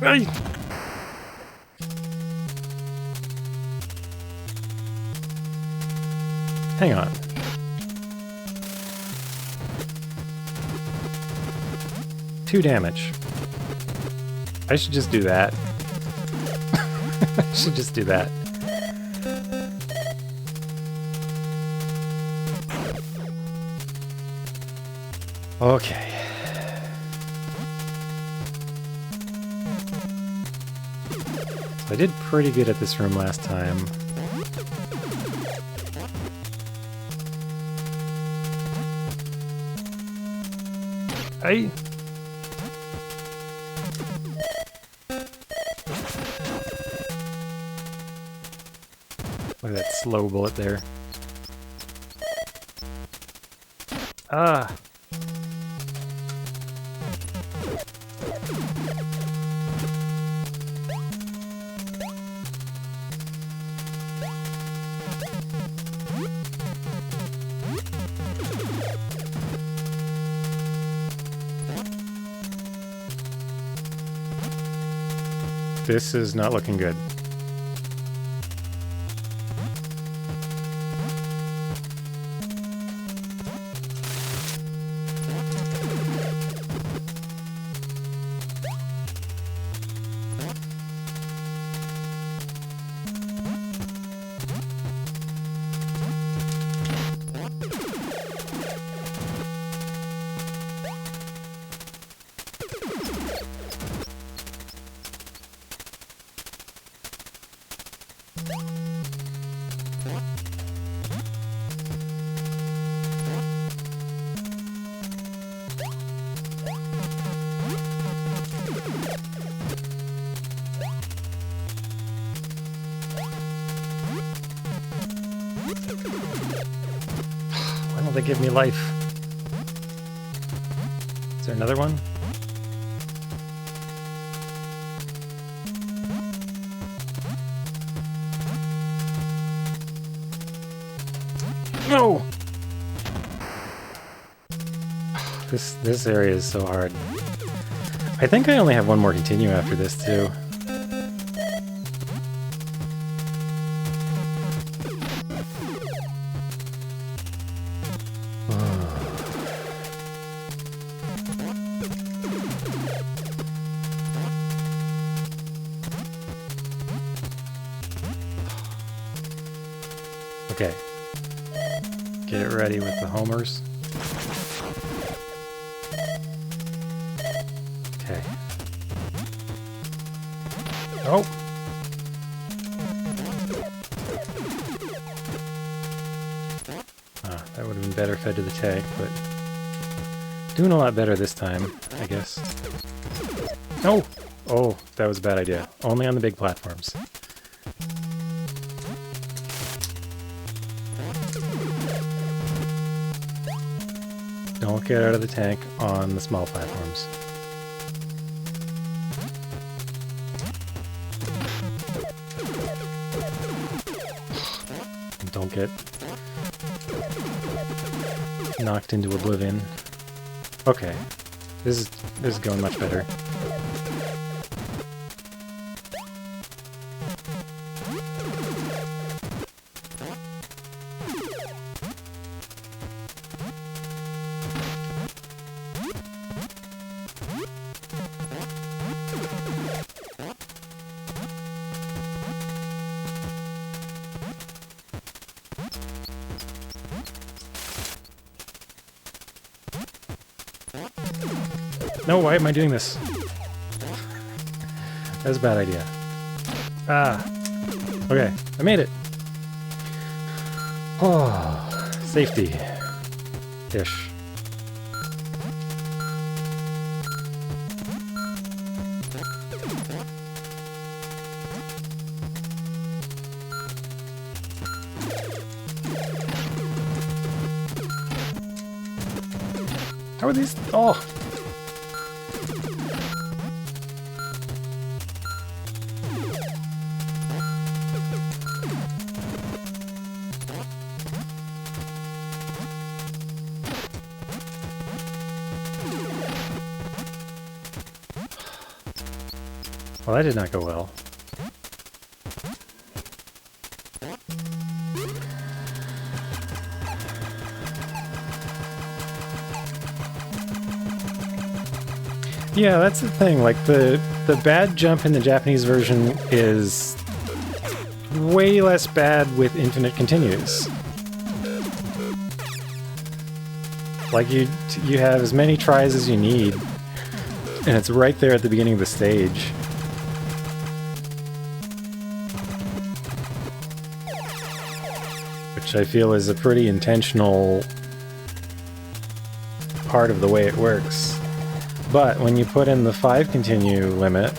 Ay! Hang on. Two damage. I should just do that. I should just do that. Okay. So I did pretty good at this room last time. Look at that slow bullet there. Ah! This is not looking good. they give me life. Is there another one? No! This area is so hard. I think I only have one more continue after this, too. Okay. Get ready with the homers. Okay. Oh! Ah, that would have been better fed to the tank, but doing a lot better this time, I guess. No! Oh, that was a bad idea. Only on the big platforms. Don't get out of the tank on the small platforms. Don't get knocked into oblivion. Okay, this is going much better. No, why am I doing this? That was a bad idea. Ah. Okay, I made it. Oh, safety. Ish. How are these? Oh! Well, that did not go well. Yeah, that's the thing. Like, the bad jump in the Japanese version is way less bad with infinite continues. Like, you have as many tries as you need, and it's right there at the beginning of the stage. Which I feel is a pretty intentional part of the way it works. But when you put in the 5 continue limit,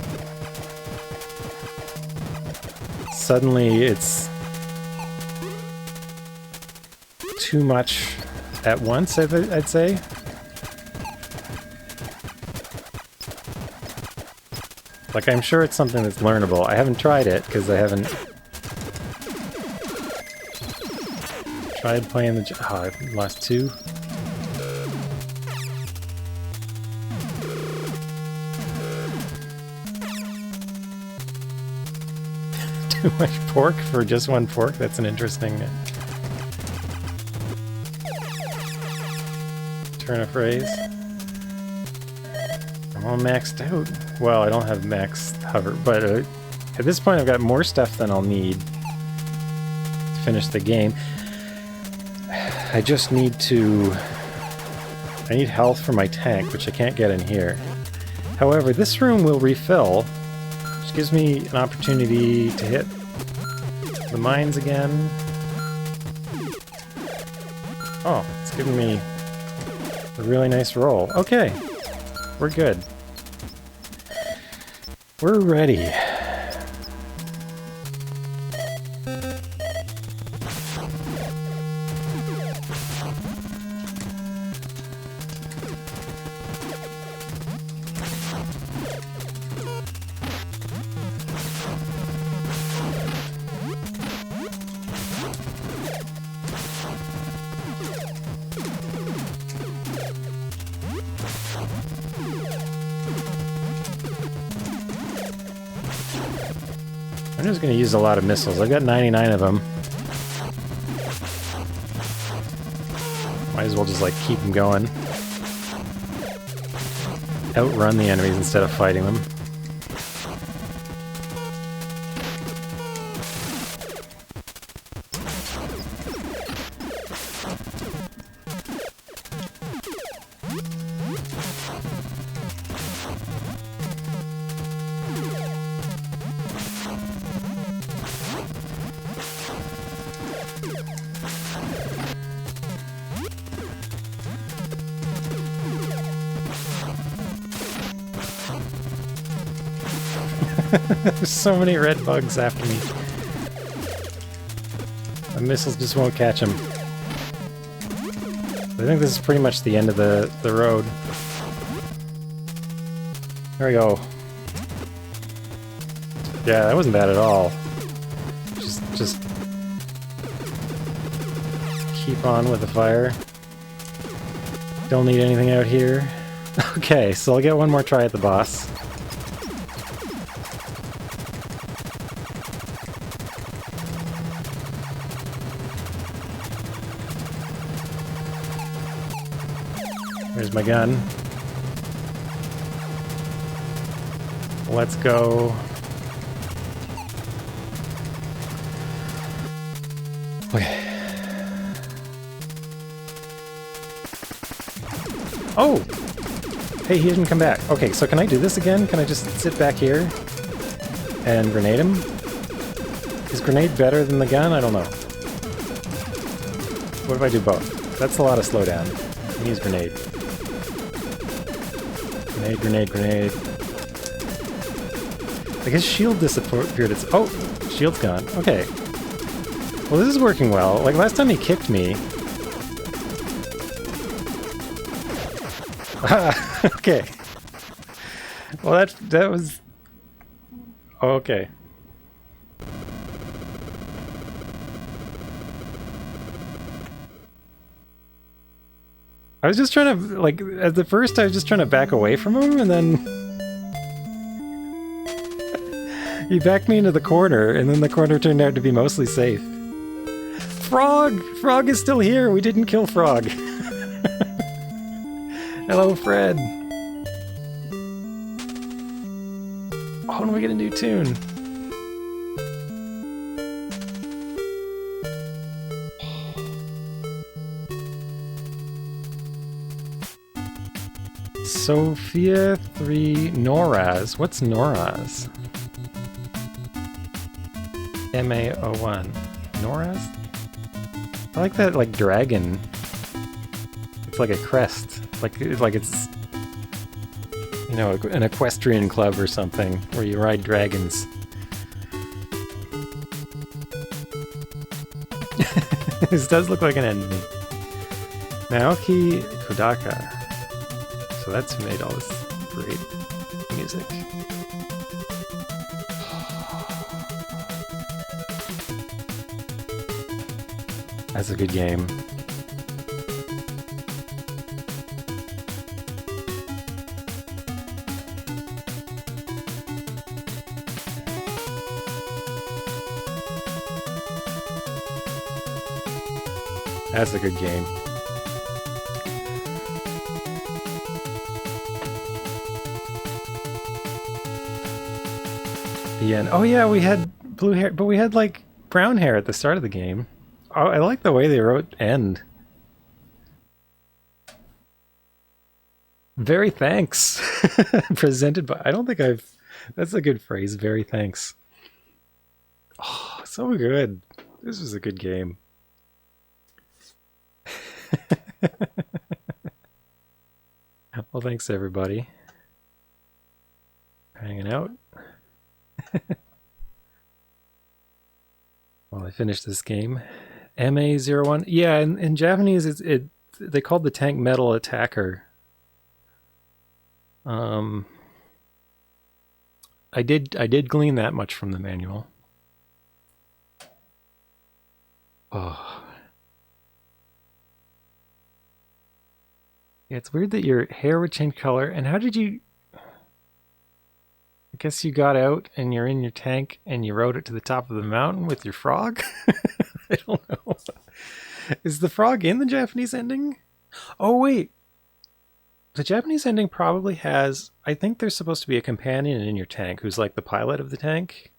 suddenly it's too much at once, I'd say. Like, I'm sure it's something that's learnable. I haven't tried it, because I haven't tried playing the... Oh, I lost 2. Too much pork for just one pork? That's an interesting turn of phrase. I'm all maxed out. Well, I don't have max hover, but at this point I've got more stuff than I'll need to finish the game. I just need to... I need health for my tank, which I can't get in here. However, this room will refill, which gives me an opportunity to hit the mines again. Oh, it's giving me a really nice roll. Okay, we're good. We're ready. I'm just going to use a lot of missiles. I've got 99 of them. Might as well just, like, keep them going. Outrun the enemies instead of fighting them. There's so many red bugs after me. The missiles just won't catch them. I think this is pretty much the end of the road. There we go. Yeah, that wasn't bad at all. Just keep on with the fire. Don't need anything out here. Okay, so I'll get one more try at the boss. There's my gun. Let's go. Okay. Oh! Hey, he didn't come back. Okay, so can I do this again? Can I just sit back here and grenade him? Is grenade better than the gun? I don't know. What if I do both? That's a lot of slowdown. I can use grenade. Grenade, grenade, grenade. I guess shield disappeared. It's oh, shield's gone. Okay. Well, this is working well. Like last time he kicked me. Okay. Well, that was okay. I was just trying to, like, at the first I was just trying to back away from him, and then he backed me into the corner, and then the corner turned out to be mostly safe. Frog! Frog is still here! We didn't kill Frog! Hello, Fred! Oh, and we get a new tune! Sophia 3 Noraz. What's Noraz? M-A-O-1. Noraz? I like that, like, dragon. It's like a crest. Like it's, you know, an equestrian club or something, where you ride dragons. This does look like an enemy. Naoki Kodaka. So that's who made all this great music. That's a good game. That's a good game. The end. Oh yeah, we had blue hair, but we had like brown hair at the start of the game. Oh, I like the way they wrote end. Very thanks. Presented by, I don't think I've, that's a good phrase, very thanks. Oh, so good. This was a good game. Well, thanks everybody for hanging out. While I finish this game. MA01. Yeah, in Japanese they called the tank Metal Attacker. I did glean that much from the manual. Oh. Yeah, it's weird that your hair would change color. And how did you... guess you got out and you're in your tank and you rode it to the top of the mountain with your frog? I don't know. Is the frog in the Japanese ending? Oh, wait. The Japanese ending probably has... I think there's supposed to be a companion in your tank who's like the pilot of the tank.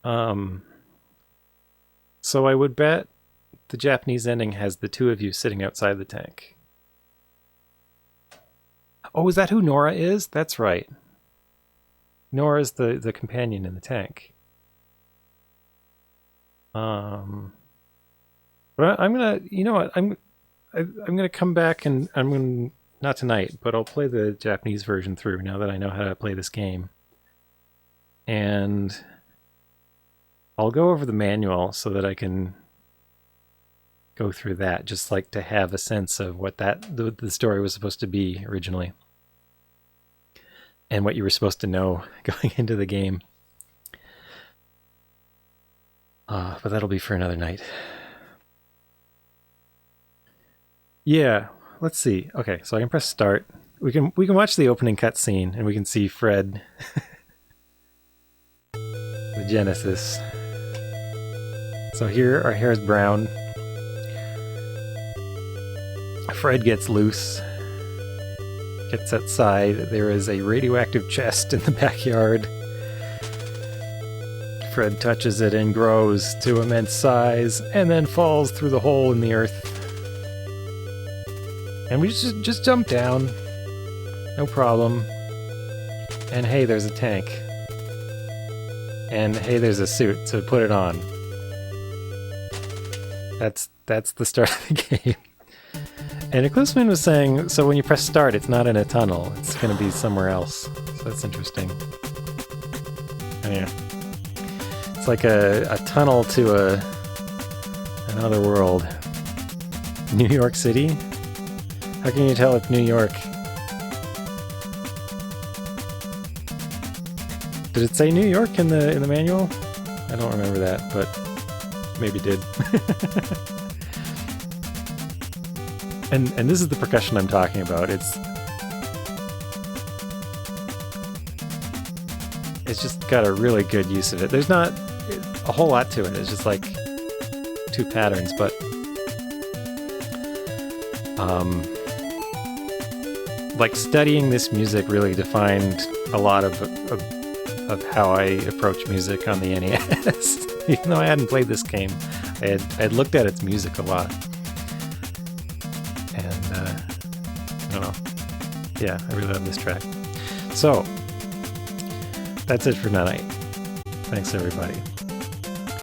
So I would bet the Japanese ending has the two of you sitting outside the tank. Oh, is that who Nora is? That's right. Nora's the companion in the tank. But I'm gonna, you know what? I'm gonna come back and I'm gonna, not tonight, but I'll play the Japanese version through now that I know how to play this game. And I'll go over the manual so that I can go through that, just like to have a sense of what the story was supposed to be originally. And what you were supposed to know going into the game. But that'll be for another night. Yeah, let's see. Okay, so I can press start. We can watch the opening cutscene and we can see Fred, the Genesis. So here our hair is brown. Fred gets loose. Gets outside. There is a radioactive chest in the backyard. Fred touches it and grows to immense size and then falls through the hole in the earth. And we just jump down. No problem. And hey, there's a tank. And hey, there's a suit, so put it on. That's the start of the game. And Eclipseman was saying, so when you press start, it's not in a tunnel. It's going to be somewhere else. So that's interesting. Yeah. It's like a tunnel to another world. New York City? How can you tell it's New York? Did it say New York in the manual? I don't remember that, but maybe it did. And this is the percussion I'm talking about. It's just got a really good use of it. There's not a whole lot to it. It's just like two patterns, but like studying this music really defined a lot of how I approach music on the NES. Even though I hadn't played this game, I had looked at its music a lot. And I don't know. Yeah, I really love this track. So that's it for tonight. Thanks everybody.